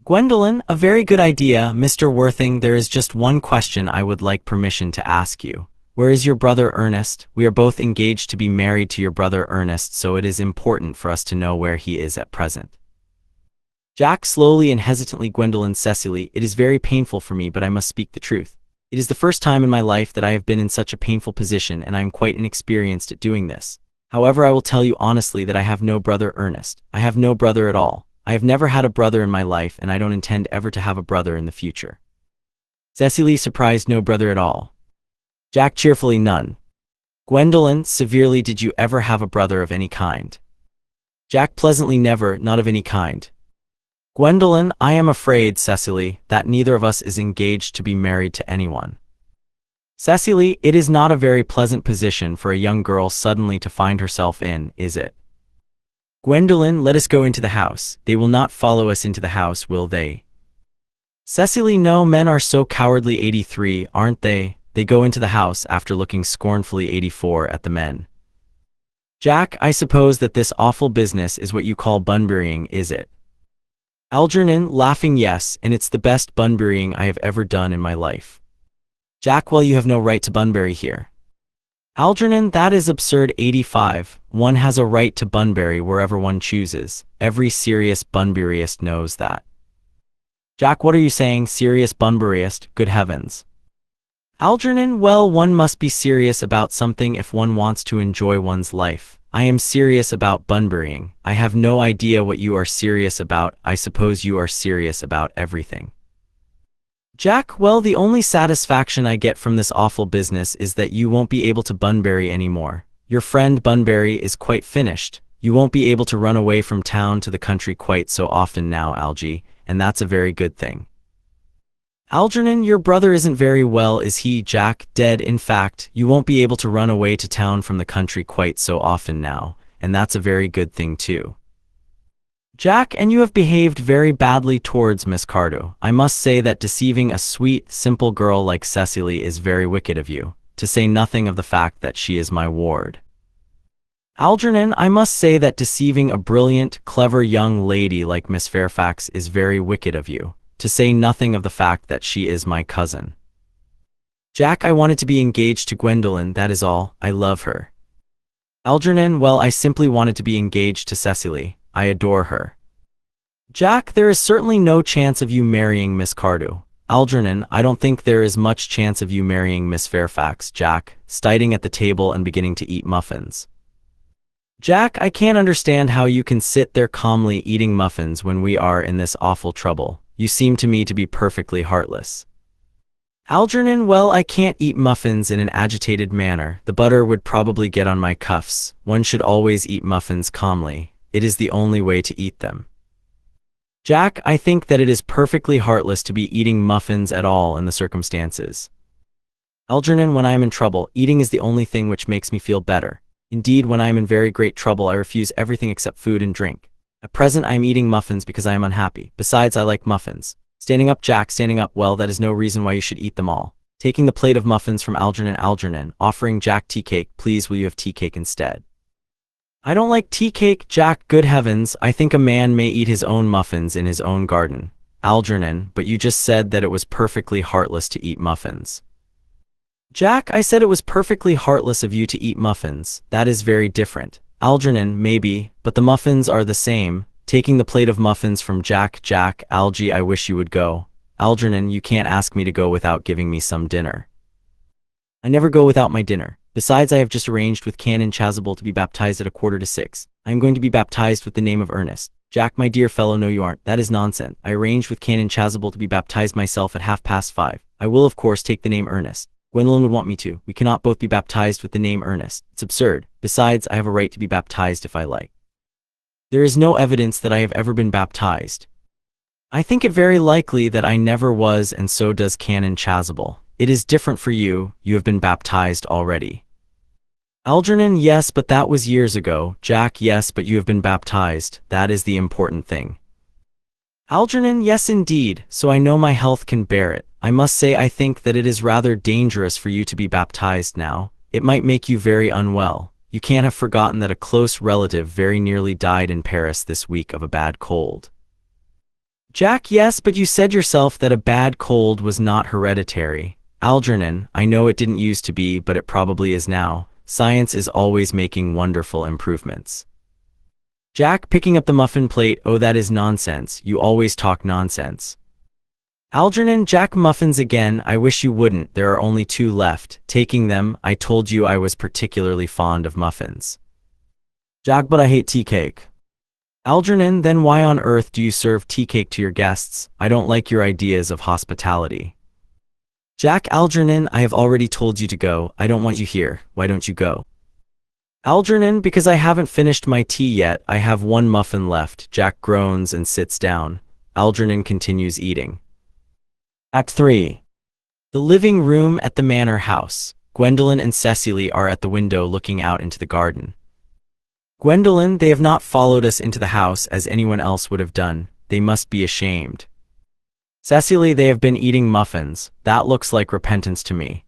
Gwendolen, a very good idea, Mr. Worthing, there is just one question I would like permission to ask you. Where is your brother Ernest? We are both engaged to be married to your brother Ernest, so it is important for us to know where he is at present. Jack, slowly and hesitantly. Gwendolen, Cecily, it is very painful for me, but I must speak the truth. It is the first time in my life that I have been in such a painful position, and I am quite inexperienced at doing this. However, I will tell you honestly that I have no brother Ernest. I have no brother at all. I have never had a brother in my life, and I don't intend ever to have a brother in the future. Cecily, surprised, no brother at all. Jack, cheerfully, none. Gwendolen, severely, did you ever have a brother of any kind? Jack, pleasantly, never, not of any kind. Gwendolen, I am afraid, Cecily, that neither of us is engaged to be married to anyone. Cecily, it is not a very pleasant position for a young girl suddenly to find herself in, is it? Gwendolen, let us go into the house. They will not follow us into the house, will they? Cecily, no, men are so cowardly. 83, aren't they? They go into the house after looking scornfully. 84 at the men. Jack, I suppose that this awful business is what you call bunburying, is it? Algernon, laughing, yes, and it's the best bunburying I have ever done in my life. Jack, well, you have no right to bunbury here. Algernon, that is absurd. 85, one has a right to bunbury wherever one chooses. Every serious bunburyist knows that. Jack, what are you saying, serious bunburyist? Good heavens. Algernon, well, one must be serious about something if one wants to enjoy one's life. I am serious about bunburying. I have no idea what you are serious about. I suppose you are serious about everything. Jack, well, the only satisfaction I get from this awful business is that you won't be able to bunbury anymore. Your friend Bunbury is quite finished. You won't be able to run away from town to the country quite so often now, Algy, and that's a very good thing. Algernon, your brother isn't very well, is he? Jack, dead. In fact, you won't be able to run away to town from the country quite so often now, and that's a very good thing too. Jack, and you have behaved very badly towards Miss Cardew. I must say that deceiving a sweet, simple girl like Cecily is very wicked of you, to say nothing of the fact that she is my ward. Algernon, I must say that deceiving a brilliant, clever young lady like Miss Fairfax is very wicked of you, to say nothing of the fact that she is my cousin. Jack, I wanted to be engaged to Gwendolen, that is all. I love her. Algernon, well, I simply wanted to be engaged to Cecily. I adore her. Jack, there is certainly no chance of you marrying Miss Cardew. Algernon, I don't think there is much chance of you marrying Miss Fairfax. Jack, sitting at the table and beginning to eat muffins. Jack, I can't understand how you can sit there calmly eating muffins when we are in this awful trouble. You seem to me to be perfectly heartless. Algernon, well, I can't eat muffins in an agitated manner. The butter would probably get on my cuffs. One should always eat muffins calmly. It is the only way to eat them. Jack, I think that it is perfectly heartless to be eating muffins at all in the circumstances. Algernon, when I am in trouble, eating is the only thing which makes me feel better. Indeed, when I am in very great trouble, I refuse everything except food and drink. At present, I am eating muffins because I am unhappy. Besides, I like muffins. Standing up, Jack, standing up. Well, that is no reason why you should eat them all. Taking the plate of muffins from Algernon, offering Jack tea cake. Please, will you have tea cake instead? I don't like tea cake, Jack. Good heavens, I think a man may eat his own muffins in his own garden. Algernon, but you just said that it was perfectly heartless to eat muffins. Jack, I said it was perfectly heartless of you to eat muffins. That is very different. Algernon, maybe, but the muffins are the same. Taking the plate of muffins from Jack, Algy, I wish you would go. Algernon, you can't ask me to go without giving me some dinner. I never go without my dinner. Besides, I have just arranged with Canon Chasuble to be baptized at 5:45. I am going to be baptized with the name of Ernest. Jack, my dear fellow, no you aren't. That is nonsense. I arranged with Canon Chasuble to be baptized myself at 5:30. I will of course take the name Ernest. Gwendolyn would want me to. We cannot both be baptized with the name Ernest. It's absurd. Besides, I have a right to be baptized if I like. There is no evidence that I have ever been baptized. I think it very likely that I never was, and so does Canon Chasuble. It is different for you. You have been baptized already. Algernon, yes, but that was years ago. Jack, yes, but you have been baptized. That is the important thing. Algernon, yes indeed, so I know my health can bear it. I must say I think that it is rather dangerous for you to be baptized now. It might make you very unwell. You can't have forgotten that a close relative very nearly died in Paris this week of a bad cold. Jack, yes, but you said yourself that a bad cold was not hereditary. Algernon, I know it didn't used to be, but it probably is now. Science is always making wonderful improvements. Jack, picking up the muffin plate, oh that is nonsense. You always talk nonsense. Algernon, Jack, muffins again. I wish you wouldn't. There are only 2 left. Taking them, I told you I was particularly fond of muffins. Jack, but I hate tea cake. Algernon, then why on earth do you serve tea cake to your guests? I don't like your ideas of hospitality. Jack, Algernon, I have already told you to go. I don't want you here. Why don't you go? Algernon, because I haven't finished my tea yet. I have 1 muffin left. Jack groans and sits down. Algernon continues eating. Act 3. The living room at the manor house. Gwendolyn and Cecily are at the window looking out into the garden. Gwendolyn, they have not followed us into the house as anyone else would have done. They must be ashamed. Cecily, they have been eating muffins. That looks like repentance to me.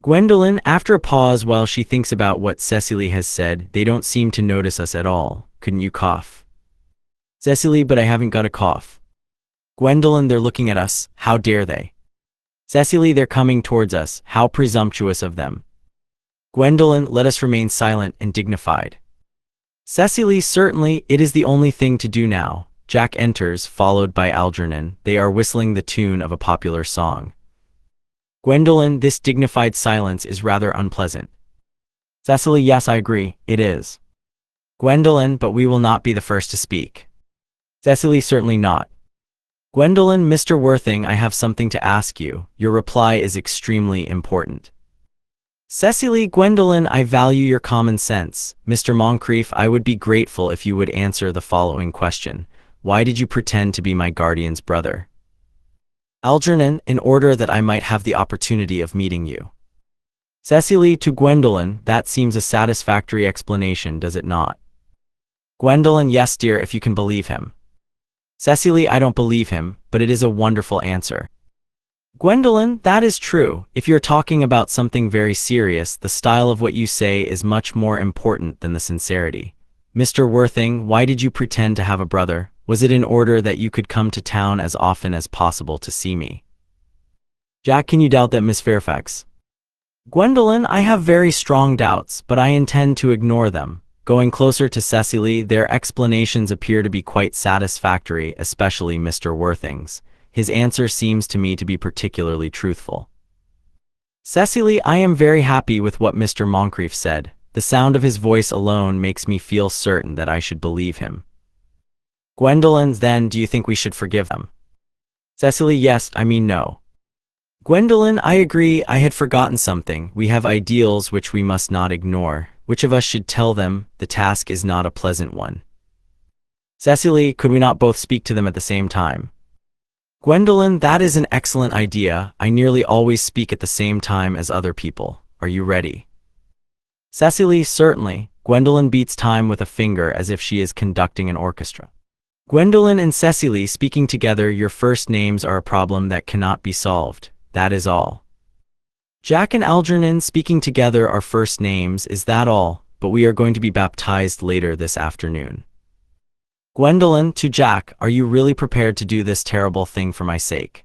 Gwendolyn, after a pause while she thinks about what Cecily has said, they don't seem to notice us at all. Couldn't you cough? Cecily, but I haven't got a cough. Gwendolyn, they're looking at us. How dare they? Cecily, they're coming towards us. How presumptuous of them. Gwendolyn, let us remain silent and dignified. Cecily, certainly, it is the only thing to do now. Jack enters, followed by Algernon. They are whistling the tune of a popular song. Gwendolyn, this dignified silence is rather unpleasant. Cecily, yes, I agree, it is. Gwendolyn, but we will not be the first to speak. Cecily, certainly not. Gwendolyn, Mr. Worthing, I have something to ask you. Your reply is extremely important. Cecily, Gwendolyn, I value your common sense. Mr. Moncrief, I would be grateful if you would answer the following question. Why did you pretend to be my guardian's brother? Algernon, in order that I might have the opportunity of meeting you. Cecily, to Gwendolyn, that seems a satisfactory explanation, does it not? Gwendolyn, yes dear, if you can believe him. Cecily, I don't believe him, but it is a wonderful answer. Gwendolyn, that is true. If you're talking about something very serious, the style of what you say is much more important than the sincerity. Mr. Worthing, why did you pretend to have a brother? Was it in order that you could come to town as often as possible to see me? Jack, can you doubt that, Miss Fairfax? Gwendolyn, I have very strong doubts, but I intend to ignore them. Going closer to Cecily, their explanations appear to be quite satisfactory, especially Mr. Worthing's. His answer seems to me to be particularly truthful. Cecily, I am very happy with what Mr. Moncrief said. The sound of his voice alone makes me feel certain that I should believe him. Gwendolyn, then, do you think we should forgive them? Cecily, yes, I mean no. Gwendolyn, I agree, I had forgotten something. We have ideals which we must not ignore. Which of us should tell them? The task is not a pleasant one. Cecily, could we not both speak to them at the same time? Gwendolyn, that is an excellent idea. I nearly always speak at the same time as other people. Are you ready? Cecily, certainly. Gwendolyn beats time with a finger as if she is conducting an orchestra. Gwendolyn and Cecily speaking together, your first names are a problem that cannot be solved. That is all. Jack and Algernon speaking together are first names, is that all? But we are going to be baptized later this afternoon. Gwendolyn, to Jack, are you really prepared to do this terrible thing for my sake?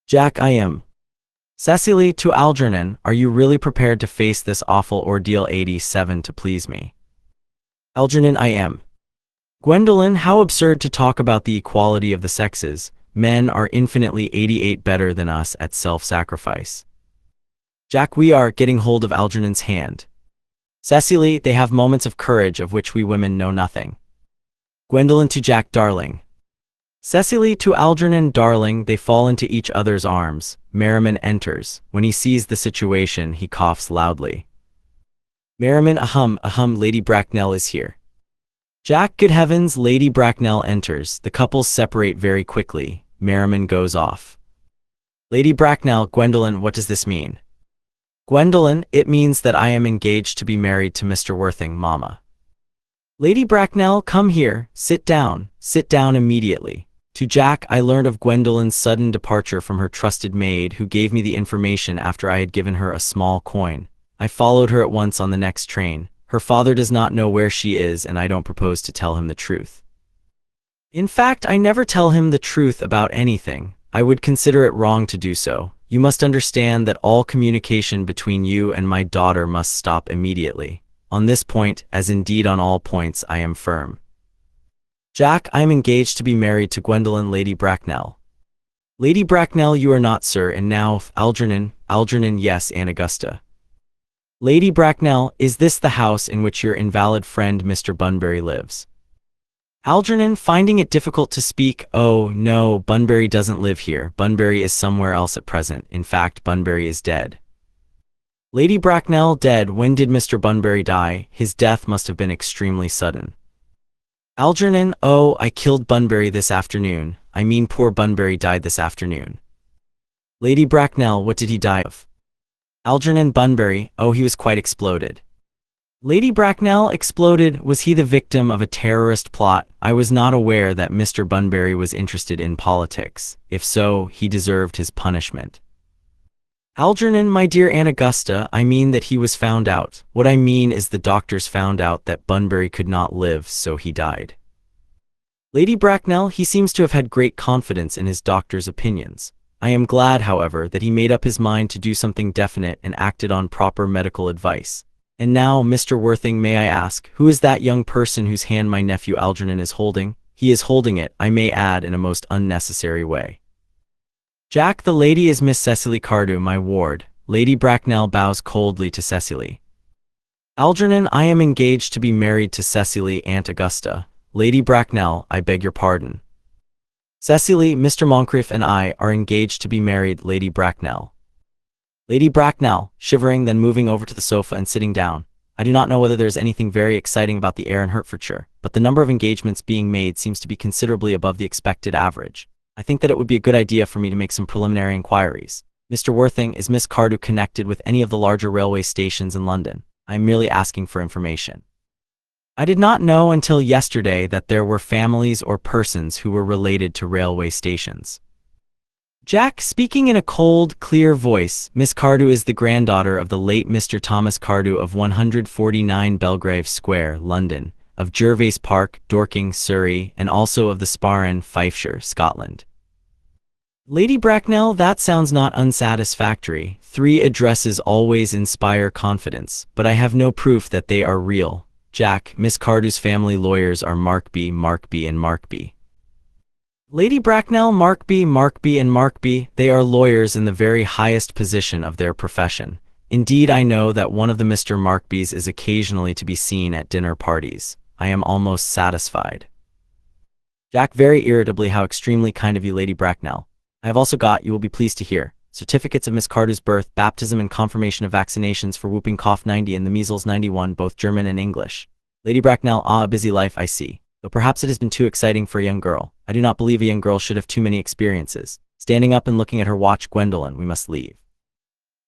Jack, I am. Cecily, to Algernon, are you really prepared to face this awful ordeal 87 to please me? Algernon, I am. Gwendolyn, how absurd to talk about the equality of the sexes. Men are infinitely 88 better than us at self-sacrifice. Jack, we are getting hold of Algernon's hand. Cecily, they have moments of courage of which we women know nothing. Gwendolen to Jack, darling. Cecily to Algernon, darling, they fall into each other's arms. Merriman enters. When he sees the situation, he coughs loudly. Merriman, ahem, Lady Bracknell is here. Jack, good heavens, Lady Bracknell enters. The couples separate very quickly. Merriman goes off. Lady Bracknell, Gwendolen, what does this mean? Gwendolen, it means that I am engaged to be married to Mr. Worthing, Mama. Lady Bracknell, come here, sit down immediately. To Jack, I learned of Gwendolen's sudden departure from her trusted maid, who gave me the information after I had given her a small coin. I followed her at once on the next train. Her father does not know where she is, and I don't propose to tell him the truth. In fact, I never tell him the truth about anything. I would consider it wrong to do so. You must understand that all communication between you and my daughter must stop immediately. On this point, as indeed on all points, I am firm. Jack, I am engaged to be married to Gwendolen, Lady Bracknell. Lady Bracknell, you are not, sir, and now, Algernon, yes, Aunt Augusta. Lady Bracknell, is this the house in which your invalid friend Mr. Bunbury lives? Algernon, finding it difficult to speak, oh, no, Bunbury doesn't live here. Bunbury is somewhere else at present. In fact, Bunbury is dead. Lady Bracknell, dead. When did Mr. Bunbury die? His death must have been extremely sudden. Algernon, oh, I killed Bunbury this afternoon. I mean, poor Bunbury died this afternoon. Lady Bracknell, what did he die of? Algernon, Bunbury, oh, he was quite exploded. Lady Bracknell, exploded. Was he the victim of a terrorist plot? I was not aware that Mr. Bunbury was interested in politics. If so, he deserved his punishment. Algernon, my dear Aunt Augusta, I mean that he was found out. What I mean is the doctors found out that Bunbury could not live, so he died. Lady Bracknell, he seems to have had great confidence in his doctor's opinions. I am glad, however, that he made up his mind to do something definite and acted on proper medical advice. And now, Mr. Worthing, may I ask, who is that young person whose hand my nephew Algernon is holding? He is holding it, I may add, in a most unnecessary way. Jack, the lady is Miss Cecily Cardew, my ward. Lady Bracknell bows coldly to Cecily. Algernon, I am engaged to be married to Cecily, Aunt Augusta. Lady Bracknell, I beg your pardon. Cecily, Mr. Moncrief and I are engaged to be married, Lady Bracknell. Lady Bracknell, shivering, then moving over to the sofa and sitting down. I do not know whether there is anything very exciting about the air in Hertfordshire, but the number of engagements being made seems to be considerably above the expected average. I think that it would be a good idea for me to make some preliminary inquiries. Mr. Worthing, is Miss Cardew connected with any of the larger railway stations in London? I am merely asking for information. I did not know until yesterday that there were families or persons who were related to railway stations. Jack, speaking in a cold, clear voice, Miss Cardew is the granddaughter of the late Mr. Thomas Cardew of 149 Belgrave Square, London, of Gervase Park, Dorking, Surrey, and also of the Sparran, Fifeshire, Scotland. Lady Bracknell, that sounds not unsatisfactory. 3 addresses always inspire confidence, but I have no proof that they are real. Jack, Miss Cardew's family lawyers are Markby, and Markby. Lady Bracknell, Markby, and Markby, they are lawyers in the very highest position of their profession. Indeed, I know that one of the Mr. Markbys is occasionally to be seen at dinner parties. I am almost satisfied. Jack, very irritably, how extremely kind of you, Lady Bracknell. I have also got, you will be pleased to hear, certificates of Miss Cardew's birth, baptism and confirmation of vaccinations for whooping cough 90 and the measles 91, both German and English. Lady Bracknell, a busy life I see. Though perhaps it has been too exciting for a young girl. I do not believe a young girl should have too many experiences. Standing up and looking at her watch, Gwendolen, we must leave.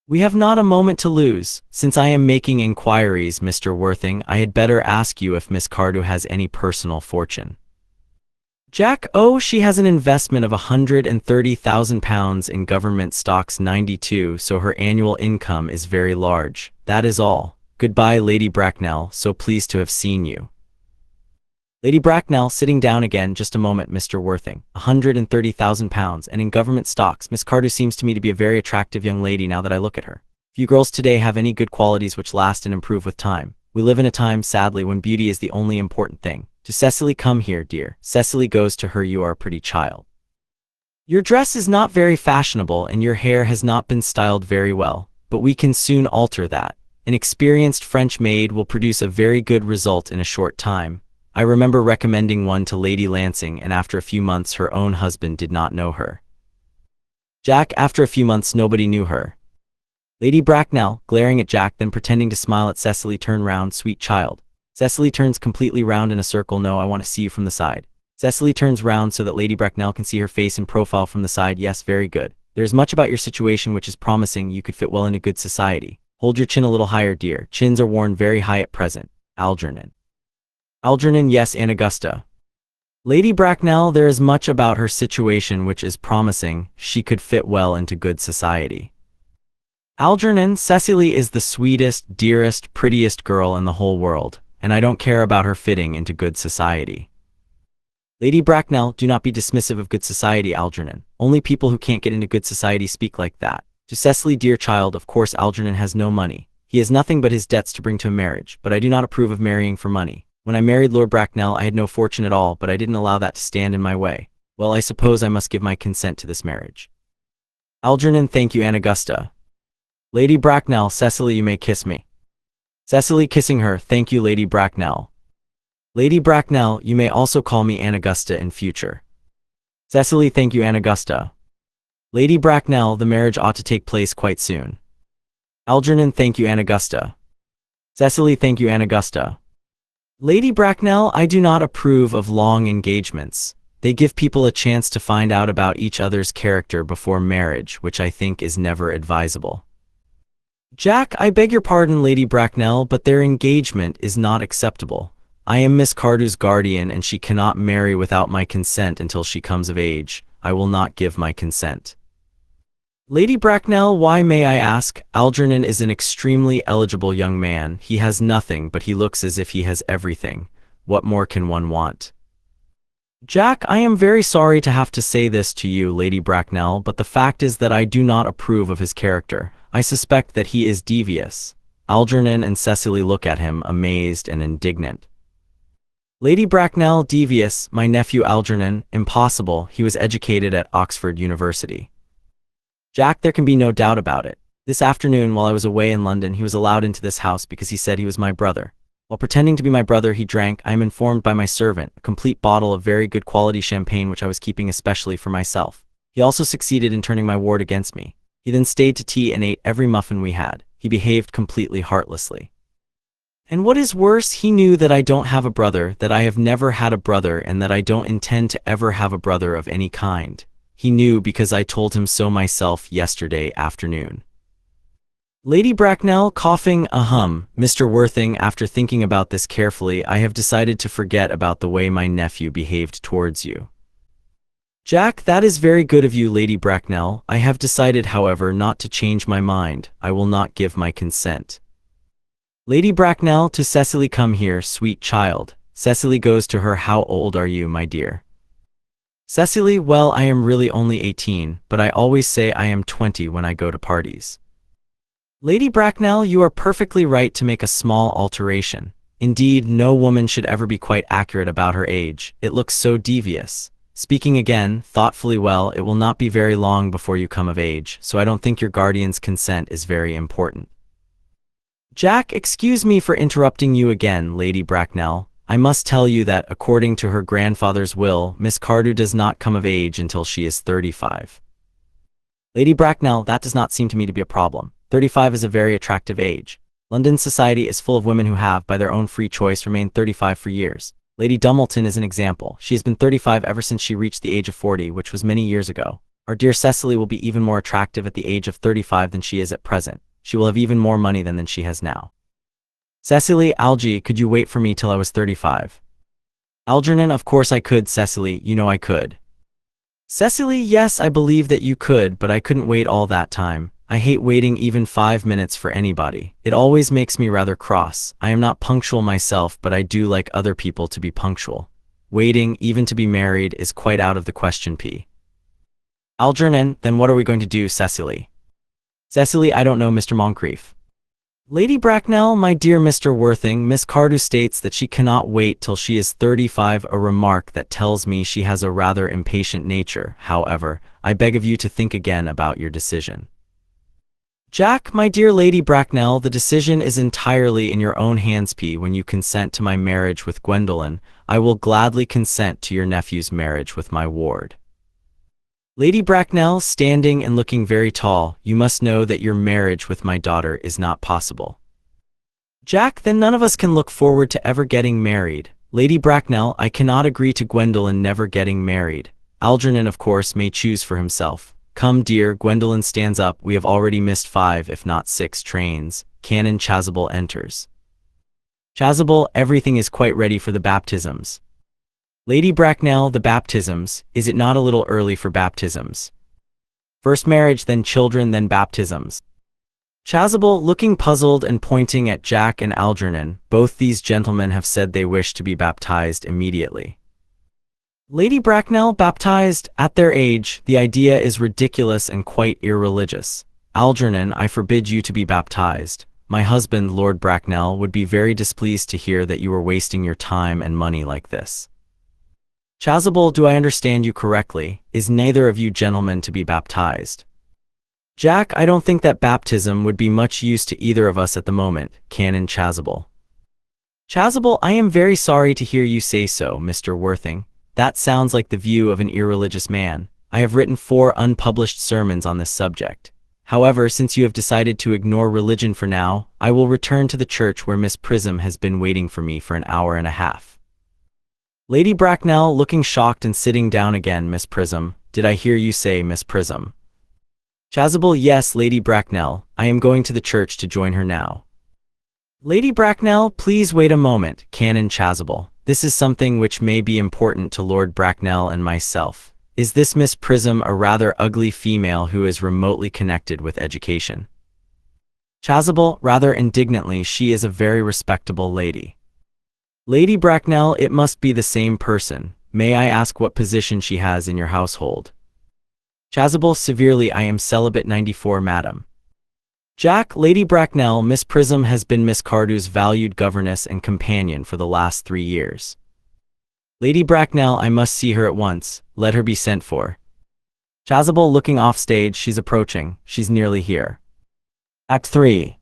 We have not a moment to lose. Since I am making inquiries, Mr. Worthing, I had better ask you if Miss Cardew has any personal fortune. Jack, oh, she has an investment of £130,000 in government stocks 92, so her annual income is very large. That is all. Goodbye, Lady Bracknell, so pleased to have seen you. Lady Bracknell, sitting down again, just a moment, Mr. Worthing. £130,000, and in government stocks. Miss Cardew seems to me to be a very attractive young lady now that I look at her. Few girls today have any good qualities which last and improve with time. We live in a time, sadly, when beauty is the only important thing. To Cecily, come here, dear. Cecily goes to her, you are a pretty child. Your dress is not very fashionable and your hair has not been styled very well, but we can soon alter that. An experienced French maid will produce a very good result in a short time. I remember recommending one to Lady Lansing, and after a few months her own husband did not know her. Jack, after a few months nobody knew her. Lady Bracknell, glaring at Jack, then pretending to smile at Cecily. Turn round, sweet child. Cecily turns completely round in a circle. No, I want to see you from the side. Cecily turns round so that Lady Bracknell can see her face in profile from the side. Yes, very good. There's much about your situation which is promising. You could fit well into good society. Hold your chin a little higher, dear. Chins are worn very high at present. Algernon. Algernon, yes, Aunt Augusta. Lady Bracknell, there is much about her situation which is promising. She could fit well into good society. Algernon, Cecily is the sweetest, dearest, prettiest girl in the whole world, and I don't care about her fitting into good society. Lady Bracknell, do not be dismissive of good society, Algernon. Only people who can't get into good society speak like that. To Cecily, dear child, of course Algernon has no money. He has nothing but his debts to bring to a marriage, but I do not approve of marrying for money. When I married Lord Bracknell, I had no fortune at all, but I didn't allow that to stand in my way. Well, I suppose I must give my consent to this marriage. Algernon, thank you, Aunt Augusta. Lady Bracknell, Cecily, you may kiss me. Cecily, kissing her, thank you, Lady Bracknell. Lady Bracknell, you may also call me Aunt Augusta in future. Cecily, thank you, Aunt Augusta. Lady Bracknell, the marriage ought to take place quite soon. Algernon, thank you, Aunt Augusta. Cecily, thank you, Aunt Augusta. Lady Bracknell, I do not approve of long engagements. They give people a chance to find out about each other's character before marriage, which I think is never advisable. Jack, I beg your pardon, Lady Bracknell, but their engagement is not acceptable. I am Miss Cardew's guardian, and she cannot marry without my consent until she comes of age. I will not give my consent. Lady Bracknell, why, may I ask? Algernon is an extremely eligible young man. He has nothing, but he looks as if he has everything. What more can one want? Jack, I am very sorry to have to say this to you, Lady Bracknell, but the fact is that I do not approve of his character. I suspect that he is devious. Algernon and Cecily look at him, amazed and indignant. Lady Bracknell, devious, my nephew Algernon, impossible. He was educated at Oxford University. Jack, there can be no doubt about it. This afternoon, while I was away in London, he was allowed into this house because he said he was my brother. While pretending to be my brother, he drank, I am informed by my servant, a complete bottle of very good quality champagne which I was keeping especially for myself. He also succeeded in turning my ward against me. He then stayed to tea and ate every muffin we had. He behaved completely heartlessly. And what is worse, he knew that I don't have a brother, that I have never had a brother, and that I don't intend to ever have a brother of any kind. He knew because I told him so myself yesterday afternoon. Lady Bracknell, coughing, Mr. Worthing, after thinking about this carefully, I have decided to forget about the way my nephew behaved towards you. Jack, that is very good of you, Lady Bracknell. I have decided, however, not to change my mind. I will not give my consent. Lady Bracknell, to Cecily, come here, sweet child. Cecily goes to her. How old are you, my dear? Cecily, well, I am really only 18, but I always say I am 20 when I go to parties. Lady Bracknell, you are perfectly right to make a small alteration. Indeed, no woman should ever be quite accurate about her age. It looks so devious. Speaking again, thoughtfully, well, it will not be very long before you come of age, so I don't think your guardian's consent is very important. Jack, excuse me for interrupting you again, Lady Bracknell. I must tell you that, according to her grandfather's will, Miss Cardew does not come of age until she is 35. Lady Bracknell, that does not seem to me to be a problem. 35 is a very attractive age. London society is full of women who have, by their own free choice, remained 35 for years. Lady Dumbleton is an example. She has been 35 ever since she reached the age of 40, which was many years ago. Our dear Cecily will be even more attractive at the age of 35 than she is at present. She will have even more money than she has now. Cecily, Algie, could you wait for me till I was 35? Algernon, of course I could, Cecily, you know I could. Cecily, yes, I believe that you could, but I couldn't wait all that time. I hate waiting even 5 minutes for anybody. It always makes me rather cross. I am not punctual myself, but I do like other people to be punctual. Waiting, even to be married, is quite out of the question. P. Algernon, then what are we going to do, Cecily? Cecily, I don't know, Mr. Moncrief. Lady Bracknell, my dear Mr. Worthing, Miss Cardew states that she cannot wait till she is 35, a remark that tells me she has a rather impatient nature. However, I beg of you to think again about your decision. Jack, my dear Lady Bracknell, the decision is entirely in your own hands. When you consent to my marriage with Gwendolen, I will gladly consent to your nephew's marriage with my ward. Lady Bracknell, standing and looking very tall, you must know that your marriage with my daughter is not possible. Jack, then none of us can look forward to ever getting married. Lady Bracknell, I cannot agree to Gwendolen never getting married. Algernon, of course, may choose for himself. Come, dear. Gwendolen stands up. We have already missed 5, if not 6 trains. Canon Chasuble enters. Chasuble, everything is quite ready for the baptisms. Lady Bracknell, the baptisms, is it not a little early for baptisms? First marriage, then children, then baptisms. Chasuble, looking puzzled and pointing at Jack and Algernon, both these gentlemen have said they wish to be baptized immediately. Lady Bracknell, baptized at their age, the idea is ridiculous and quite irreligious. Algernon, I forbid you to be baptized. My husband, Lord Bracknell, would be very displeased to hear that you were wasting your time and money like this. Chasuble, do I understand you correctly? Is neither of you gentlemen to be baptized? Jack, I don't think that baptism would be much use to either of us at the moment. Canon Chasuble. Chasuble, I am very sorry to hear you say so, Mr. Worthing. That sounds like the view of an irreligious man. I have written 4 unpublished sermons on this subject. However, since you have decided to ignore religion for now, I will return to the church where Miss Prism has been waiting for me for an hour and a half. Lady Bracknell, looking shocked and sitting down again. Miss Prism, did I hear you say Miss Prism? Chasuble, yes, Lady Bracknell. I am going to the church to join her now. Lady Bracknell, please wait a moment. Canon Chasuble. This is something which may be important to Lord Bracknell and myself. Is this Miss Prism a rather ugly female who is remotely connected with education? Chasuble, rather indignantly, she is a very respectable lady. Lady Bracknell, it must be the same person. May I ask what position she has in your household? Chasuble, severely, I am celibate. 94, madam. Jack, Lady Bracknell, Miss Prism has been Miss Cardew's valued governess and companion for the last 3 years. Lady Bracknell, I must see her at once. Let her be sent for. Chasuble, looking off stage, she's approaching. She's nearly here. Act 3.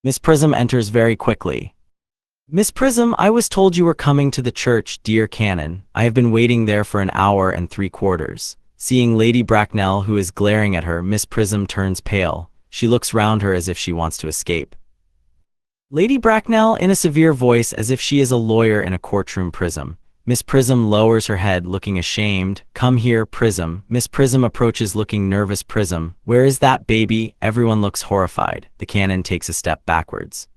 Miss Prism enters very quickly. Miss Prism, I was told you were coming to the church, dear Canon. I have been waiting there for an hour and 3/4. Seeing Lady Bracknell, who is glaring at her, Miss Prism turns pale. She looks round her as if she wants to escape. Lady Bracknell, in a severe voice, as if she is a lawyer in a courtroom. Prism. Miss Prism lowers her head, looking ashamed. Come here, Prism. Miss Prism approaches, looking nervous. Prism, where is that baby? Everyone looks horrified. The Canon takes a step backwards.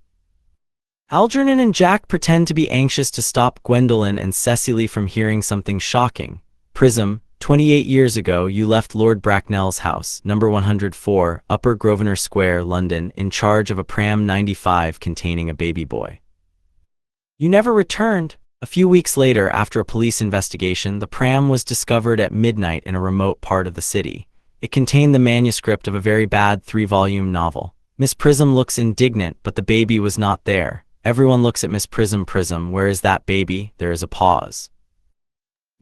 Algernon and Jack pretend to be anxious to stop Gwendolen and Cecily from hearing something shocking. Prism, 28 years ago, you left Lord Bracknell's house, number 104, Upper Grosvenor Square, London, in charge of a pram 95 containing a baby boy. You never returned. A few weeks later, after a police investigation, the pram was discovered at midnight in a remote part of the city. It contained the manuscript of a very bad 3-volume novel. Miss Prism looks indignant, but the baby was not there. Everyone looks at Miss Prism. Prism, where is that baby? There is a pause.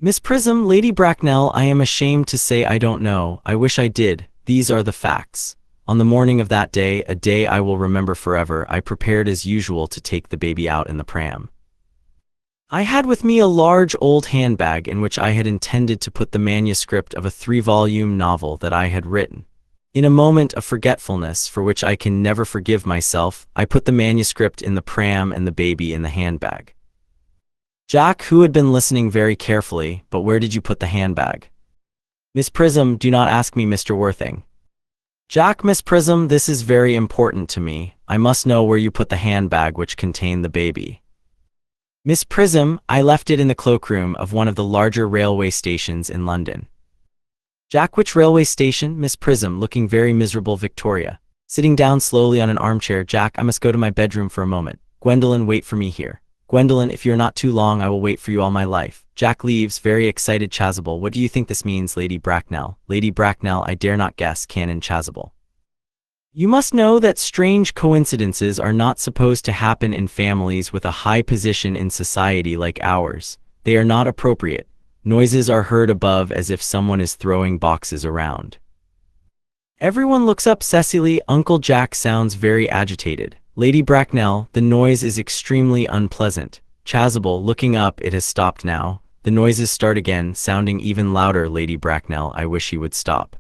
Miss Prism, Lady Bracknell, I am ashamed to say I don't know. I wish I did. These are the facts. On the morning of that day, a day I will remember forever, I prepared as usual to take the baby out in the pram. I had with me a large old handbag in which I had intended to put the manuscript of a 3-volume novel that I had written. In a moment of forgetfulness, for which I can never forgive myself, I put the manuscript in the pram and the baby in the handbag. Jack, who had been listening very carefully, but where did you put the handbag? Miss Prism, do not ask me, Mr. Worthing. Jack, Miss Prism, this is very important to me. I must know where you put the handbag which contained the baby. Miss Prism, I left it in the cloakroom of one of the larger railway stations in London. Jack, which railway station? Miss Prism, looking very miserable. Victoria, sitting down slowly on an armchair. Jack, I must go to my bedroom for a moment. Gwendolen, wait for me here. Gwendolen, if you're not too long, I will wait for you all my life. Jack leaves, very excited. Chasuble, what do you think this means? Lady Bracknell. Lady Bracknell, I dare not guess. Canon Chasuble. You must know that strange coincidences are not supposed to happen in families with a high position in society like ours. They are not appropriate. Noises are heard above as if someone is throwing boxes around. Everyone looks up. Cecily, Uncle Jack sounds very agitated. Lady Bracknell, the noise is extremely unpleasant. Chasuble, looking up, it has stopped now. The noises start again, sounding even louder. Lady Bracknell, I wish he would stop.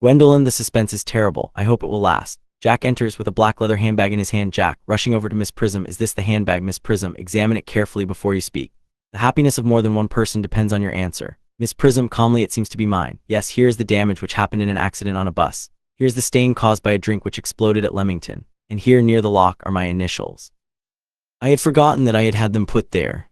Gwendolen, the suspense is terrible. I hope it will last. Jack enters with a black leather handbag in his hand. Jack, rushing over to Miss Prism. Is this the handbag, Miss Prism? Examine it carefully before you speak. The happiness of more than one person depends on your answer. Miss Prism, calmly, it seems to be mine. Yes, here's the damage which happened in an accident on a bus. Here's the stain caused by a drink which exploded at Leamington. And here near the lock are my initials. I had forgotten that I had had them put there.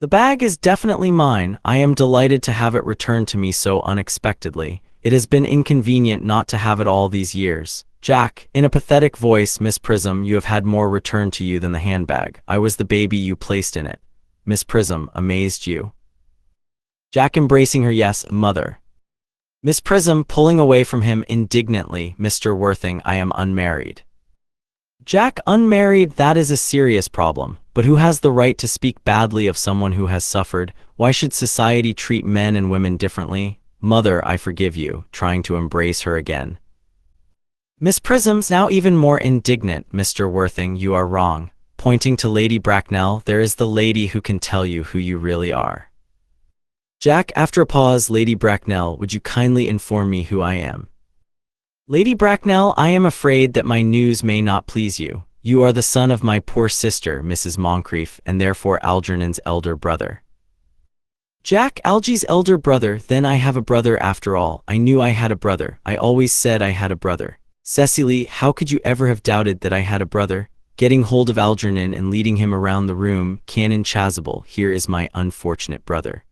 The bag is definitely mine. I am delighted to have it returned to me so unexpectedly. It has been inconvenient not to have it all these years. Jack, in a pathetic voice, Miss Prism, you have had more returned to you than the handbag. I was the baby you placed in it. Miss Prism, amazed you. Jack, embracing her, yes, mother. Miss Prism, pulling away from him indignantly, Mr. Worthing, I am unmarried. Jack, unmarried, that is a serious problem. But who has the right to speak badly of someone who has suffered? Why should society treat men and women differently? Mother, I forgive you, trying to embrace her again. Miss Prism's now even more indignant. Mr. Worthing, you are wrong. Pointing to Lady Bracknell, there is the lady who can tell you who you really are. Jack, after a pause, Lady Bracknell, would you kindly inform me who I am? Lady Bracknell, I am afraid that my news may not please you. You are the son of my poor sister, Mrs. Moncrief, and therefore Algernon's elder brother. Jack, Algy's elder brother, then I have a brother after all. I knew I had a brother. I always said I had a brother. Cecily, how could you ever have doubted that I had a brother? Getting hold of Algernon and leading him around the room, Canon Chasuble, here is my unfortunate brother.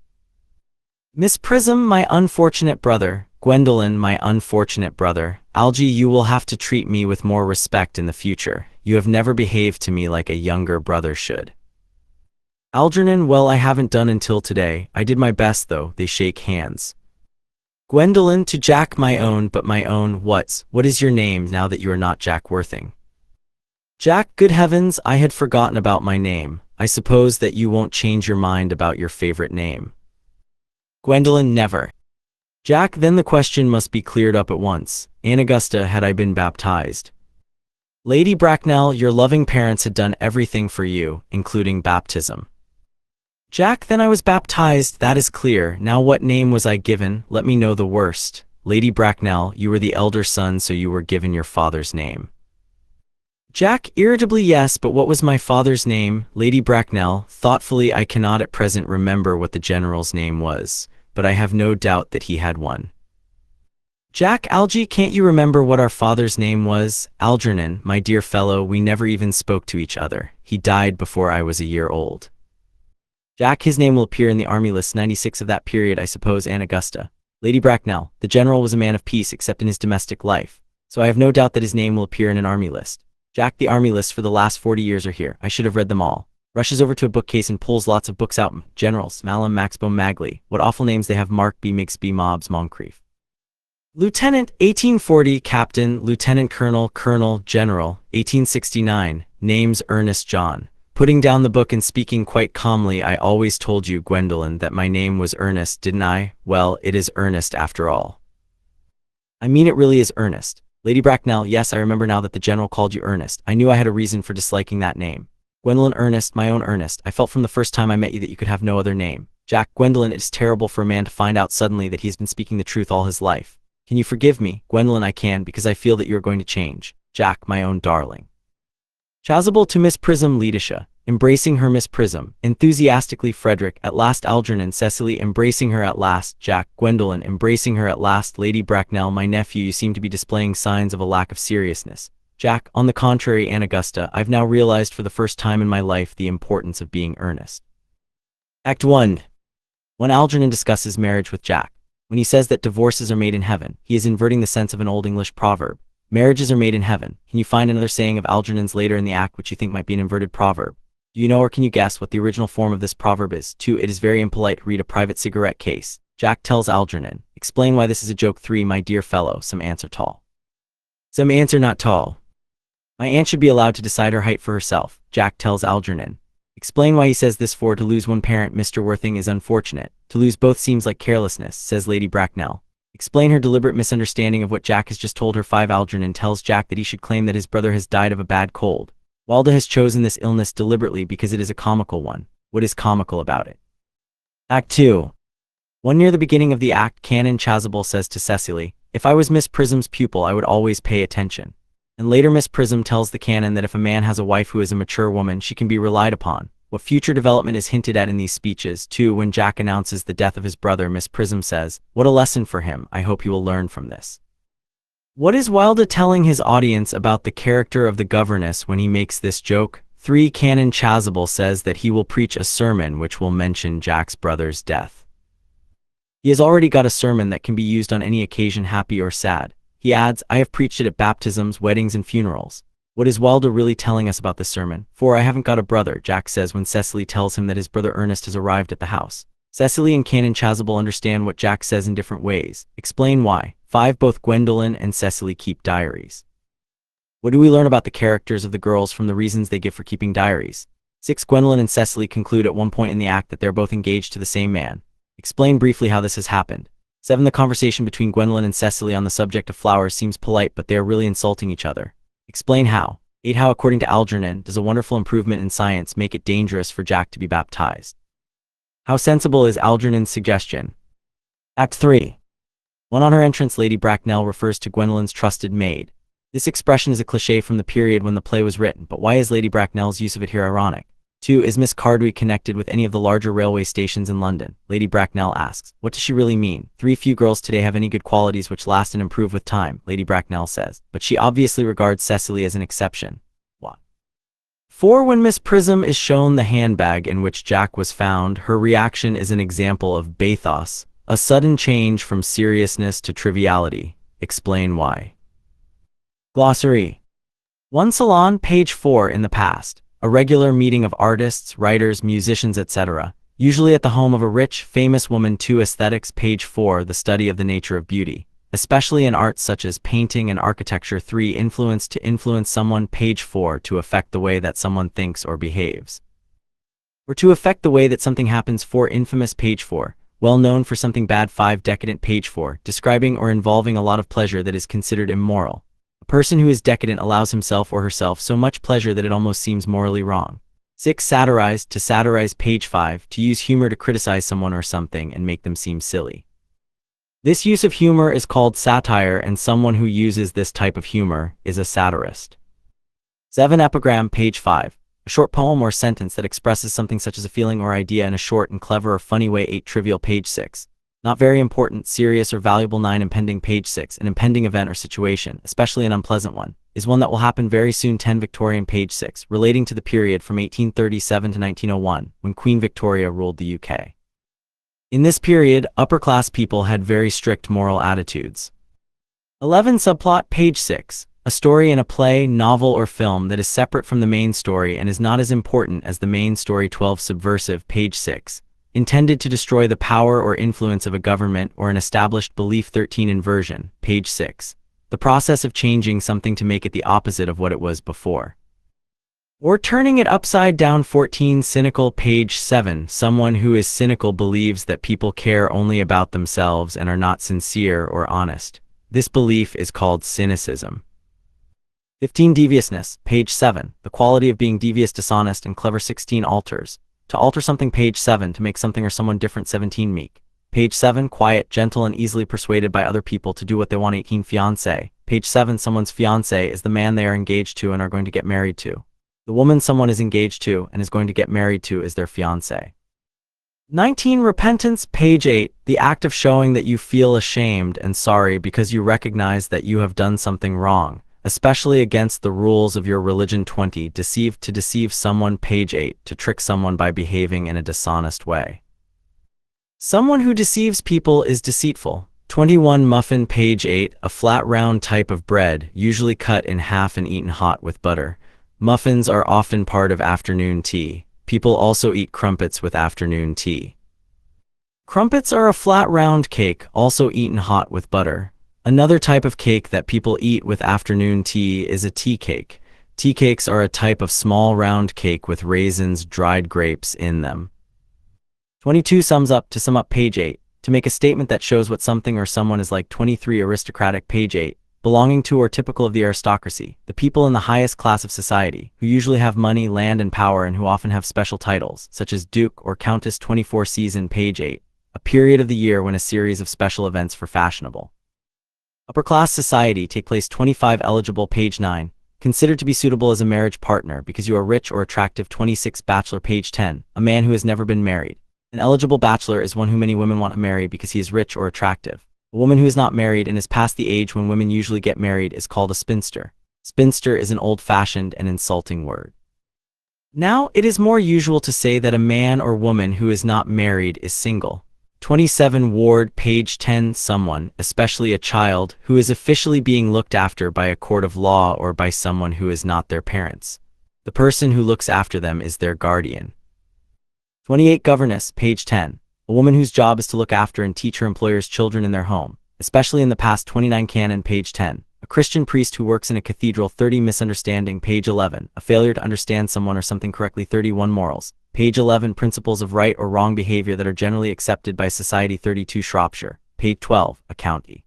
Miss Prism, my unfortunate brother. Gwendolen, my unfortunate brother. Algy, you will have to treat me with more respect in the future. You have never behaved to me like a younger brother should. Algernon, well, I haven't done until today. I did my best, though. They shake hands. Gwendolen, to Jack, my own, but my own, what is your name now that you are not Jack Worthing? Jack, good heavens, I had forgotten about my name. I suppose that you won't change your mind about your favorite name. Gwendolen, never. Jack, then the question must be cleared up at once. Aunt Augusta, had I been baptized? Lady Bracknell, your loving parents had done everything for you, including baptism. Jack, then I was baptized, that is clear. Now what name was I given? Let me know the worst. Lady Bracknell, you were the elder son, so you were given your father's name. Jack, irritably, yes, but what was my father's name? Lady Bracknell, thoughtfully, I cannot at present remember what the general's name was, but I have no doubt that he had one. Jack, Algy, can't you remember what our father's name was? Algernon, my dear fellow, we never even spoke to each other. He died before I was a year old. Jack, his name will appear in the army list 96 of that period, I suppose. Aunt Augusta. Lady Bracknell, the general was a man of peace except in his domestic life, so I have no doubt that his name will appear in an army list. Jack, the army lists for the last 40 years are here. I should have read them all. Rushes over to a bookcase and pulls lots of books out. Generals, Malum, Maxbohm, Magley. What awful names they have. Mark B. Mix B. Mobs, Moncrief. Lieutenant, 1840. Captain, Lieutenant Colonel, Colonel, General, 1869. Names, Ernest John. Putting down the book and speaking quite calmly, I always told you, Gwendolen, that my name was Ernest, didn't I? Well, it is Ernest after all. I mean, it really is Ernest. Lady Bracknell, yes, I remember now that the general called you Ernest. I knew I had a reason for disliking that name. Gwendolen, Ernest, my own Ernest. I felt from the first time I met you that you could have no other name. Jack, Gwendolen, it is terrible for a man to find out suddenly that he has been speaking the truth all his life. Can you forgive me? Gwendolen, I can, because I feel that you are going to change. Jack, my own darling. Chasuble to Miss Prism, Letitia. Embracing her, Miss Prism. Enthusiastically, Frederick. At last, Algernon. Cecily, embracing her at last. Jack, Gwendolen, embracing her at last. Lady Bracknell, my nephew, you seem to be displaying signs of a lack of seriousness. Jack, on the contrary, Aunt Augusta, I've now realized for the first time in my life the importance of being earnest. Act 1. When Algernon discusses marriage with Jack. When he says that divorces are made in heaven, he is inverting the sense of an old English proverb. Marriages are made in heaven. Can you find another saying of Algernon's later in the act which you think might be an inverted proverb? Do you know or can you guess what the original form of this proverb is? 2. It is very impolite. Read a private cigarette case. Jack tells Algernon. Explain why this is a joke. 3. My dear fellow, some ants are tall. Some ants are not tall. My aunt should be allowed to decide her height for herself. Jack tells Algernon. Explain why he says this. 4. To lose one parent, Mr. Worthing, is unfortunate. To lose both seems like carelessness, says Lady Bracknell. Explain her deliberate misunderstanding of what Jack has just told her. 5. Algernon tells Jack that he should claim that his brother has died of a bad cold. Wilde has chosen this illness deliberately because it is a comical one. What is comical about it? Act 2. One near the beginning of the act, Canon Chasuble says to Cecily, "If I was Miss Prism's pupil, I would always pay attention." And later Miss Prism tells the canon that if a man has a wife who is a mature woman, she can be relied upon. What future development is hinted at in these speeches? 2. When Jack announces the death of his brother, Miss Prism says, "What a lesson for him. I hope he will learn from this." What is Wilde telling his audience about the character of the governess when he makes this joke? 3. Canon Chasuble says that he will preach a sermon which will mention Jack's brother's death. He has already got a sermon that can be used on any occasion, happy or sad. He adds, "I have preached it at baptisms, weddings, and funerals." What is Wilde really telling us about this sermon? 4. I haven't got a brother, Jack says when Cecily tells him that his brother Ernest has arrived at the house. Cecily and Canon Chasuble understand what Jack says in different ways. Explain why. 5. Both Gwendolen and Cecily keep diaries. What do we learn about the characters of the girls from the reasons they give for keeping diaries? 6. Gwendolen and Cecily conclude at one point in the act that they're both engaged to the same man. Explain briefly how this has happened. 7. The conversation between Gwendolen and Cecily on the subject of flowers seems polite, but they are really insulting each other. Explain how. 8. How, according to Algernon, does a wonderful improvement in science make it dangerous for Jack to be baptized? How sensible is Algernon's suggestion? Act 3. When on her entrance, Lady Bracknell refers to Gwendolen's trusted maid. This expression is a cliché from the period when the play was written, but why is Lady Bracknell's use of it here ironic? 2. Is Miss Cardew connected with any of the larger railway stations in London? Lady Bracknell asks. What does she really mean? 3. Few girls today have any good qualities which last and improve with time, Lady Bracknell says, but she obviously regards Cecily as an exception. What? 4. When Miss Prism is shown the handbag in which Jack was found, her reaction is an example of bathos, a sudden change from seriousness to triviality. Explain why. Glossary. 1. Salon, page 4. In the past, a regular meeting of artists, writers, musicians, etc., usually at the home of a rich, famous woman. 2. Aesthetics, page 4. The study of the nature of beauty, especially in arts such as painting and architecture. 3. Influence, to influence someone, page 4. To affect the way that someone thinks or behaves, or to affect the way that something happens. 4. Infamous, page 4. Well known for something bad. 5. Decadent, page 4. Describing or involving a lot of pleasure that is considered immoral. A person who is decadent allows himself or herself so much pleasure that it almost seems morally wrong. 6. Satirize, to satirize, page 5. To use humor to criticize someone or something and make them seem silly. This use of humor is called satire, and someone who uses this type of humor is a satirist. 7. Epigram, page 5. A short poem or sentence that expresses something such as a feeling or idea in a short and clever or funny way. 8. Trivial, page 6. Not very important, serious, or valuable. 9. Impending, page 6. An impending event or situation, especially an unpleasant one, is one that will happen very soon. 10. Victorian, page 6. Relating to the period from 1837 to 1901, when Queen Victoria ruled the UK. In this period, upper-class people had very strict moral attitudes. 11. Subplot, page 6. A story in a play, novel, or film that is separate from the main story and is not as important as the main story. 12. Subversive, page 6. Intended to destroy the power or influence of a government or an established belief. 13. Inversion, page 6. The process of changing something to make it the opposite of what it was before, or turning it upside down. 14. Cynical, page 7. Someone who is cynical believes that people care only about themselves and are not sincere or honest. This belief is called cynicism. 15. Deviousness, page 7. The quality of being devious, dishonest, and clever. 16. Alters. To alter something, page 7. To make something or someone different. 17. Meek, page 7. Quiet, gentle, and easily persuaded by other people to do what they want. 18. Fiancé, page 7. Someone's fiancé is the man they are engaged to and are going to get married to. The woman someone is engaged to and is going to get married to is their fiancé. 19. Repentance, page 8. The act of showing that you feel ashamed and sorry because you recognize that you have done something wrong, especially against the rules of your religion. 20. Deceive, to deceive someone, page 8. To trick someone by behaving in a dishonest way. Someone who deceives people is deceitful. 21. Muffin, page 8. A flat round type of bread, usually cut in half and eaten hot with butter. Muffins are often part of afternoon tea. People also eat crumpets with afternoon tea. Crumpets are a flat round cake, also eaten hot with butter. Another type of cake that people eat with afternoon tea is a tea cake. Tea cakes are a type of small round cake with raisins, dried grapes in them. 22. Sums up, to sum up, page 8. to make a statement that shows what something or someone is like. 23 aristocratic, page 8, belonging to or typical of the aristocracy, the people in the highest class of society, who usually have money, land, and power, and who often have special titles, such as Duke or Countess. 24 season, page 8, a period of the year when a series of special events for fashionable upper-class society take place. 25 eligible, page 9, considered to be suitable as a marriage partner because you are rich or attractive. 26 bachelor, page 10, a man who has never been married. An eligible bachelor is one who many women want to marry because he is rich or attractive. A woman who is not married and is past the age when women usually get married is called a spinster. Spinster is an old-fashioned and insulting word. Now, it is more usual to say that a man or woman who is not married is single. 27 ward, page 10, someone, especially a child, who is officially being looked after by a court of law or by someone who is not their parents. The person who looks after them is their guardian. 28 governess, page 10, a woman whose job is to look after and teach her employer's children in their home, especially in the past. 29 canon, page 10, a Christian priest who works in a cathedral. 30 misunderstanding, page 11, a failure to understand someone or something correctly. 31 morals, page 11, principles of right or wrong behavior that are generally accepted by society. 32 Shropshire, page 12, a county,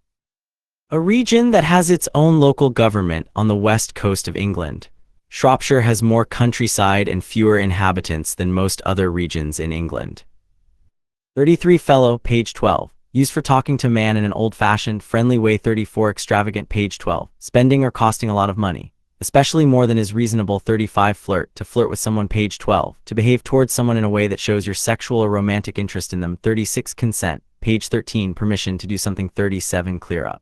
a region that has its own local government on the west coast of England. Shropshire has more countryside and fewer inhabitants than most other regions in England. 33 fellow, page 12, used for talking to man in an old-fashioned, friendly way. 34 extravagant, page 12, spending or costing a lot of money, especially more than is reasonable. 35 flirt, to flirt with someone. Page 12, to behave towards someone in a way that shows your sexual or romantic interest in them. 36 consent, page 13, permission to do something. 37 clear up,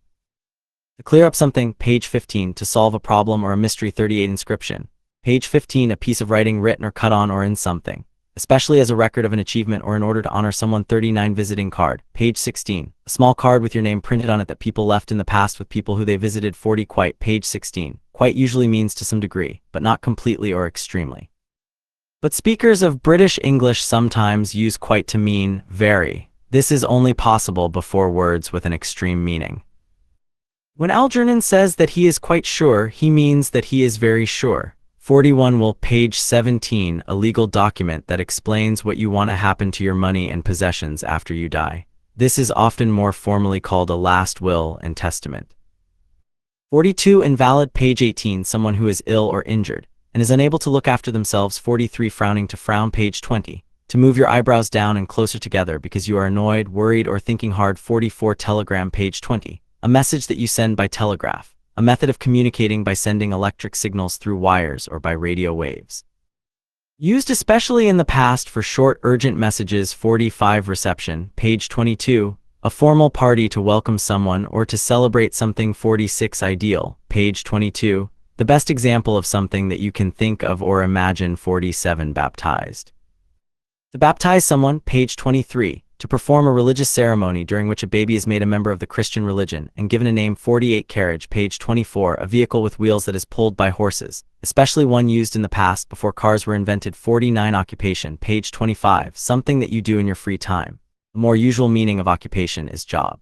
to clear up something. Page 15, to solve a problem or a mystery. 38 inscription, page 15, a piece of writing written or cut on or in something, especially as a record of an achievement or in order to honor someone. 39 visiting card, page 16, a small card with your name printed on it that people left in the past with people who they visited. 40 quite, page 16, quite usually means to some degree, but not completely or extremely. But speakers of British English sometimes use quite to mean very. This is only possible before words with an extreme meaning. When Algernon says that he is quite sure, he means that he is very sure. 41 will, page 17, a legal document that explains what you want to happen to your money and possessions after you die. This is often more formally called a last will and testament. 42 invalid, page 18, someone who is ill or injured and is unable to look after themselves. 43 frowning, to frown. Page 20, to move your eyebrows down and closer together because you are annoyed, worried, or thinking hard. 44 telegram, page 20, a message that you send by telegraph, a method of communicating by sending electric signals through wires or by radio waves. Used especially in the past for short, urgent messages. 45 reception, page 22, a formal party to welcome someone or to celebrate something. 46 ideal, page 22, the best example of something that you can think of or imagine. 47 baptized, to baptize someone. Page 23, to perform a religious ceremony during which a baby is made a member of the Christian religion and given a name. 48 carriage, page 24, a vehicle with wheels that is pulled by horses, especially one used in the past before cars were invented. 49 occupation, page 25, something that you do in your free time. The more usual meaning of occupation is job.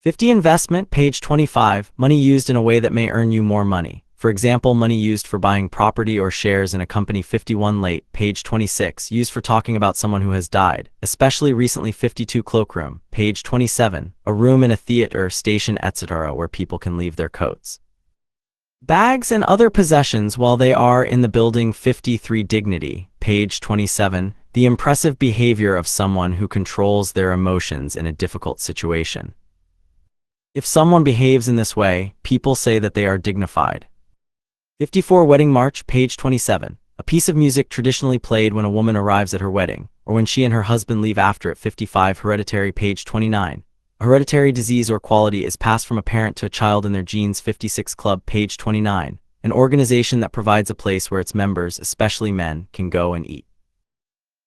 50 investment, page 25, money used in a way that may earn you more money. For example, money used for buying property or shares in a company. 51 late, page 26, used for talking about someone who has died, especially recently. 52 cloakroom, page 27, a room in a theater, station, etc. where people can leave their coats, bags, and other possessions while they are in the building. 53 dignity, page 27, the impressive behavior of someone who controls their emotions in a difficult situation. If someone behaves in this way, people say that they are dignified. 54 wedding march, page 27, a piece of music traditionally played when a woman arrives at her wedding, or when she and her husband leave after it. 55 hereditary, page 29, a hereditary disease or quality is passed from a parent to a child in their genes. 56 club, page 29, an organization that provides a place where its members, especially men, can go and eat,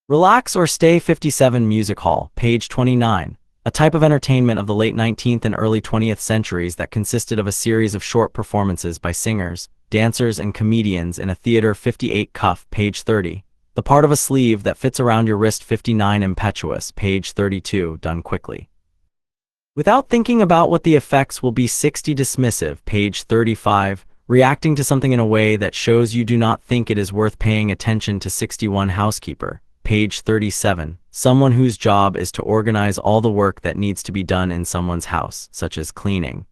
relax, or stay. 57 music hall, page 29, a type of entertainment of the late 19th and early 20th centuries that consisted of a series of short performances by singers, dancers, and comedians in a theater. 58 cuff, page 30, the part of a sleeve that fits around your wrist. 59 impetuous, page 32, done quickly, without thinking about what the effects will be. 60 dismissive, page 35, reacting to something in a way that shows you do not think it is worth paying attention to. 61 housekeeper, page 37. Someone whose job is to organize all the work that needs to be done in someone's house, such as cleaning,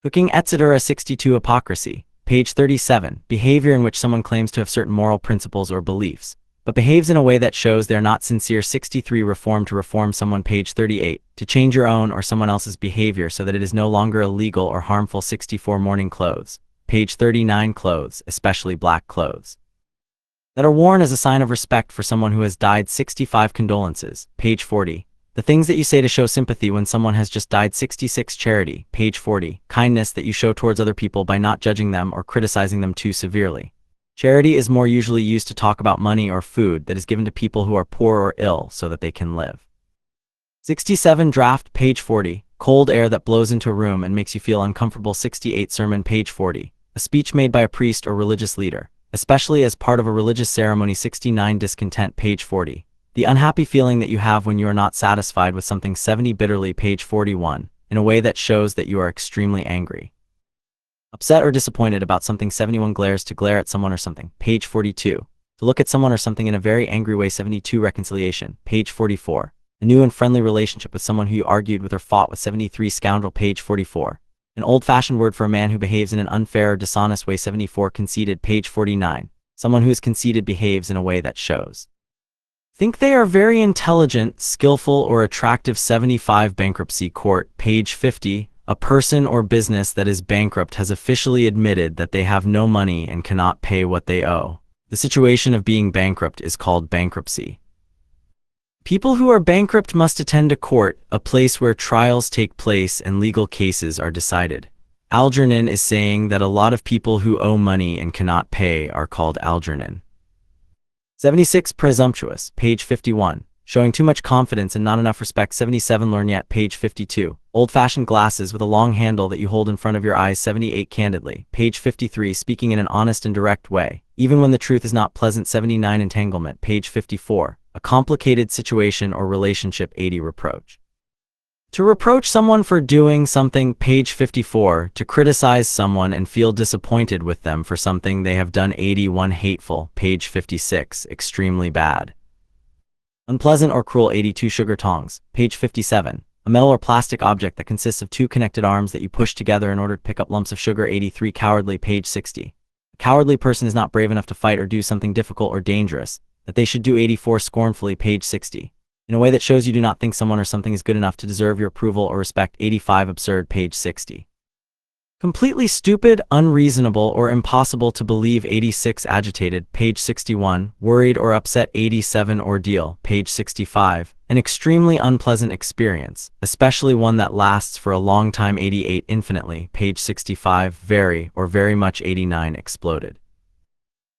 cooking, etc. 62. Hypocrisy, page 37. Behavior in which someone claims to have certain moral principles or beliefs, but behaves in a way that shows they're not sincere. 63. Reform, to reform someone, page 38. To change your own or someone else's behavior so that it is no longer illegal or harmful. 64. Mourning clothes, page 39. Clothes, especially black clothes, that are worn as a sign of respect for someone who has died. 65. Condolences, page 40. The things that you say to show sympathy when someone has just died. 66. Charity, page 40. Kindness that you show towards other people by not judging them or criticizing them too severely. Charity is more usually used to talk about money or food that is given to people who are poor or ill so that they can live. 67. Draft, page 40. Cold air that blows into a room and makes you feel uncomfortable. 68. Sermon, page 40. A speech made by a priest or religious leader, especially as part of a religious ceremony. 69. Discontent, page 40. The unhappy feeling that you have when you are not satisfied with something. 70. Bitterly, page 41. In a way that shows that you are extremely angry, upset, or disappointed about something. 71. Glares, to glare at someone or something, page 42. To look at someone or something in a very angry way. 72. Reconciliation, page 44. A new and friendly relationship with someone who you argued with or fought with. 73. Scoundrel, page 44. An old-fashioned word for a man who behaves in an unfair or dishonest way. 74. Conceited, page 49. Someone who is conceited behaves in a way that shows think they are very intelligent, skillful, or attractive. 75. Bankruptcy court, page 50. A person or business that is bankrupt has officially admitted that they have no money and cannot pay what they owe. The situation of being bankrupt is called bankruptcy. People who are bankrupt must attend a court, a place where trials take place and legal cases are decided. Algernon is saying that a lot of people who owe money and cannot pay are called Algernon. 76. Presumptuous, page 51. Showing too much confidence and not enough respect. 77. Lorgnette, page 52. Old-fashioned glasses with a long handle that you hold in front of your eyes. 78. Candidly, page 53. Speaking in an honest and direct way, even when the truth is not pleasant. 79. Entanglement, page 54. A complicated situation or relationship. 80. Reproach, to reproach someone for doing something. Page 54. To criticize someone and feel disappointed with them for something they have done. 81. Hateful, page 56. Extremely bad, unpleasant, or cruel. 82. Sugar tongs, page 57. A metal or plastic object that consists of two connected arms that you push together in order to pick up lumps of sugar. 83. Cowardly, page 60. A cowardly person is not brave enough to fight or do something difficult or dangerous that they should do. 84. Scornfully, page 60. In a way that shows you do not think someone or something is good enough to deserve your approval or respect. 85. Absurd, page 60. Completely stupid, unreasonable, or impossible to believe. 86. Agitated, page 61. Worried or upset. 87. Ordeal, page 65. An extremely unpleasant experience, especially one that lasts for a long time. 88. Infinitely, page 65. Very or very much. 89. Exploded,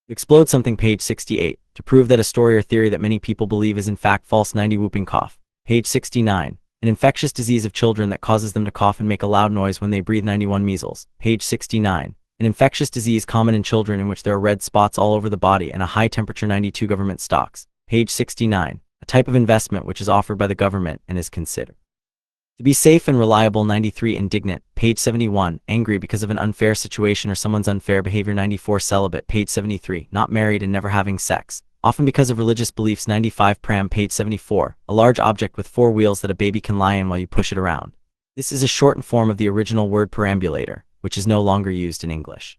explode something. Page 68. To prove that a story or theory that many people believe is in fact false. 90. Whooping cough, page 69. An infectious disease of children that causes them to cough and make a loud noise when they breathe. 91. Measles, page 69. An infectious disease common in children in which there are red spots all over the body and a high temperature. 92. Government stocks, page 69. A type of investment which is offered by the government and is considered to be safe and reliable. 93. Indignant, page 71. Angry because of an unfair situation or someone's unfair behavior. 94. Celibate, page 73. Not married and never having sex, often because of religious beliefs. 95. Pram, page 74. A large object with 4 wheels that a baby can lie in while you push it around. This is a shortened form of the original word perambulator, which is no longer used in English.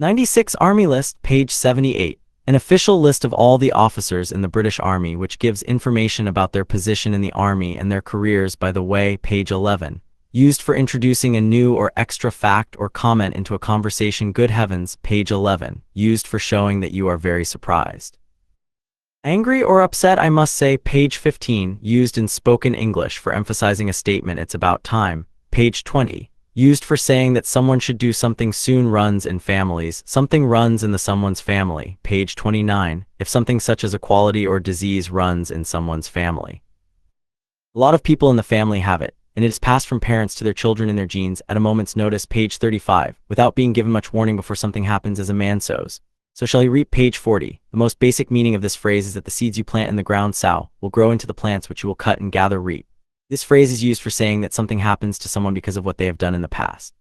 96. Army list, page 78. An official list of all the officers in the British Army which gives information about their position in the army and their careers. By the way, page 11. Used for introducing a new or extra fact or comment into a conversation. Good heavens, page 11. Used for showing that you are very surprised, angry, or upset. I must say, page 15. Used in spoken English for emphasizing a statement. It's about time. Page 20. Used for saying that someone should do something soon. Runs in families. Something runs in the someone's family. Page 29. If something such as a quality or disease runs in someone's family. A lot of people in the family have it, and it is passed from parents to their children in their genes at a moment's notice. Page 35. Without being given much warning before something happens. As a man sows, so shall he reap. Page 40. The most basic meaning of this phrase is that the seeds you plant in the ground sow will grow into the plants which you will cut and gather reap. This phrase is used for saying that something happens to someone because of what they have done in the past.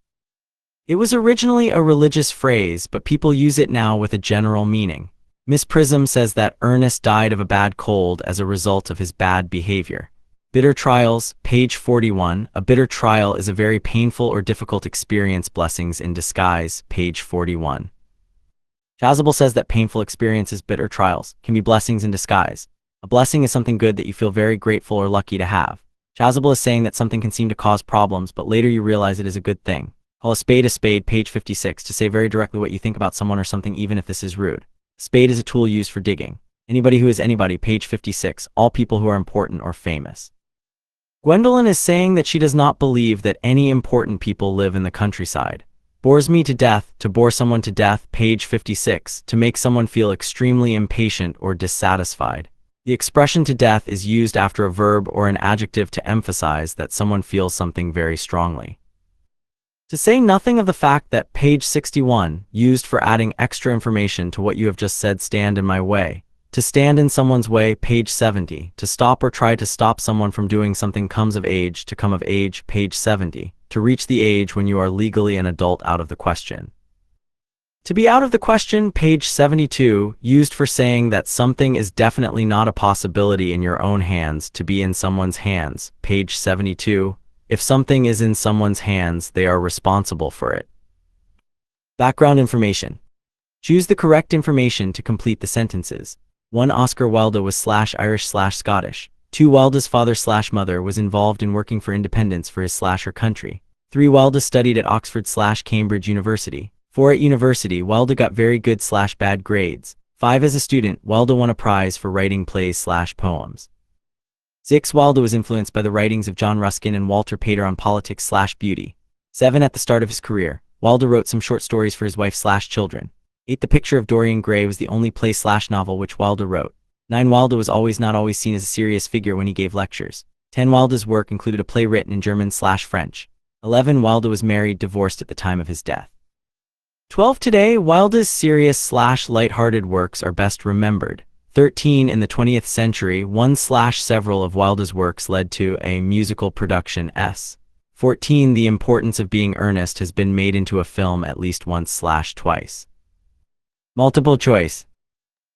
It was originally a religious phrase, but people use it now with a general meaning. Miss Prism says that Ernest died of a bad cold as a result of his bad behavior. Bitter trials, page 41. A bitter trial is a very painful or difficult experience. Blessings in disguise, page 41. Chasuble says that painful experiences, bitter trials, can be blessings in disguise. A blessing is something good that you feel very grateful or lucky to have. Chasuble is saying that something can seem to cause problems, but later you realize it is a good thing. Call a spade, page 56, to say very directly what you think about someone or something, even if this is rude. Spade is a tool used for digging. Anybody who is anybody, page 56, all people who are important or famous. Gwendolyn is saying that she does not believe that any important people live in the countryside. Bores me to death, to bore someone to death, page 56, to make someone feel extremely impatient or dissatisfied. The expression to death is used after a verb or an adjective to emphasize that someone feels something very strongly. To say nothing of the fact that page 61, used for adding extra information to what you have just said, stand in my way. To stand in someone's way, page 70. To stop or try to stop someone from doing something, comes of age, to come of age, page 70. To reach the age when you are legally an adult, out of the question. To be out of the question, page 72, used for saying that something is definitely not a possibility in your own hands, to be in someone's hands, page 72. If something is in someone's hands, they are responsible for it. Background information. Choose the correct information to complete the sentences. 1. Oscar Wilde was /Irish/Scottish. 2. Wilde's father/mother was involved in working for independence for his/her country. 3. Wilde studied at Oxford/Cambridge University. 4. At university, Wilde got very good/bad grades. 5. As a student, Wilde won a prize for writing plays/poems. 6. Wilde was influenced by the writings of John Ruskin and Walter Pater on politics/beauty. 7. At the start of his career, Wilde wrote some short stories for his wife/children. 8. The Picture of Dorian Gray was the only play/novel which Wilde wrote. 9. Wilde was not always seen as a serious figure when he gave lectures. 10. Wilde's work included a play written in German/French. 11. Wilde was married, divorced at the time of his death. 12. Today, Wilde's serious/lighthearted works are best remembered. 13. In the 20th century, one/several of Wilde's works led to a musical production. 14. The Importance of Being Earnest has been made into a film at least once/twice. Multiple choice.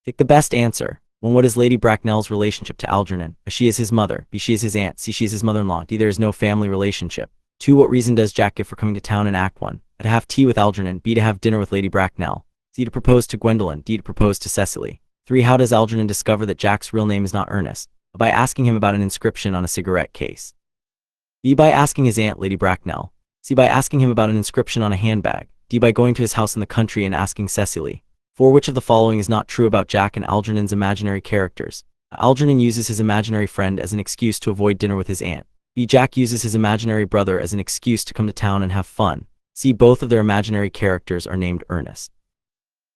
Pick the best answer. 1. What is Lady Bracknell's relationship to Algernon? A. She is his mother. B. She is his aunt. C. She is his mother-in-law. D. There is no family relationship. 2. What reason does Jack give for coming to town in Act 1? A. To have tea with Algernon. B. To have dinner with Lady Bracknell. C. To propose to Gwendolyn. D. To propose to Cecily. 3. How does Algernon discover that Jack's real name is not Ernest? A. By asking him about an inscription on a cigarette case. B. By asking his aunt, Lady Bracknell. C. By asking him about an inscription on a handbag. D. By going to his house in the country and asking Cecily. 4. Which of the following is not true about Jack and Algernon's imaginary characters? A. Algernon uses his imaginary friend as an excuse to avoid dinner with his aunt. B. Jack uses his imaginary brother as an excuse to come to town and have fun. C. Both of their imaginary characters are named Ernest.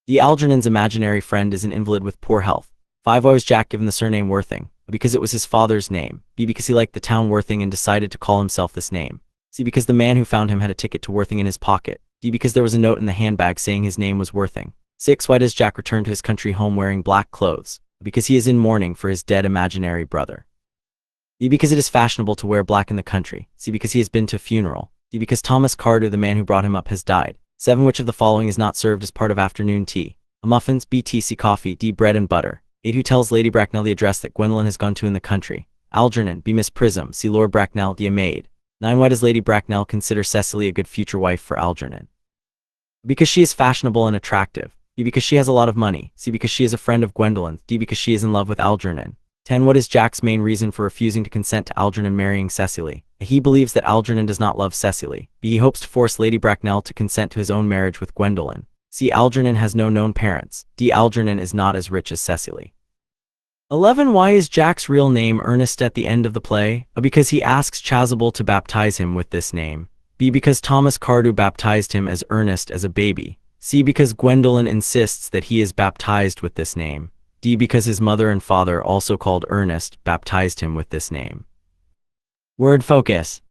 D. Algernon's imaginary friend is an invalid with poor health. 5. Why was Jack given the surname Worthing? Because it was his father's name. B. Because he liked the town Worthing and decided to call himself this name. C. Because the man who found him had a ticket to Worthing in his pocket. D. Because there was a note in the handbag saying his name was Worthing. 6. Why does Jack return to his country home wearing black clothes? Because he is in mourning for his dead imaginary brother. B. Because it is fashionable to wear black in the country. C. Because he has been to a funeral. D. Because Thomas Carter, the man who brought him up, has died. 7. Which of the following is not served as part of afternoon tea? A. Muffins. B. Tea. C. Coffee. D. Bread and butter. 8. Who tells Lady Bracknell the address that Gwendolyn has gone to in the country? Algernon. B. Miss Prism. C. Lord Bracknell. D. A maid. 9. Why does Lady Bracknell consider Cecily a good future wife for Algernon? Because she is fashionable and attractive. B. Because she has a lot of money. C. Because she is a friend of Gwendolyn's. D. Because she is in love with Algernon. 10. What is Jack's main reason for refusing to consent to Algernon marrying Cecily? A. He believes that Algernon does not love Cecily. B. He hopes to force Lady Bracknell to consent to his own marriage with Gwendolyn. C. Algernon has no known parents. D. Algernon is not as rich as Cecily. 11. Why is Jack's real name Ernest at the end of the play? A. Because he asks Chasuble to baptize him with this name. B. Because Thomas Cardew baptized him as Ernest as a baby. C. Because Gwendolyn insists that he is baptized with this name. D. Because his mother and father, also called Ernest, baptized him with this name. Word focus.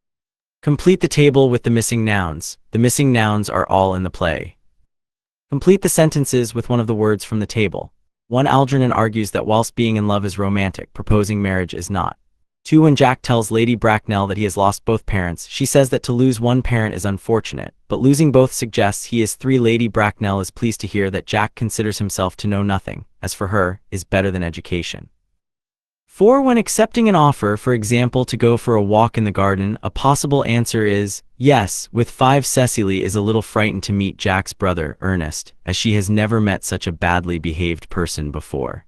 Complete the table with the missing nouns. The missing nouns are all in the play. Complete the sentences with one of the words from the table. 1. Algernon argues that whilst being in love is romantic, proposing marriage is not. 2. When Jack tells Lady Bracknell that he has lost both parents, she says that to lose one parent is unfortunate, but losing both suggests he is 3. Lady Bracknell is pleased to hear that Jack considers himself to know nothing, as for her, is better than education. 4. When accepting an offer, for example to go for a walk in the garden, a possible answer is yes. With 5. Cecily is a little frightened to meet Jack's brother, Ernest, as she has never met such a badly behaved person before.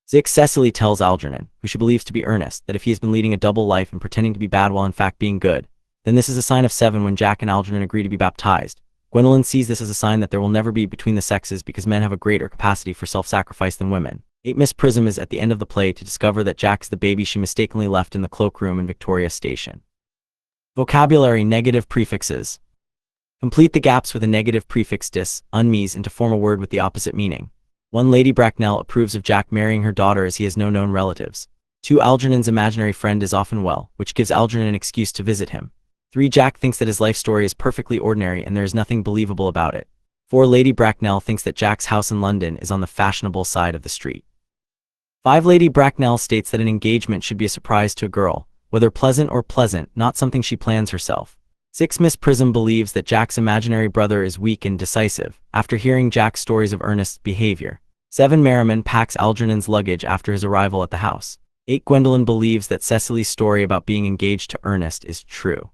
6. Cecily tells Algernon, who she believes to be Ernest, that if he has been leading a double life and pretending to be bad while in fact being good, then this is a sign of 7. When Jack and Algernon agree to be baptized, Gwendolen sees this as a sign that there will never be between the sexes because men have a greater capacity for self-sacrifice than women. 8. Miss Prism is at the end of the play to discover that Jack is the baby she mistakenly left in the cloakroom in Victoria Station. Vocabulary. Negative prefixes. Complete the gaps with a negative prefix dis, unmes, and to form a word with the opposite meaning. 1. Lady Bracknell approves of Jack marrying her daughter as he has no known relatives. 2. Algernon's imaginary friend is often well, which gives Algernon an excuse to visit him. 3. Jack thinks that his life story is perfectly ordinary and there is nothing believable about it. 4. Lady Bracknell thinks that Jack's house in London is on the fashionable side of the street. 5. Lady Bracknell states that an engagement should be a surprise to a girl, whether pleasant or pleasant, not something she plans herself. 6. Miss Prism believes that Jack's imaginary brother is weak and decisive, after hearing Jack's stories of Ernest's behavior. 7. Merriman packs Algernon's luggage after his arrival at the house. 8. Gwendolen believes that Cecily's story about being engaged to Ernest is true.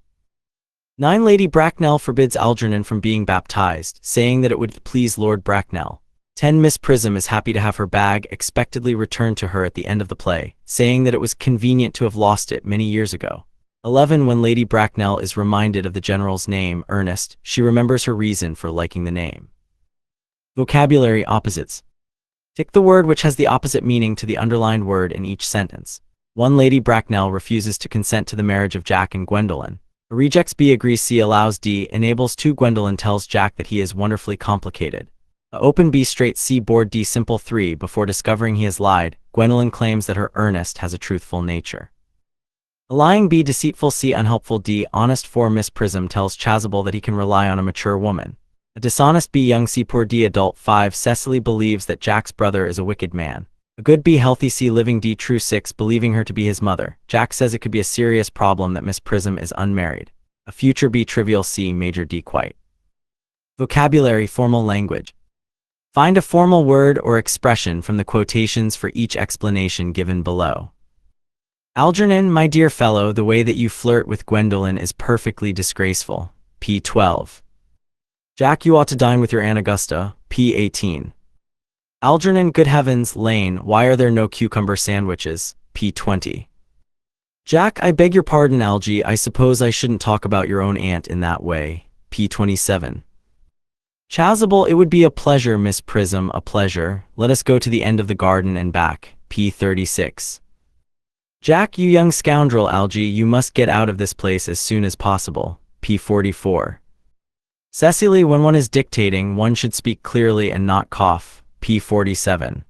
9. Lady Bracknell forbids Algernon from being baptized, saying that it would please Lord Bracknell. 10. Miss Prism is happy to have her bag expectedly returned to her at the end of the play, saying that it was convenient to have lost it many years ago. 11. When Lady Bracknell is reminded of the general's name, Ernest, she remembers her reason for liking the name. Vocabulary. Opposites. Tick the word which has the opposite meaning to the underlined word in each sentence. 1. Lady Bracknell refuses to consent to the marriage of Jack and Gwendolen. A rejects B, agrees C, allows D, enables 2. Gwendolen tells Jack that he is wonderfully complicated. A open B, straight C, bored D, simple 3. Before discovering he has lied, Gwendolen claims that her Ernest has a truthful nature. A lying B, deceitful C, unhelpful D, honest 4. Miss Prism tells Chasuble that he can rely on a mature woman. A dishonest B, young C, poor D, adult 5. Cecily believes that Jack's brother is a wicked man. A good B, healthy C, living D, true 6. Believing her to be his mother, Jack says it could be a serious problem that Miss Prism is unmarried. A future B, trivial C, major D, quite. Vocabulary. Formal language. Find a formal word or expression from the quotations for each explanation given below. Algernon, my dear fellow, the way that you flirt with Gwendolen is perfectly disgraceful. p. 12. Jack, you ought to dine with your Aunt Augusta. p. 18. Algernon, good heavens, Lane, why are there no cucumber sandwiches? p. 20. Jack, I beg your pardon, Algy, I suppose I shouldn't talk about your own aunt in that way. p. 27. Chasuble, it would be a pleasure, Miss Prism, a pleasure. Let us go to the end of the garden and back. p. 36. Jack, you young scoundrel, Algy, you must get out of this place as soon as possible. p. 44. Cecily, when one is dictating, one should speak clearly and not cough. p. 47.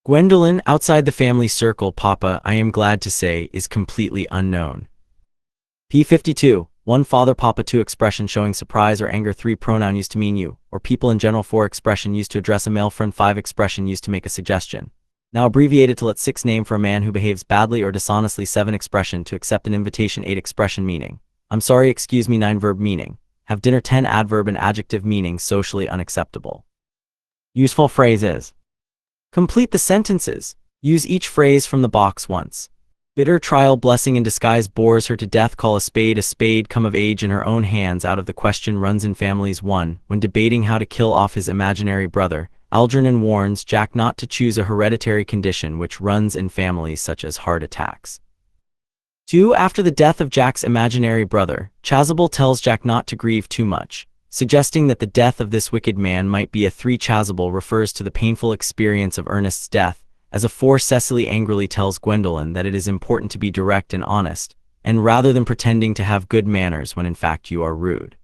Gwendolen, outside the family circle, Papa, I am glad to say, is completely unknown. p. 52. 1. Father, Papa. 2. Expression showing surprise or anger. 3. Pronoun used to mean you, or people in general. 4. Expression used to address a male friend. 5. Expression used to make a suggestion. Now abbreviated to let. 6. Name for a man who behaves badly or dishonestly. 7. Expression to accept an invitation. 8. Expression meaning I'm sorry, excuse me. 9. Verb meaning have dinner. 10. Adverb and adjective meaning socially unacceptable. Useful phrases. Complete the sentences. Use each phrase from the box once. Bitter trial, blessing in disguise, bores her to death. Call a spade, come of age in her own hands. Out of the question, runs in families. 1. When debating how to kill off his imaginary brother, Algernon warns Jack not to choose a hereditary condition which runs in families such as heart attacks. 2. After the death of Jack's imaginary brother, Chasuble tells Jack not to grieve too much, suggesting that the death of this wicked man might be a 3. Chasuble refers to the painful experience of Ernest's death. As a 4. Cecily angrily tells Gwendolen that it is important to be direct and honest, and rather than pretending to have good manners when in fact you are rude.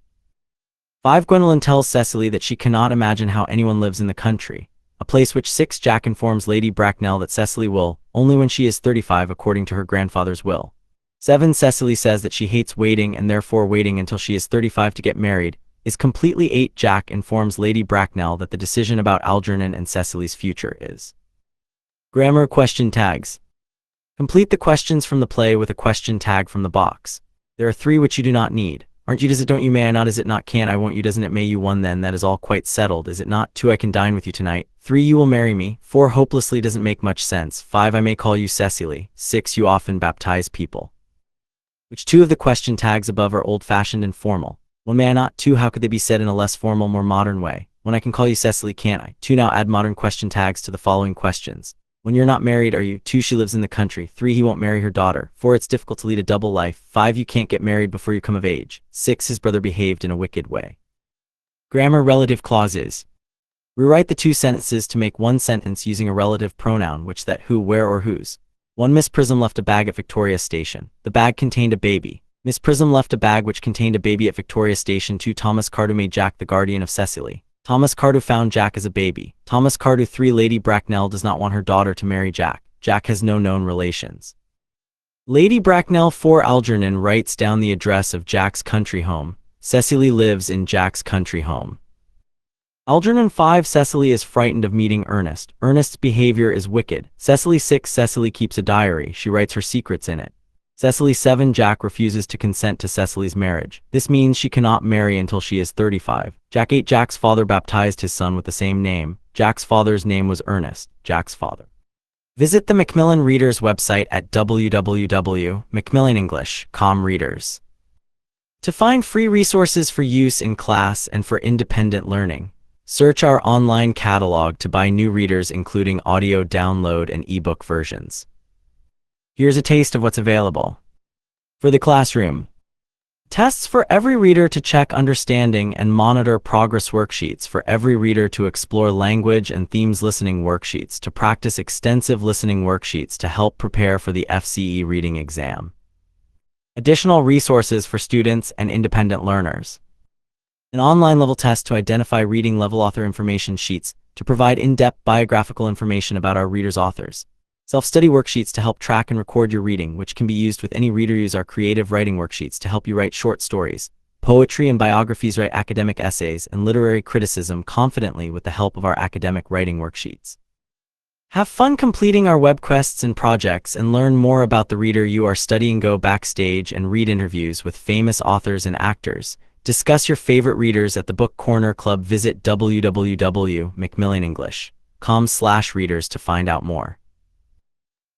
5. Gwendolen tells Cecily that she cannot imagine how anyone lives in the country, a place which 6. Jack informs Lady Bracknell that Cecily will, only when she is 35 according to her grandfather's will. 7. Cecily says that she hates waiting and therefore waiting until she is 35 to get married is completely. 8. Jack informs Lady Bracknell that the decision about Algernon and Cecily's future is. Grammar. Question tags. Complete the questions from the play with a question tag from the box. There are 3 which you do not need. Aren't you? Does it? Don't you? May I not? Is it not? Can't I? Won't you? Doesn't it? May you? 1. Then that is all quite settled, is it not? 2. I can dine with you tonight. 3. You will marry me. 4. Hopelessly doesn't make much sense. 5. I may call you Cecily. 6. You often baptize people. Which 2 of the question tags above are old-fashioned and formal? 1. May I not? 2. How could they be said in a less formal, more modern way? 1. I can call you Cecily, can't I? 2. Now add modern question tags to the following questions. 1. You're not married, are you? 2. She lives in the country. 3. He won't marry her daughter. 4. It's difficult to lead a double life. 5. You can't get married before you come of age. 6. His brother behaved in a wicked way. Grammar relative clauses. Rewrite the 2 sentences to make 1 sentence using a relative pronoun, which, that, who, where, or whose. 1. Miss Prism left a bag at Victoria Station. The bag contained a baby. Miss Prism left a bag which contained a baby at Victoria Station. 2. Thomas Cardew made Jack the guardian of Cecily. Thomas Cardew found Jack as a baby. Thomas Cardew. 3. Lady Bracknell does not want her daughter to marry Jack. Jack has no known relations. Lady Bracknell. 4. Algernon writes down the address of Jack's country home. Cecily lives in Jack's country home. Algernon. 5. Cecily is frightened of meeting Ernest. Ernest's behavior is wicked. Cecily. 6. Cecily keeps a diary. She writes her secrets in it. Cecily. 7. Jack refuses to consent to Cecily's marriage. This means she cannot marry until she is 35. Jack. 8. Jack's father baptized his son with the same name. Jack's father's name was Ernest. Jack's father. Visit the Macmillan Readers website at www.macmillanenglish.com readers to find free resources for use in class and for independent learning. Search our online catalog to buy new readers, including audio download and ebook versions. Here's a taste of what's available. For the classroom. Tests for every reader to check understanding and monitor progress. Worksheets for every reader to explore language and themes. Listening worksheets to practice. Extensive listening worksheets to help prepare for the FCE reading exam. Additional resources for students and independent learners. An online level test to identify reading level author information sheets to provide in-depth biographical information about our readers' authors. Self-study worksheets to help track and record your reading, which can be used with any reader. Use our creative writing worksheets to help you write short stories, poetry and biographies. Write academic essays and literary criticism confidently with the help of our academic writing worksheets. Have fun completing our web quests and projects and learn more about the reader you are studying. Go backstage and read interviews with famous authors and actors. Discuss your favorite readers at the Book Corner Club. Visit www.macmillanenglish.com/readers to find out more.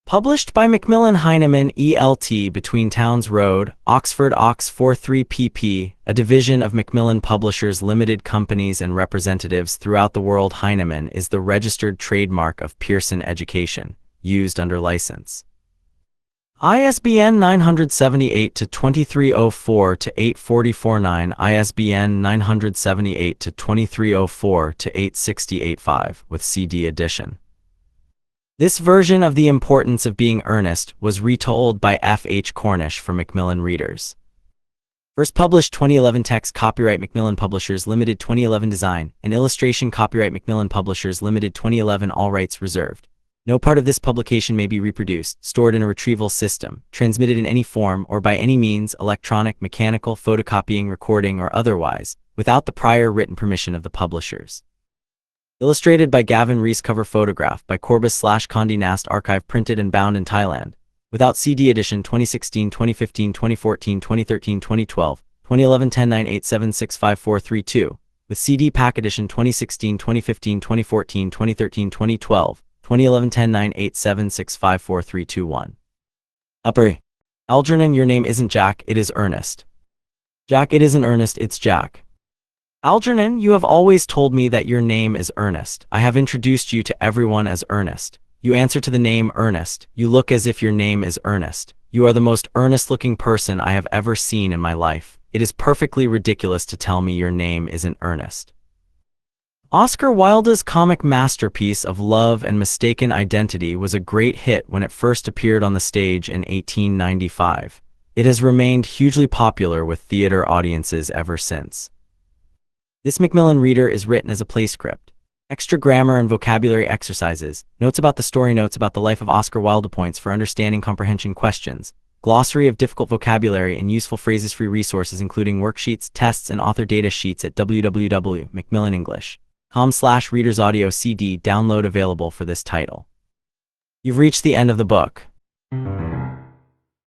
Published by Macmillan Heinemann ELT, Between Towns Road, Oxford, Ox 43 pp, a division of Macmillan Publishers Limited. Companies and representatives throughout the world. Heinemann is the registered trademark of Pearson Education, used under license. ISBN 978-2304-8449, ISBN 978-2304-8685, with CD edition. This version of The Importance of Being Earnest was retold by F. H. Cornish for Macmillan readers. First published 2011. Text copyright Macmillan Publishers Limited 2011. Design and illustration copyright Macmillan Publishers Limited 2011. All rights reserved. No part of this publication may be reproduced, stored in a retrieval system, transmitted in any form or by any means, electronic, mechanical, photocopying, recording, or otherwise, without the prior written permission of the publishers. Illustrated by Gavin Rees. Cover photograph by Corbis/Condé Nast. Archive printed and bound in Thailand. Without CD edition 2016, 2015, 2014, 2013, 2012, 2011 1098765432. With CD pack edition 2016, 2015, 2014, 2013, 2012, 2011 1098765431. Upper. Algernon, your name isn't Jack, it is Ernest. Jack, it isn't Ernest, it's Jack. Algernon, you have always told me that your name is Ernest. I have introduced you to everyone as Ernest. You answer to the name Ernest. You look as if your name is Ernest. You are the most earnest-looking person I have ever seen in my life. It is perfectly ridiculous to tell me your name isn't Ernest. Oscar Wilde's comic masterpiece of Love and Mistaken Identity was a great hit when it first appeared on the stage in 1895. It has remained hugely popular with theater audiences ever since. This Macmillan reader is written as a play script. Extra grammar and vocabulary exercises, notes about the story, notes about the life of Oscar Wilde, points for understanding comprehension questions, glossary of difficult vocabulary and useful phrases, free resources including worksheets, tests, and author data sheets at www.macmillanenglish.com/readers. Audio CD download available for this title. You've reached the end of the book.